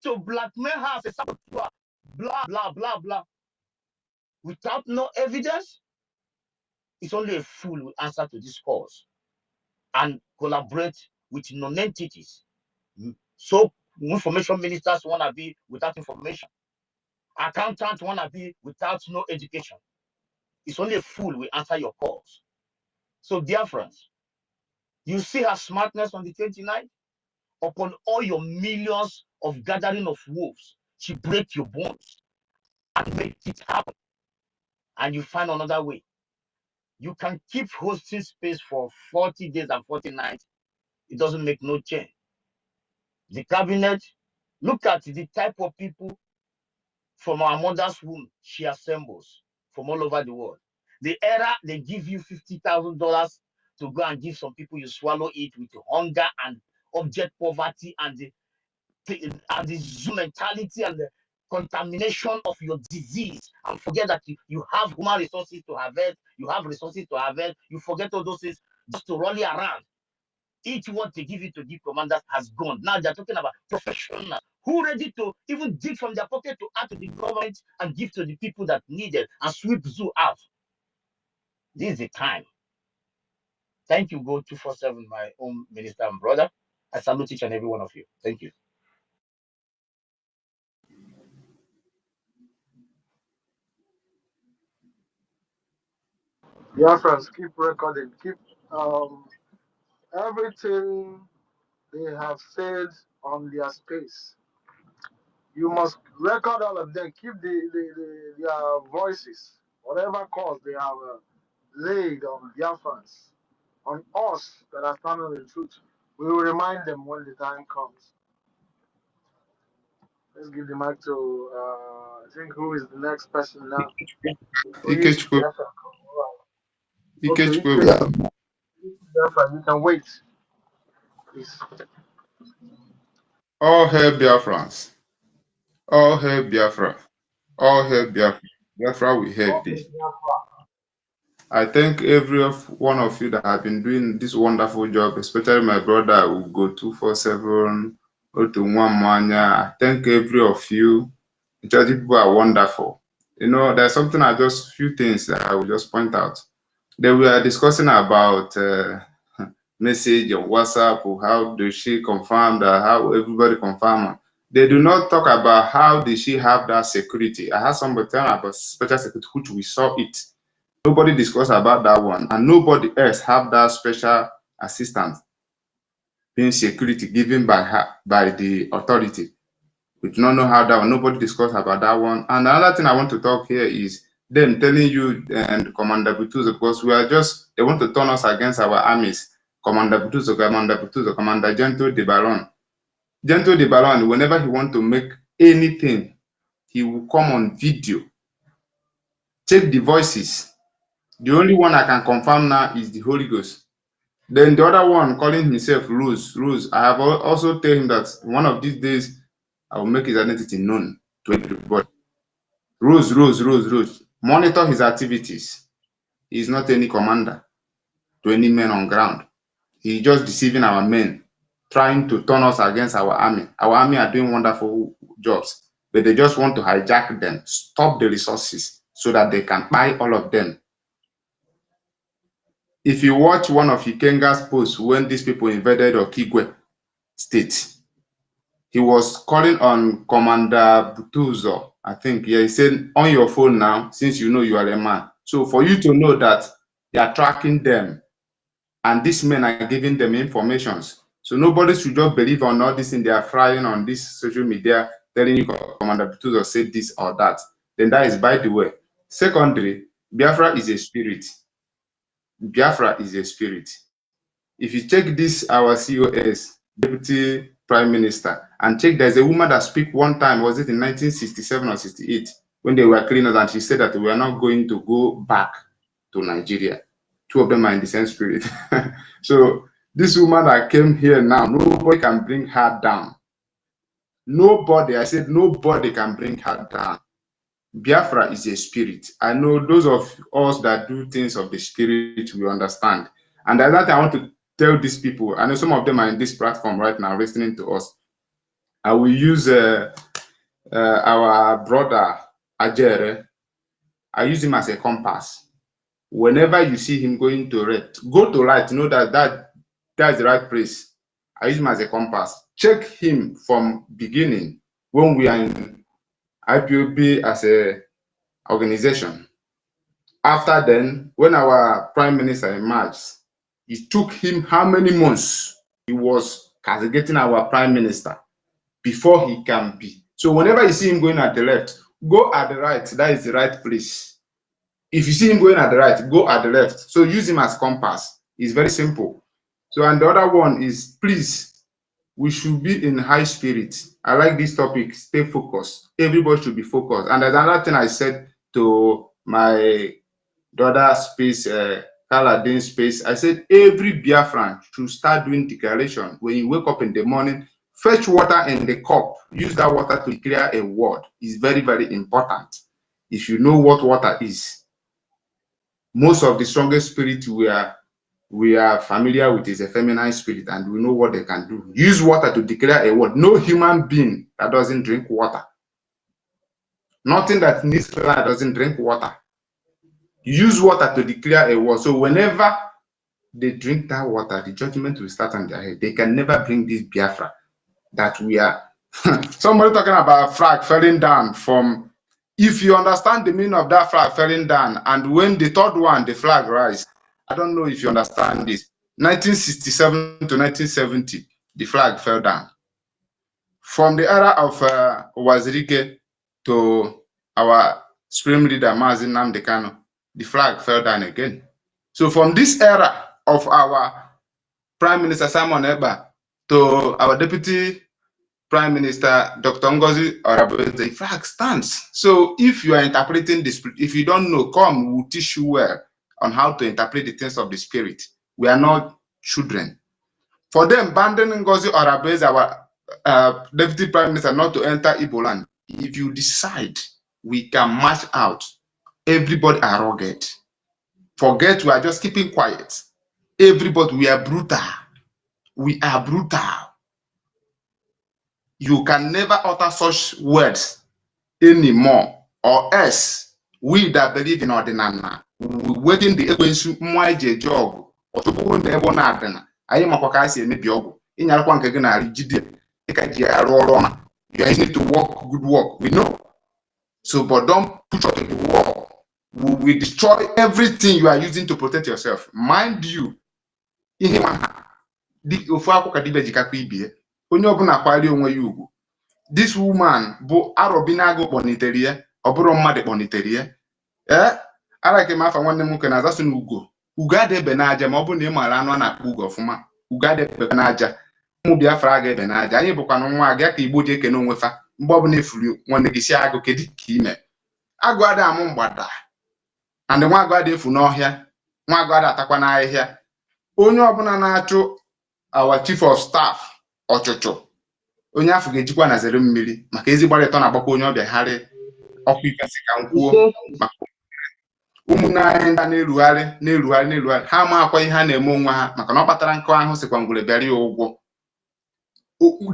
Speaker 16: to blackmail her as a saboteur, blah, blah, blah, blah, without no evidence, it's only a fool who answer to this cause and collaborate with non-entities. So information ministers want to be without information. Accountants want to be without no education. It's only a fool will answer your calls. So, dear friends, you see her smartness on the 29th? Upon all your millions of gathering of wolves, she break your bones and make it happen. And you find another way. You can keep hosting space for 40 days and 40 nights. It doesn't make no change. The cabinet, look at the type of people from our mother's womb she assembles from all over the world. The era they give you $50,000 to go and give some people, you swallow it with hunger and object poverty and the zoo mentality and the contamination of your disease, and forget that you have human resources to harvest, you have resources to harvest, you forget all those things just to rally around. Each one to give it to the commanders has gone. Now they're talking about professionals who ready to even dig from their pocket to add to the government and give to the people that need it and sweep zoo out. This is the time. Thank you, Go 247, my own minister and brother. I salute each and every one of you. Thank you.
Speaker 4: Yeah, friends, keep recording. Keep um, everything they have said on their space. You must record all of them. Keep their voices, whatever cause they have laid on their fans, on us that are standing in truth. We will remind them when the time comes. Let's give the mic to, I think, who is the next person now? Please,
Speaker 5: Ikechukwu,
Speaker 4: Biafra. Okay,
Speaker 5: Ikechukwu,
Speaker 16: Yeah.
Speaker 4: Biafra, you can wait, please.
Speaker 5: all hail Biafrans, all hail Biafra, all hail Biafra. Biafra will have
Speaker 4: Okay,
Speaker 5: this.
Speaker 4: Biafra.
Speaker 5: I thank every one of you that have been doing this wonderful job, especially my brother who go 247, Otu Mwamanya. I thank every of you. Because people are wonderful. You know, there's something few things that I will just point out. Then we are discussing about message on WhatsApp, or how does she confirm that, how everybody confirm. They do not talk about how did she have that security. I had somebody tell me about special security, which we saw it. Nobody discussed about that one, and nobody else have that special assistance being security given by her, by the authority. We do not know how that one. Nobody discussed about that one. And another thing I want to talk here is them telling you and Commander Butuzo, because they want to turn us against our armies. Commander Butuzo, Commander Gento de Baron. Gento de Baron, whenever he want to make anything, he will come on video. Check the voices. The only one I can confirm now is the Holy Ghost. Then the other one calling himself Rose. I have also told him that one of these days I will make his identity known to everybody. Rose. Monitor his activities. He is not any commander to any men on ground. He is just deceiving our men, trying to turn us against our army. Our army are doing wonderful jobs, but they just want to hijack them, stop the resources so that they can buy all of them. If you watch one of Ikenga's posts when these people invaded Okigwe State, he was calling on Commander Butuzo, I think. Yeah, he said, on your phone now, since you know you are a man. So for you to know that they are tracking them and these men are giving them informations. So nobody should just believe on all this thing they are flying on this social media, telling you Commander Butuzo said this or that. Then that is by the way. Secondly, Biafra is a spirit. Biafra is a spirit. If you check this, our COS, Deputy Prime Minister, and check, there's a woman that speak one time, was it in 1967 or 68, when they were cleaners, and she said that we are not going to go back to Nigeria. Two of them are in the same spirit. So this woman that came here now, nobody can bring her down. Nobody, I said nobody can bring her down. Biafra is a spirit. I know those of us that do things of the spirit, we understand. And another thing I want to tell these people, I know some of them are in this platform right now listening to us. I will use our brother Ajere. I use him as a compass. Whenever you see him going to right, go to right, know that's the right place. I use him as a compass. Check him from beginning when we are in IPOB as a organization. After then, when our prime minister emerged, it took him how many months he was castigating our prime minister before he can be. So whenever you see him going at the left, go at the right. That is the right place. If you see him going at the right, go at the left. So use him as compass. It's very simple. So, and the other one is, please, we should be in high spirit. I like this topic. Stay focused. Everybody should be focused. And there's another thing I said to my the other space, Kaladin space, I said every Biafran should start doing declaration. When you wake up in the morning, fetch water in the cup. Use that water to declare a word. It's very, very important. If you know what water is, most of the strongest spirits were
Speaker 17: we are familiar with is a feminine spirit and we know what they can do. Use water to declare a word. No human being that doesn't drink water. Nothing that needs life doesn't drink water. Use water to declare a word. So whenever they drink that water, the judgment will start on their head. They can never bring this Biafra that we are. Somebody talking about flag falling down from. If you understand the meaning of that flag falling down, and when the third one, the flag rise, I don't know if you understand this. 1967 to 1970, the flag fell down. From the era of Wazirike to our supreme leader, Mazin Nnamdi Kanu, the flag fell down again. So from this era of our Prime Minister Simon Ekpa to our Deputy Prime Minister Dr. Ngozi Orabueze, the flag stands. So if you are interpreting the spirit, if you don't know, come, we'll teach you well on how to interpret the things of the spirit. We are not children. For them, abandoning Ngozi Orabueze, our Deputy Prime Minister, not to enter Igbo land, if you decide we can march out, everybody are rugged. Forget we are just keeping quiet. Everybody, we are brutal. We are brutal. You can never utter such words anymore, or else we that believe in ordinana, we waiting the ekwensu mmụọ eji eje ọgụ ọtụtụ na ebe ọ na-adịna anyị makwa ka si emebi ọgwụ ịnyarakwa nke gị na jide dịka ji arụ ọrụ ọma. You guys need to work good work, we know. So but don't put up the wall. We will destroy everything you are using to protect yourself. Mind you, ihe ma ofu akwụ ka dibe jikakwa ibie onye ọbụla kwali onwe ya ugwu. This woman bụ Arobinago kpọnitere ya, ọ bụrụ mmadụ kpọnitere ya. Arake m afa nwanne m nwoke na-azasụ na ugo adebe n'aja, ma ọ bụrụ na ị maara anụ a na-akpọ ugo ọfụma, ugo adebe n'aja. Ụmụ Biafra ga-ebe n'aja. Anyị bụkwa nwa gị ka Igbo ji ekene onwe fa mgbe ọbụla efuru nwanne gị si agụ kedu ka ime. Agụ ada amụ mgbada and nwa agụ ada efu n'ọhịa, nwa agụ ada atakwa n'ahịhịa. Onye ọbụla na-achụ our chief of staff ọchụchụ, onye afọ ga-ejikwa na zere mmiri maka ezigbo arịtọ na-agbakwa onye ọbịa gharị ọkụ ikesi ka m kwuo maka ụmụnne anyị ndị na-erugharị ha ma akwa ihe ha na-eme onwe ha maka na ọ kpatara nkụ ahụ sikwa ngwere bịara ya ụgwọ.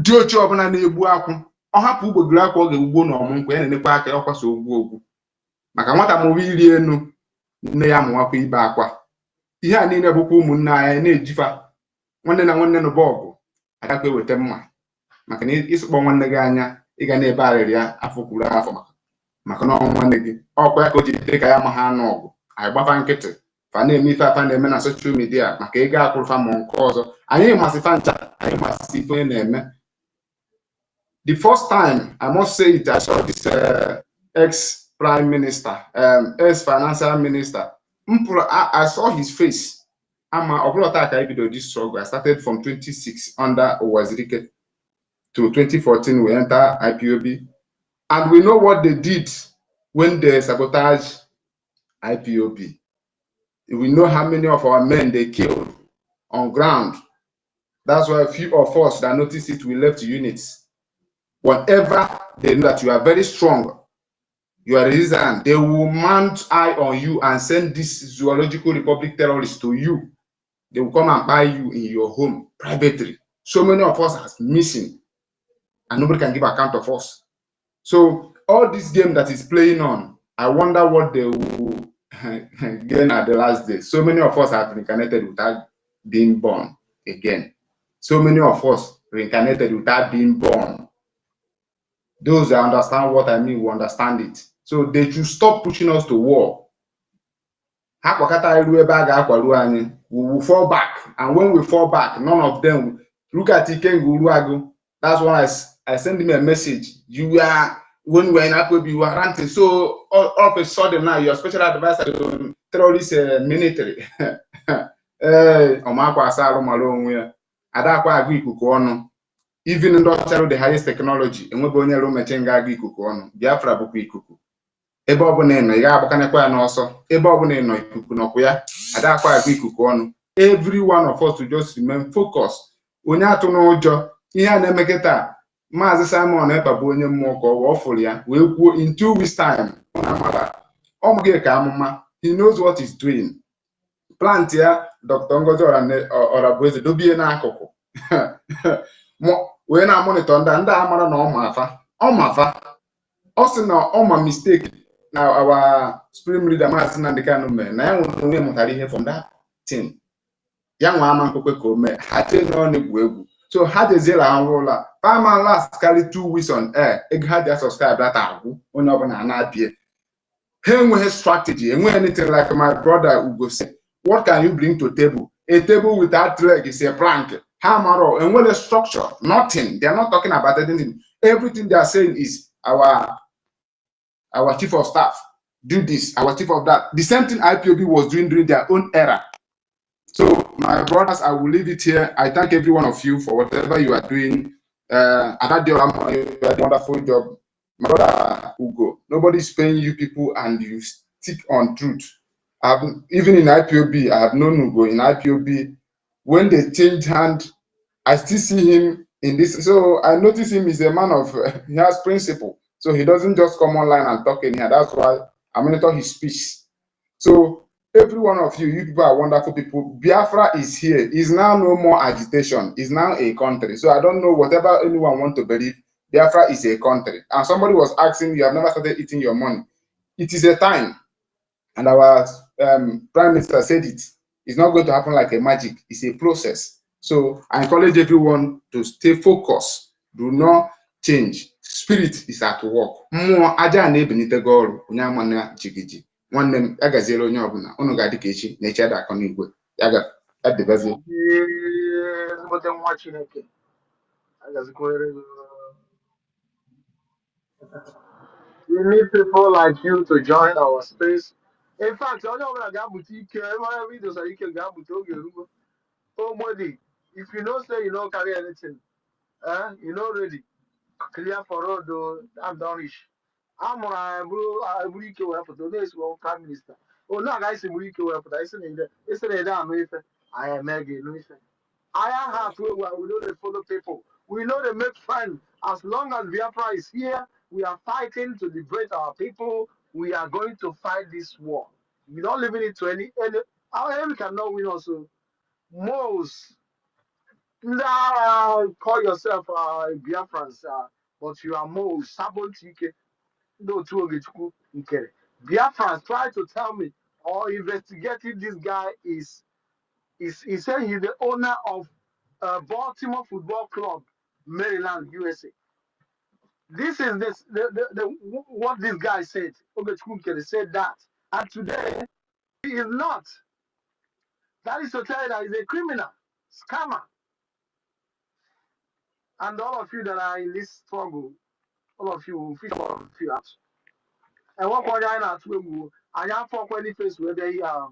Speaker 17: Dị oche ọbụla na-egbu akwụ, ọ hapụ ugbogiri akwa ọ ga-ugbo na ọmụnkwụ ya na-enekwa aka ọkwasa ogwu maka nwata mụwa iri enu nne ya mụwakwa ibe akwa. Ihe a niile bụkwa ụmụnne anyị na-ejifa nwanne na nwanne n'ụba ọgụ agakwa eweta mma maka na ịsụkpọ nwanne gị anya ị ga na-ebe arịrị ya afọ kwuru afọ maka na nwanne gị ọkwa ya ka o ji dị ka ya ma ha anụ ọgụ. Anyị gbafa nkịtị fa na-eme ife afa na-eme na soshal midia maka ego akwụrụfa ma nke ọzọ. Anyị masịfa ncha, anyị masị ife onye na-eme. The first time, I must say it, I saw this ex-prime minister, ex-financial minister. I saw his face. This struggle. I started from 26 under Owazirike to 2014. We enter IPOB, and we know what they did when they sabotage IPOB. We know how many of our men they killed on ground. That's why a few of us that noticed it, we left units. Whenever they know that you are very strong, you are resistant, they will mount eye on you and send this zoological republic terrorists to you. They will come and buy you in your home privately. So many of us are missing and nobody can give account of us. So all this game that is playing on, I wonder what they will gain at the last day. So many of us have reincarnated without being born again. So many of us reincarnated without being born. Those that understand what I mean will understand it. So they should stop pushing us to war. We will fall back, and when we fall back, none of them look at Ikenguruago. That's why I sent him a message. You are when we're in Akobi, you are ranting. So all of a sudden now you're special advisor to terrorist military. Even in the highest technology, and we're going to Mechenga Gikuku, Biafra Bukuku. Ebe ọbụla ịnọ ị ga-agbakanekwa ya n'ọsọ. Ebe ọbụla ịnọ ikuku nọkwa ya adakwa agụ ikuku ọnụ. Every one of us to just remain focused. Onye atụ n'ụjọ ihe a na-eme kịta. Maazị Simon Ekpa bụ onye mmụọ ka ọ fụrụ ya wee kwuo in 2 weeks time ọ na-amara ọ mụghị ka amụma. He knows what he's doing. plant ya Dr. Ngozi Orabueze dobie n'akụkụ wee na-amonitọ ndị a mara na ọmafa ọ sị na ọma mistake na our supreme leader Maazị Nnamdi Kanu mere na ya nwere onwe mụtara ihe from that thing ya nwa ama nkwekwe ka o mee ha chee na ọ na-egwu egwu so ha jeziela ha ụlọ pama last carry 2 weeks on air ego ha ji subscribe data agwụ onye ọbụla na-abịa ha enweghị strategy enweghị anything like my brother Ugo said what can you bring to table a table without leg is a plank ha mara enweghị structure nothing they are not talking about anything everything they are saying is our chief of staff do this our chief of that the same thing IPOB was doing during their own era. So, my brothers, I will leave it here. I thank every one of you for whatever you are doing. You are doing a wonderful job. My brother Ugo, nobody's paying you people and you stick on truth. Even in IPOB, I have known Ugo in IPOB. When they change hand, I still see him in this. So I notice him is a man of, he has principle. So he doesn't just come online and talk in here. That's why I monitor his speech. So every one of you, you people are wonderful people. Biafra is here. Is now no more agitation. Is now a country. So I don't know whatever anyone want to believe. Biafra is a country. And somebody was asking, you have never started eating your money. It is a time. And our prime minister said it. It's not going to happen like a magic. It's a process. So I encourage everyone to stay focused. Do not change. Spirit is at work. Mmụọ aja na-ebenitego ọrụ onye ama na jigiji. Nwanne m ya gaziere onye ọbụla unu ga-adị ka echi na echi ada akọ n'igwe ya ga-adịbazie.
Speaker 4: ezigbote nwa Chineke agazikwere gị. We need people like you to join our space. In fact, onye ọbụla ga-amụta ike ebe onye idosara ike ga-amụta oge erugo. Omodi, if you know say you don't carry anything, you know ready, clear for road, I'm done rich. I'm gonna buru ike wee pụta onye esi prime minister. Onye a ga-esi buru ike wee pụta isi na ede anụ ife anyị eme gị enu ife. Iron heart we know they follow people. We know they make friends. As long as Biafra is here, we are fighting to liberate our people. We are going to fight this war. We don't leave it to any our enemy cannot win also. Most call yourself Biafrans, but you are most Sabotike. No, two Biafrans try to tell me or investigating this guy is he said he's the owner of Baltimore Football Club, Maryland, USA. This is what this guy said. Ogechukwu said that, and today he is not. That is to tell you that he's a criminal, scammer, and all of you that are in this struggle, all of you will figure all of you out. And what point I not to I am for any face where they are.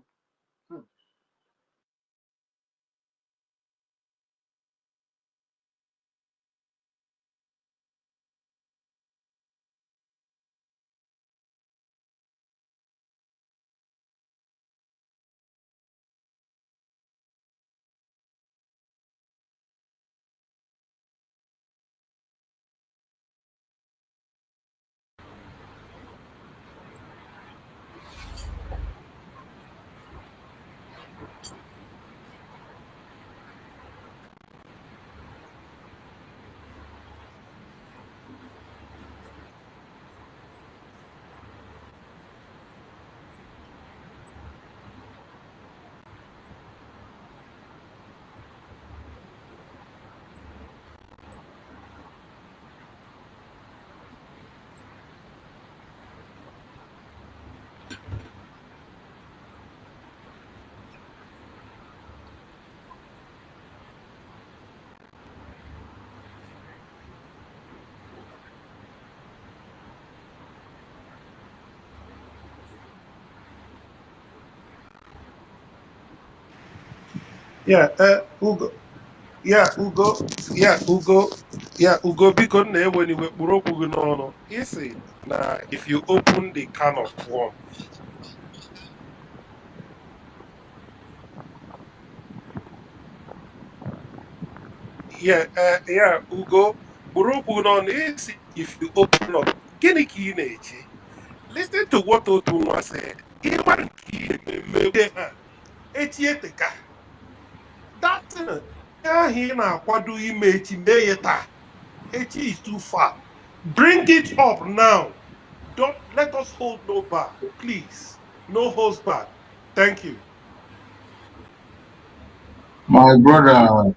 Speaker 6: Yeah, Ugo. Yeah, Ugo. Yeah, Ugo. Yeah, Ugo. Because na when you were no, isi na if you open the can of worm. Yeah, Ugo. Buroku no isi if you open up. Gini ki neche. Listen to what Otunwa said. Iman ki me echi eteka datin ahụ ị na-akwado ime echi mee ya taa. Echi is too far. Bring it up now. Don't let us hold no back, please. No holds back. Thank you.
Speaker 17: My brother,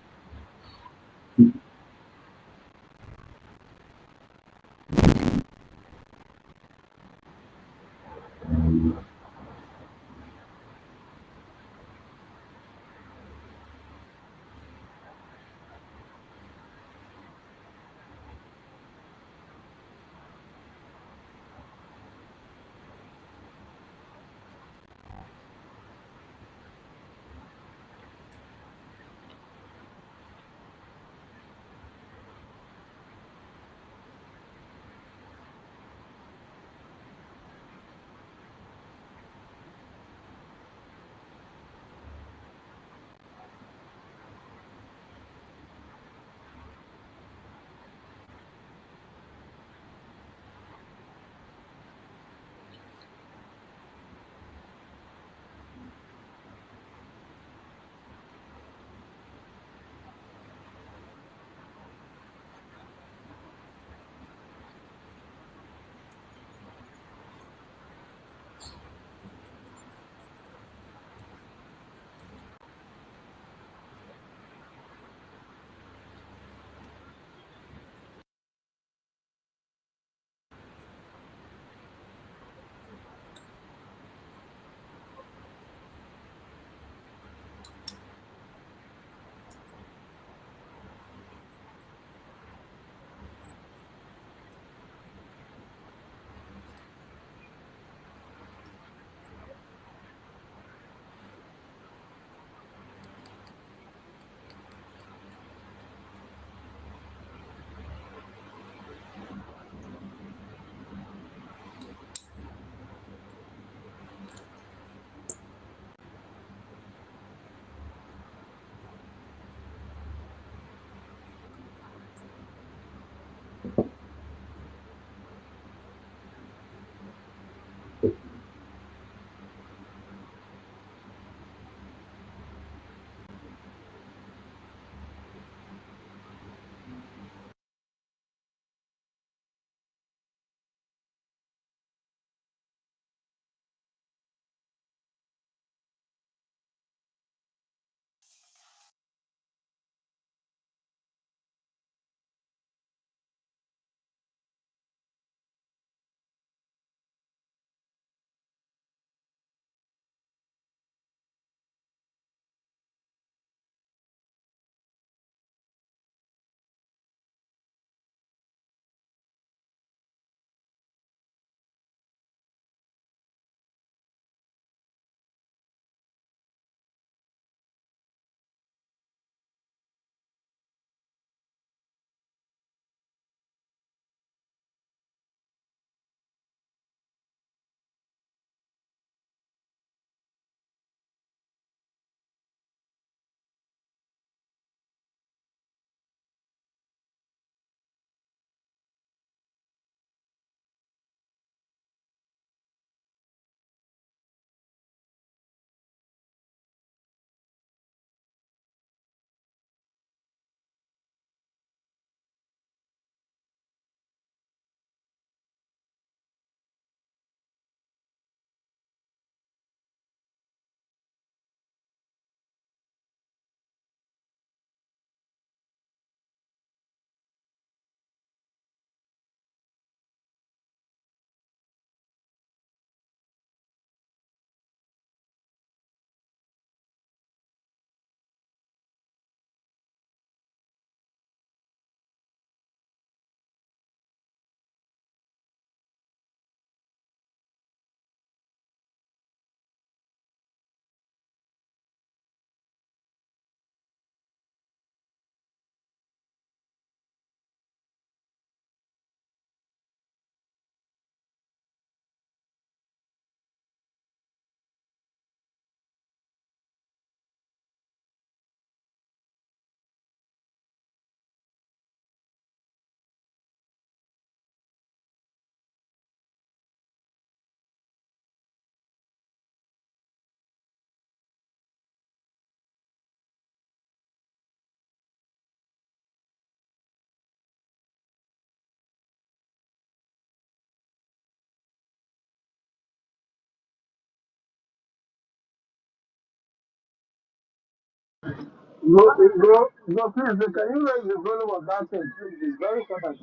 Speaker 4: Please, can you raise the volume of that thing, please? It's very important.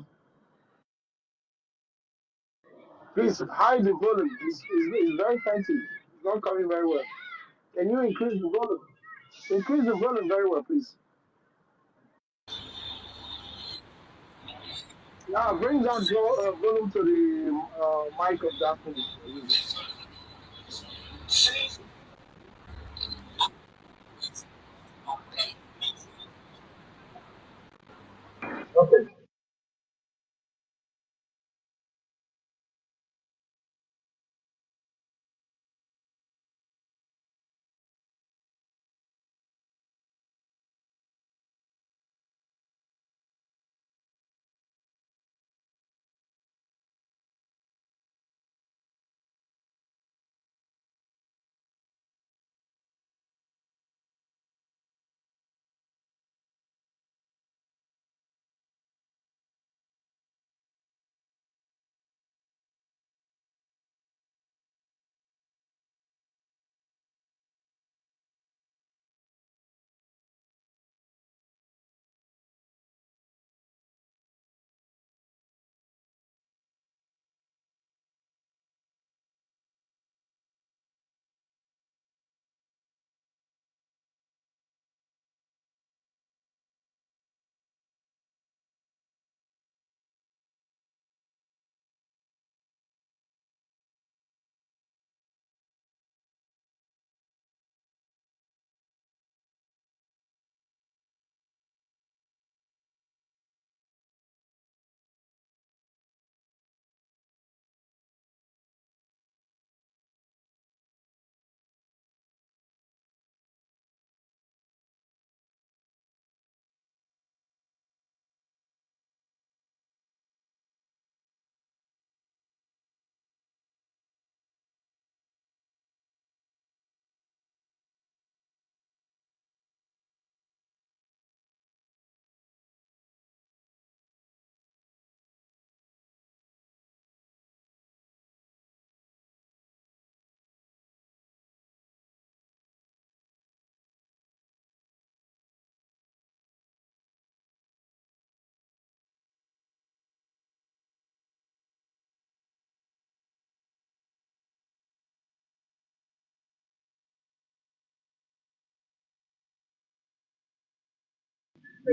Speaker 4: Please, hide the volume. It's very fancy. It's not coming very well. Can you increase the volume? Increase the volume very well, please. Yeah, bring that volume to the mic of that phone you're using. Okay.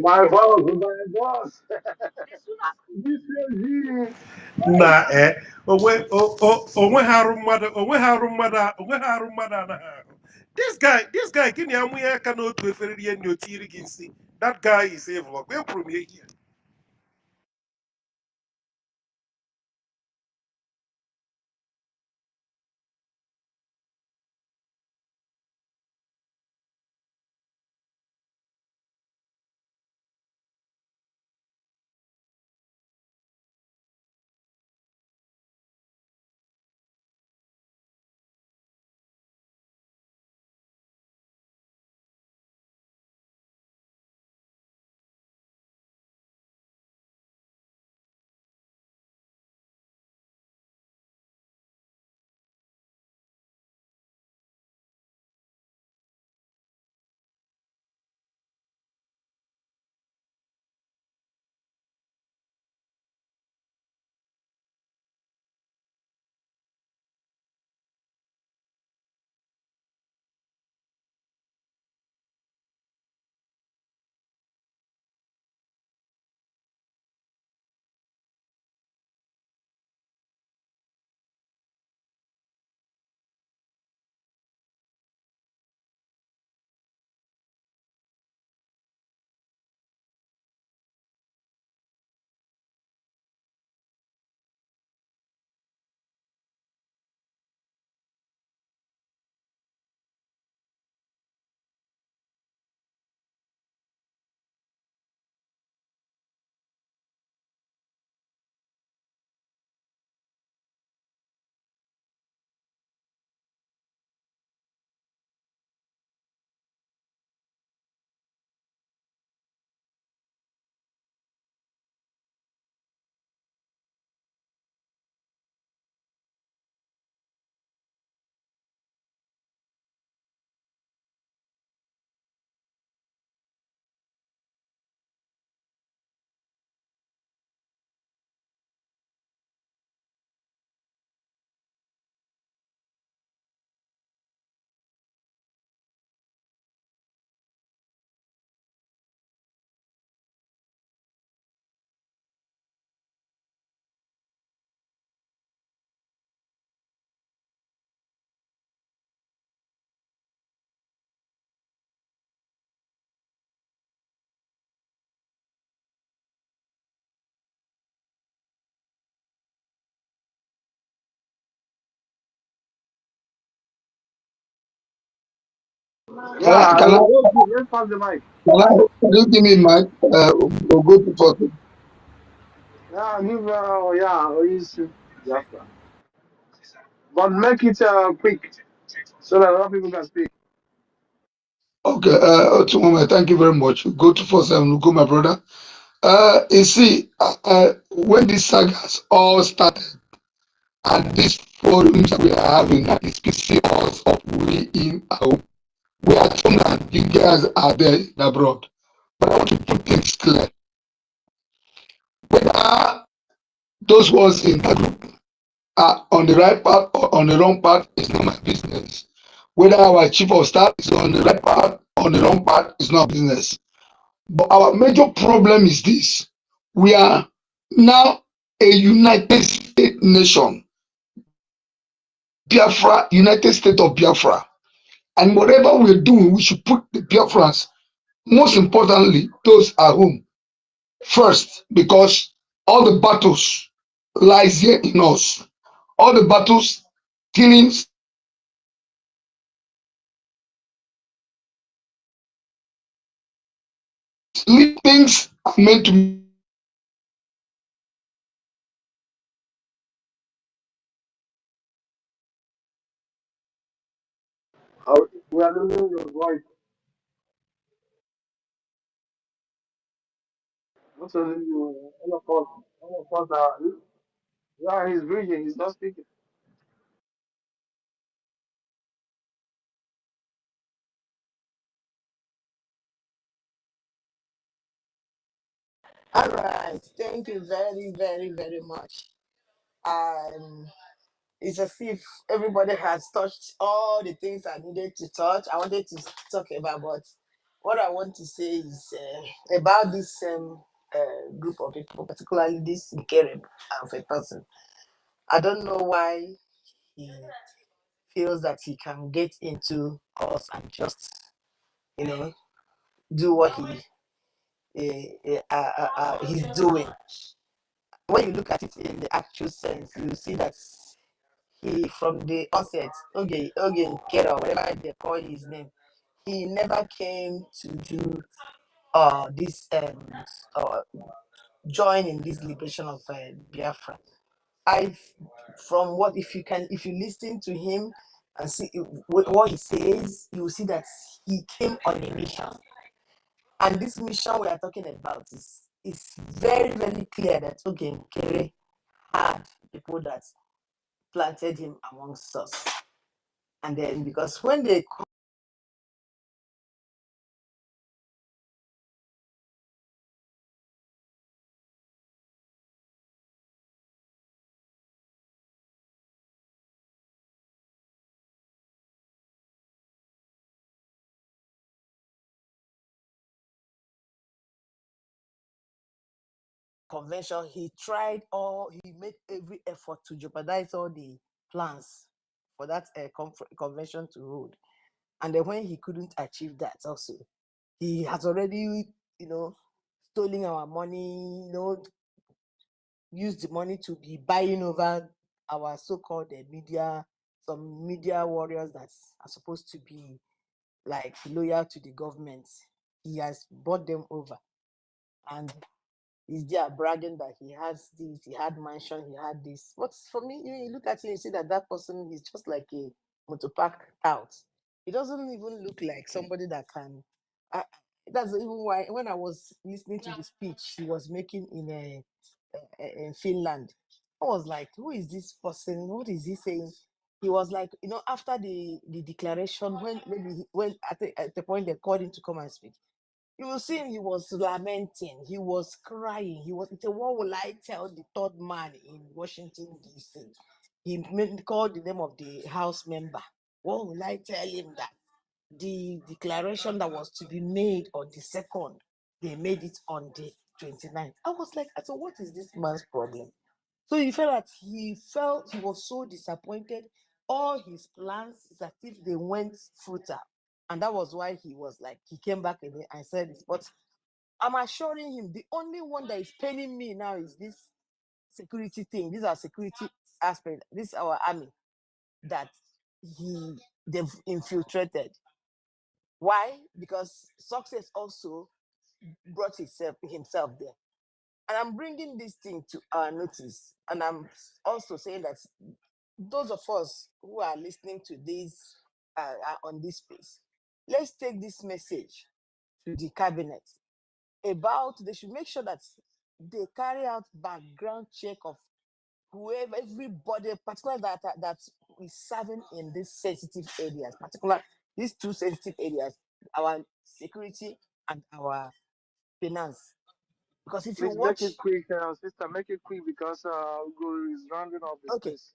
Speaker 4: My boss. This is
Speaker 6: na onwe ha arụ mmadụ onwe ha arụ mmadụ onwe ha arụ mmadụ anaghị ahụ. This guy gịnị amụ ya aka n'otu efere rie nri otu iri gị nsị. That guy is evil. Ọkwa ekwuru m ya ihe.
Speaker 4: Yeah,
Speaker 18: can I,
Speaker 4: let's pass the mic.
Speaker 18: can you give me my, or go to first?
Speaker 4: Yeah, he's just, but make it quick so that other people can speak.
Speaker 18: Okay, Otumome, thank you very much. Go to first and go, my brother. You see, when these sagas all started, and these forums that we are having, that is pissing us off way in out, we are told that you guys are there in abroad. But I want to put things clear. Whether those ones in that group are on the right path or on the wrong path is not my business. Whether our chief of staff is on the right path or on the wrong path is not business. But our major problem is this. We are now a United States nation, Biafra, United States of Biafra. And whatever we're doing, we should put the Biafrans, most importantly, those at home, first, because all the battles lies here in us. All the battles, killings, things are meant to
Speaker 4: We are losing your voice. Not only you, all of us are. Yeah, he's breathing. He's not speaking.
Speaker 19: All right. Thank you very, very, very much. Um, it's as if everybody has touched all the things I needed to touch. I wanted to talk about, but what I want to say is about this group of people, particularly this Kereb of a person. I don't know why he feels that he can get into us and just, you know, do what he's doing. When you look at it in the actual sense, you see that he, from the onset, okay, Kera, whatever they call his name, he never came to do this uh, join in this liberation of Biafra. I, from what, if you listen to him and see what he says, you will see that he came on a mission, and this mission we are talking about is very, very clear that okay, Kere had people that planted him amongst us. And then because when they convention, he made every effort to jeopardize all the plans for that convention to hold. And then when he couldn't achieve that, also, he has already, stolen our money, used the money to be buying over our so-called media, some media warriors that are supposed to be like loyal to the government. He has bought them over, and he's there bragging that he has this, he had mansion, he had this. But for me, you look at him, you see that that person is just like a motor park out. He doesn't even look like somebody that can. I, that's even why when I was listening to the speech he was making in Finland, I was like, who is this person? What is he saying? He was like, after the declaration, when maybe when at the point they called him to come and speak, you will see him, he was lamenting, he was crying, he said, what will I tell the third man in Washington, D.C.? Called the name of the House member. What will I tell him that the declaration that was to be made on the second, they made it on the 29th? I was like, so what is this man's problem? So he was so disappointed. All his plans is as if they went futile. And that was why he was like, he came back again and said this. But I'm assuring him the only one that is paining me now is this security thing. These are security aspect. This is our army that they've infiltrated. Why? Because success also brought himself there. And I'm bringing this thing to our notice. And I'm also saying that those of us who are listening to this on this space, let's take this message to the cabinet about they should make sure that they carry out background check of whoever, everybody, particularly that is serving in these sensitive areas, particularly these two sensitive areas, our security and our finance. Because if you
Speaker 4: Please make
Speaker 19: watch,
Speaker 4: it quick, sister. Make it quick because Ugo is rounding off the
Speaker 19: okay,
Speaker 4: space.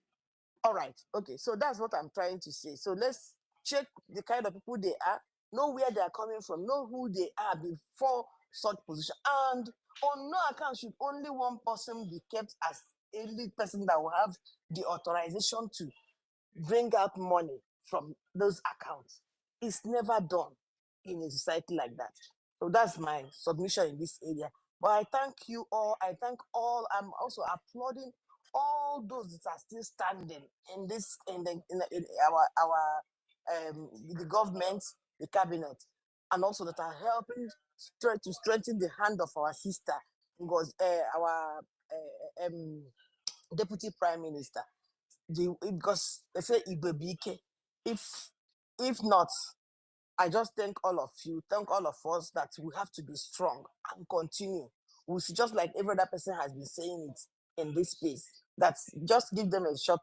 Speaker 19: all right, okay, so that's what I'm trying to say. So let's check the kind of people they are, know where they are coming from, know who they are before such position, and on no account should only one person be kept as a lead person that will have the authorization to bring out money from those accounts. It's never done in a society like that. So that's my submission in this area. But I thank you all. I thank all. I'm also applauding all those that are still standing in this in the government, the cabinet, and also that are helping to strengthen the hand of our sister, because our deputy prime minister, because they say Ibebike. If if not, I just thank all of you, thank all of us that we have to be strong and continue. We should, just like every other person has been saying it in this space, that just give them a short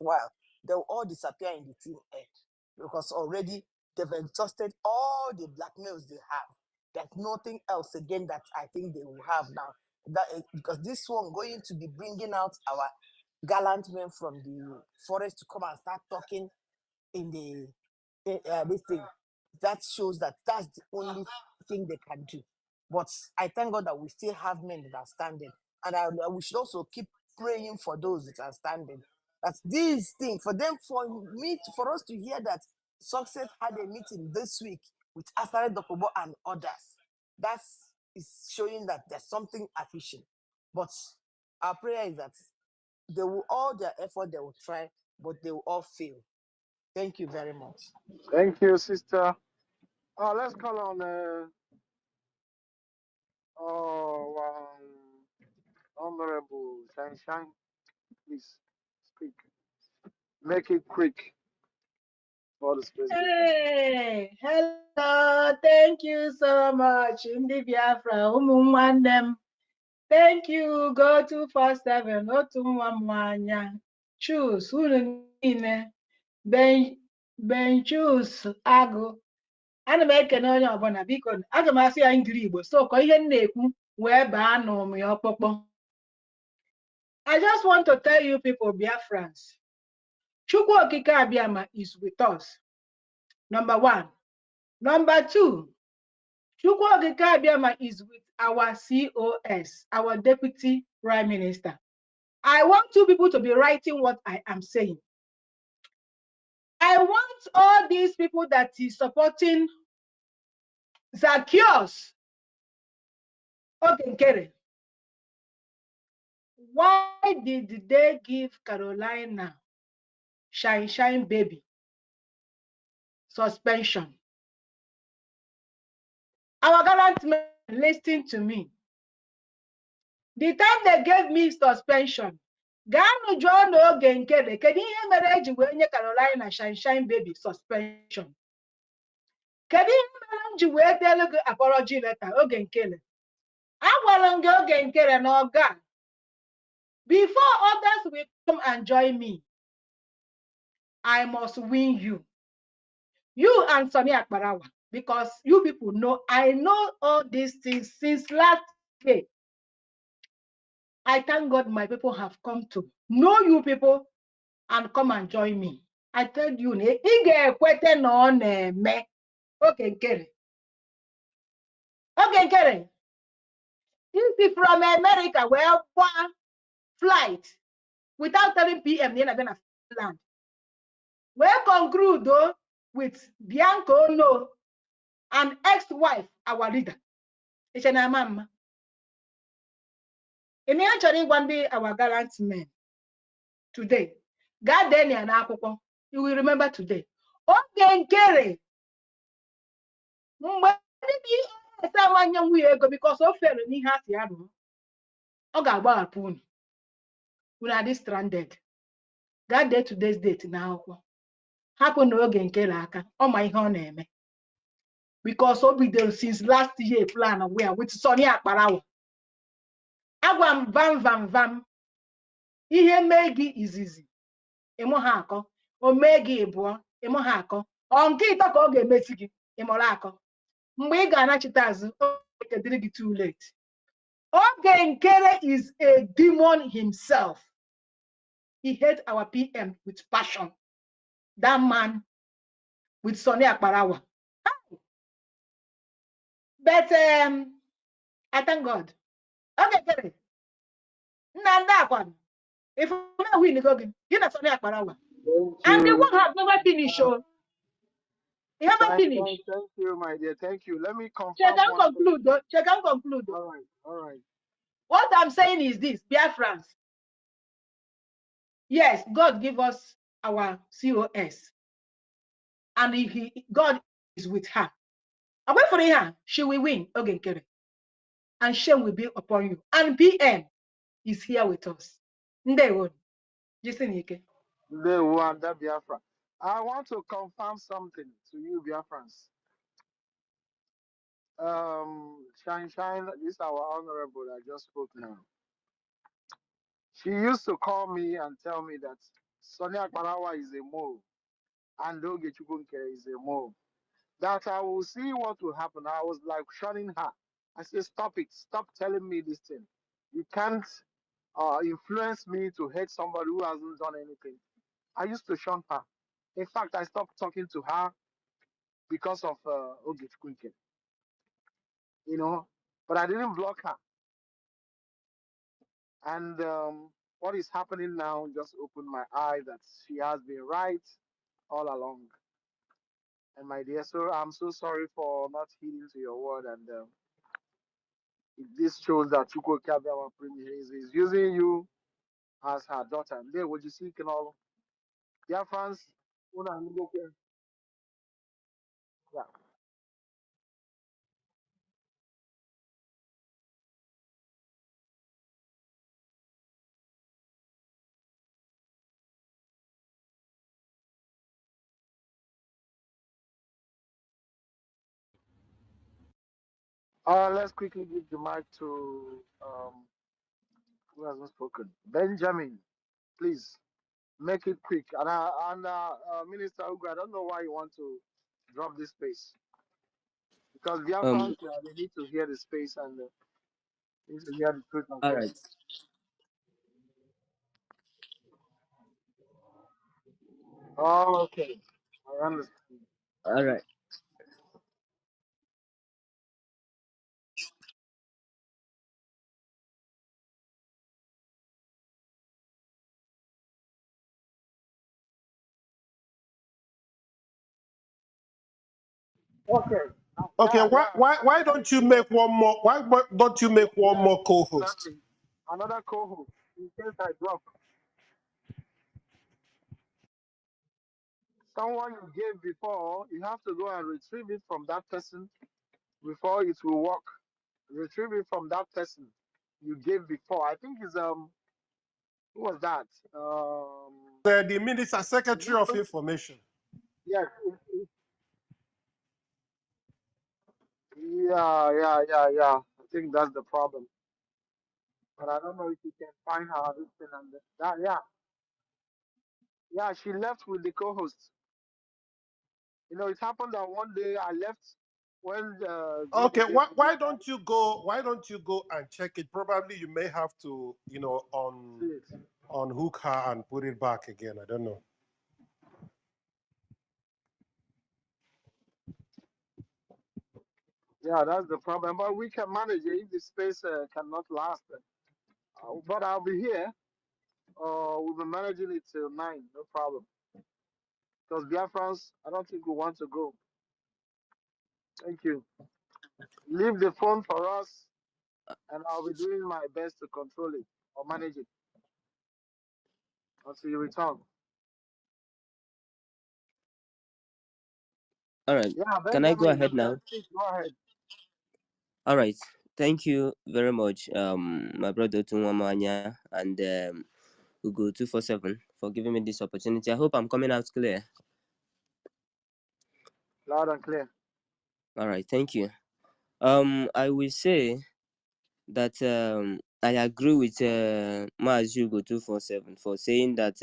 Speaker 19: while, they'll all disappear in the thin air, because already they've exhausted all the blackmails they have. There's nothing else again that I think they will have now. Because this one going to be bringing out our gallant men from the forest to come and start talking in the this thing. That shows that that's the only thing they can do. But I thank God that we still have men that are standing, and we should also keep praying for those that are standing. That's this thing for them, for us to hear that success had a meeting this week with Asare Dokubo and others. That is showing that there's something efficient. But our prayer is that they will all their effort they will try, but they will all fail. Thank you very much.
Speaker 4: Thank you, sister. Let's call on Honorable Shine. Please speak. Make it quick for the space to continue.
Speaker 20: Hey, hello. Thank you so much, Ndi Biafra, ụmụnwanne. Thank you, go 247, otu nwa m nwanyị. Choose, unu niile. Ben choose agụ. Ana m ekene onye ọbụla, biko, aga m asị ya ngiri Igbo, so ka ihe m na-ekwu wee baa n'ụmụ ya ọkpụkpọ. I just want to tell you people, Biafrans, Chukwu Okike Abiama is with us. Number one. Number two, Chukwu Okike Abiama is with our COS, our Deputy Prime Minister. I want two people to be writing what I am saying. I want all these people that is supporting Zacchaeus Ogenkere. Why did they give Carolina Shine Baby suspension? Our gallant men, listen to me. The time they gave me suspension, Ganu John Ogenkere, kedu ihe mere eji wee nye Carolina Shine Baby suspension? Kedu ihe mere m ji wee delu gị apology letter Ogenkere? Agwara m gị Ogenkere na ọga, before others will come and join me, I must win you. You and Sonny Akbarawa, because you people know, I know all these things since last day. I thank God my people have come to know you people and come and join me. I tell you, ị ga-ekwete na ọ na-eme. Ogenkere, if from America, well, one flight without telling PM, you're not going to land. We conclude though with Bianco No and ex-wife, our leader. It's an amam. In actually one day, our gallant men today, God Daniel and Akoko, you will remember today. Ogenkere mgbe ndị POS amanye nwunye ego because o fere n'ihe a sị ya rụọ, ọ ga-agbahapụ unu adị stranded. Gaa dee today's date n'akwụkwọ, hapụ n'oge nkere aka, ọ ma ihe ọ na-eme because o bidoro since last year plan where with Sonny Akparawa. Agwa m vam ihe mee gị izizi ịmụ ha akọ, o mee gị ịbụọ ịmụ ha akọ, ọ nke ịtọ ka ọ ga-emesi gị ịmụrụ akọ. Mgbe ị ga-anachite azụ, oge dịrị gị too late. Oge nkere is a demon himself. He hates our PM with passion. That man with Sonny Akparawa. But I thank God. Okay, Kerry. If I win, go again. You know Sonny Akparawa.
Speaker 4: Thank
Speaker 20: And the
Speaker 4: you.
Speaker 20: one have never finished. Oh, he haven't finished.
Speaker 4: Thank you, my dear. Thank you. Let me
Speaker 20: She
Speaker 4: confirm
Speaker 20: can
Speaker 4: one thing.
Speaker 20: conclude. She can conclude.
Speaker 4: All right.
Speaker 20: What I'm saying is this, Biafrans. Yes, God give us our COS. And if God is with her, and wait for her, she will win. Okay, Kerry. And shame will be upon you. And PM is here with us. They would. Listen, Ike.
Speaker 4: They want that Biafra. I want to confirm something to you, Biafrans. Shine, this is our honorable that just spoke now. She used to call me and tell me that Sonia Karawa is a mole and Doge Chukunke is a mole. That I will see what will happen. I was like shunning her. I said, stop it. Stop telling me this thing. You can't influence me to hate somebody who hasn't done anything. I used to shun her. In fact, I stopped talking to her because of Oge Chukunke, you know, but I didn't block her. And what is happening now just opened my eye that she has been right all along. And my dear sir, I'm so sorry for not heeding to your word. And this shows that Chuko Kabiama is using you as her daughter. And there, what you see, can all, yeah, France, yeah. Let's quickly give the mic to who hasn't spoken. Benjamin, please make it quick. And Minister Ugo, I don't know why you want to drop this space because
Speaker 21: Um,
Speaker 4: Biafrans, they need to hear the space and need to hear the truth as
Speaker 21: all
Speaker 4: well.
Speaker 21: right,
Speaker 4: Oh, okay. I understand.
Speaker 21: all right.
Speaker 4: Okay.
Speaker 6: Okay, why don't you make one more? Why don't you make one
Speaker 4: Yeah,
Speaker 6: more co-host?
Speaker 4: sorry. Another co-host in case I drop. Someone you gave before, you have to go and retrieve it from that person before it will work. Retrieve it from that person you gave before. I think it's who was that?
Speaker 6: The Minister
Speaker 4: Is
Speaker 6: Secretary of
Speaker 4: it-
Speaker 6: Information.
Speaker 4: yes. Yeah. I think that's the problem. But I don't know if you can find her this thing and that. Yeah. She left with the co-host. You know, it happened that one day I left when God
Speaker 6: Okay,
Speaker 4: gave me
Speaker 6: why don't you go? Why don't you go and check it? Probably you may have to,
Speaker 4: see it.
Speaker 6: unhook her and put it back again. I don't know.
Speaker 4: Yeah, that's the problem. But we can manage it if the space cannot last. But I'll be here. We'll be managing it till 9, no problem. Because Biafrans, I don't think we want to go. Thank you. Leave the phone for us, and I'll be doing my best to control it or manage it until you return.
Speaker 21: All right.
Speaker 4: Yeah,
Speaker 21: Can I go
Speaker 4: Benjamin,
Speaker 21: ahead
Speaker 4: you can
Speaker 21: now?
Speaker 4: speak. Go ahead.
Speaker 21: All right. Thank you very much, my brother Tunwamanya and Ugo 247 for giving me this opportunity. I hope I'm coming out clear.
Speaker 4: Loud and clear.
Speaker 21: All right. Thank you. I will say that I agree with Maz Ugo 247 for saying that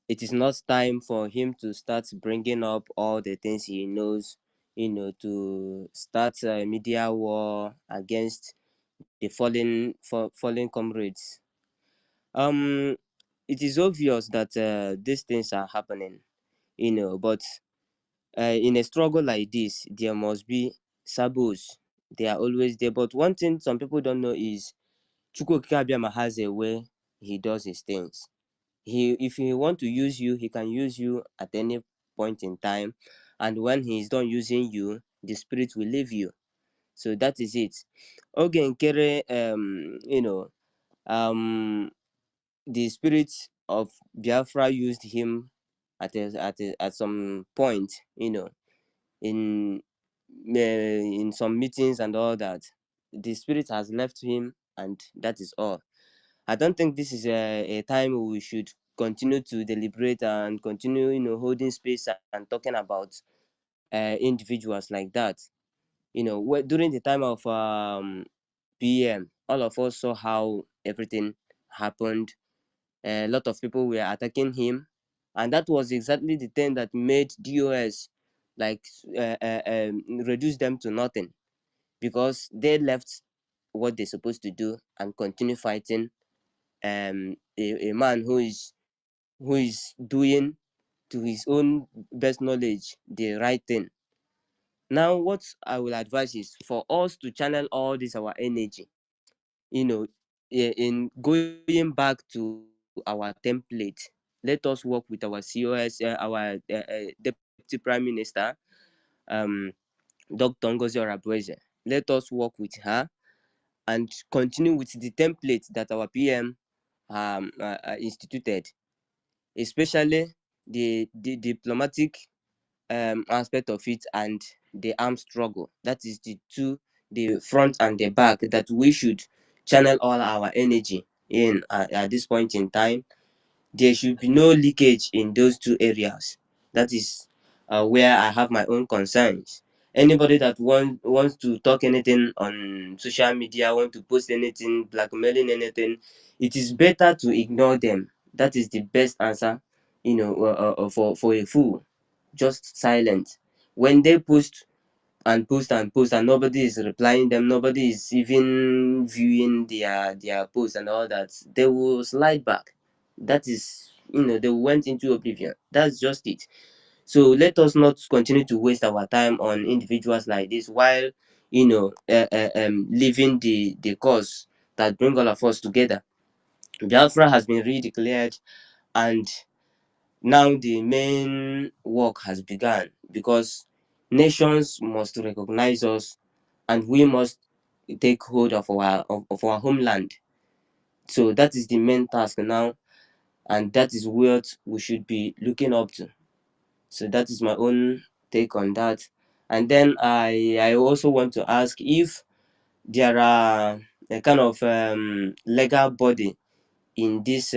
Speaker 21: it is not time for him to start bringing up all the things he knows, to start a media war against the fallen comrades. It is obvious that these things are happening, but in a struggle like this, there must be sabos. They are always there. But one thing some people don't know is Chukwuka Abiyama has a way he does his things. If he want to use you, he can use you at any point in time, and when he is done using you, the spirit will leave you. So that is it. Oge Nkere, the spirit of Biafra used him at some point, in in some meetings and all that. The spirit has left him, and that is all. I don't think this is a time we should continue to deliberate and continue, holding space and talking about individuals like that. During the time of PM, all of us saw how everything happened. A lot of people were attacking him, and that was exactly the thing that made DOS like reduce them to nothing, because they left what they're supposed to do and continue fighting a man who is doing to his own best knowledge the right thing. Now, what I will advise is for us to channel all this our energy, you know, in going back to our template. Let us work with our COS, our Deputy Prime Minister, um, Dr. Ngozi Orabueze. Let us work with her and continue with the template that our PM instituted, especially the diplomatic aspect of it and the armed struggle. That is the two, the front and the back, that we should channel all our energy in at this point in time. There should be no leakage in those two areas. That is where I have my own concerns. Anybody that wants to talk anything on social media, want to post anything, blackmailing anything, it is better to ignore them. That is the best answer, for a fool. Just silent. When they post and post and post and nobody is replying them, nobody is even viewing their post and all that, they will slide back. That is, they went into oblivion. That's just it. So let us not continue to waste our time on individuals like this, while leaving the cause that bring all of us together. Biafra has been redeclared, and now the main work has begun, because nations must recognize us, and we must take hold of our homeland. So that is the main task now, and that is what we should be looking up to. So that is my own take on that. And then I also want to ask if there are a kind of legal body in this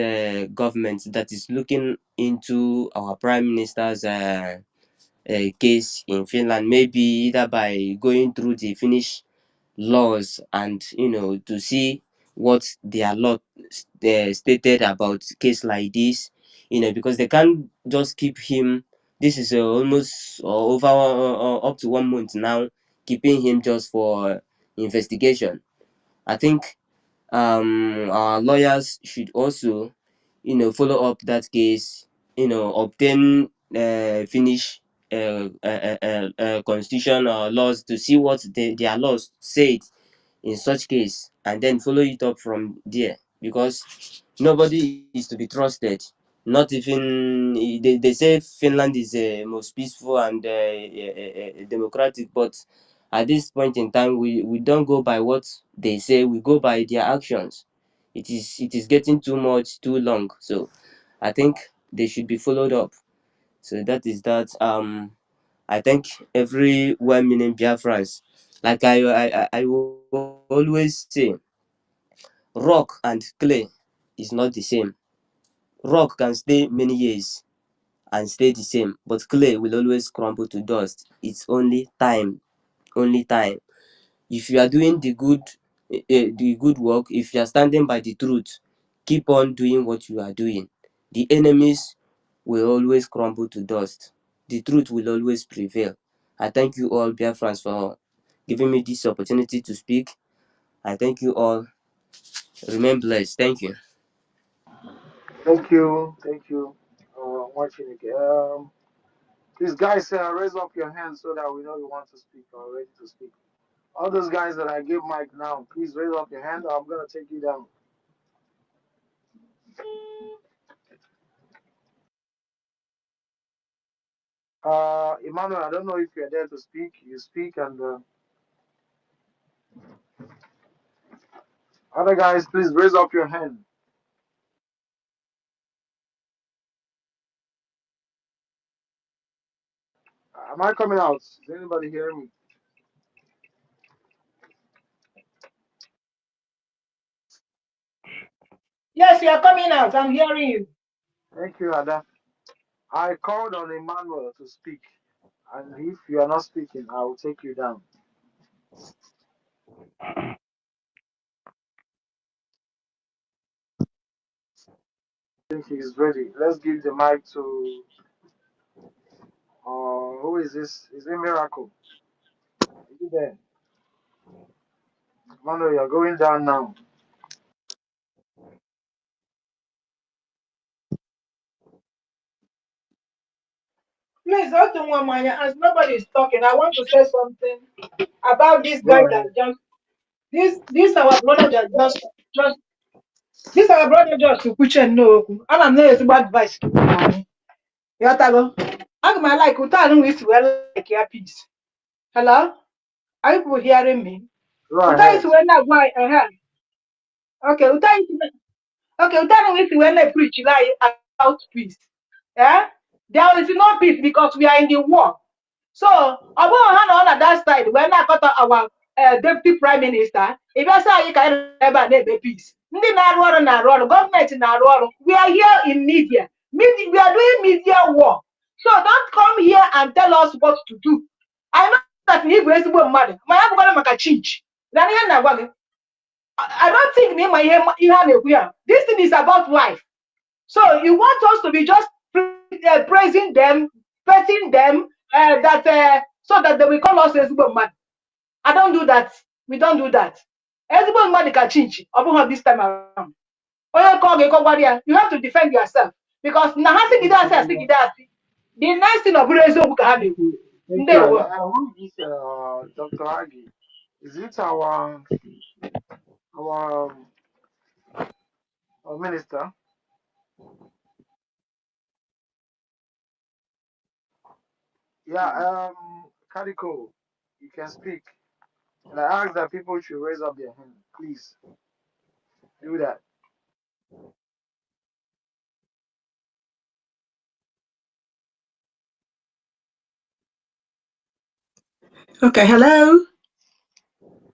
Speaker 21: government that is looking into our prime minister's case in Finland, maybe either by going through the Finnish laws and to see what their law stated about case like this, because they can't just keep him. This is almost over up to 1 month now, keeping him just for investigation. I think our lawyers should also follow up that case, obtain Finnish constitution or laws to see what their laws said in such case, and then follow it up from there, because nobody is to be trusted. Not even they say Finland is most peaceful and democratic, but at this point in time, we don't go by what they say, we go by their actions. It is getting too much, too long. So I think they should be followed up. So that is that. I thank every well-meaning Biafrans. Like I will always say, rock and clay is not the same. Rock can stay many years and stay the same, but clay will always crumble to dust. It's only time. Only time. If you are doing the good work, if you are standing by the truth, keep on doing what you are doing. The enemies will always crumble to dust. The truth will always prevail. I thank you all, Biafrans, for giving me this opportunity to speak. I thank you all. Remain blessed. Thank you.
Speaker 4: Thank you. Watching again. Please, guys, raise up your hands so that we know you want to speak or ready to speak. All those guys that I give mic now, please raise up your hand. Or I'm gonna take you down. Emmanuel, I don't know if you're there to speak. You speak, and other guys, please raise up your hand. Am I coming out? Is anybody hearing me?
Speaker 20: Yes, you are coming out. I'm hearing you.
Speaker 4: Thank you, Ada. I called on Emmanuel to speak, and if you are not speaking, I will take you down. I think he is ready. Let's give the mic to who is this? Is it Miracle? Is it there? Emmanuel, you're going down now.
Speaker 20: Please, Otumwamanya, as nobody is talking, I want to say something about this guy
Speaker 4: Go
Speaker 20: that
Speaker 4: ahead.
Speaker 20: just this our brother that just this our brother just to put no. And I'm not about advice to me. Yotago. I'm like Utan with well like your peace. Hello? Are you hearing me?
Speaker 4: Go
Speaker 20: Utan is
Speaker 4: ahead.
Speaker 20: when I why okay, Utan is okay, Utan is when I preach like about peace. Yeah? There is no peace because we are in the war. So, ọbụghị ha nọ na that side wee na-akọta our deputy prime minister ịbịa sị anyị ka anyị nọ ebe a na-eme peace. Ndị na-arụ ọrụ na-arụ ọrụ, gọọmenti na-arụ ọrụ. We are here in media. We are doing media war. So don't come here and tell us what to do. I know that na ịbụ ezigbo mmadụ ma ya bụkwara maka chinch. Na ihe na-agwa gị. I don't think na ịma ihe a na-ekwu ya. This thing is about life. So you want us to be just praising them, praising them, that so that they will call us ezigbo mmadụ. I don't do that. We don't do that. Ezigbo mmadụ ka chinchi. Ọ bụghị this time around. Onye kọọ gị kọgwara ya, you have to defend yourself because na ha sịgide asị asịgide asị. The next thing ọ bụrụ eziokwu ka ha
Speaker 4: Thank
Speaker 20: na-ekwu.
Speaker 4: you. Thank you,
Speaker 20: Ndewo.
Speaker 4: Ada. Who is this, Dr. Agi? Is it our minister? Yeah, Kadiko, you can speak. And I ask that people should raise up their hand. Please do that.
Speaker 3: Okay, hello.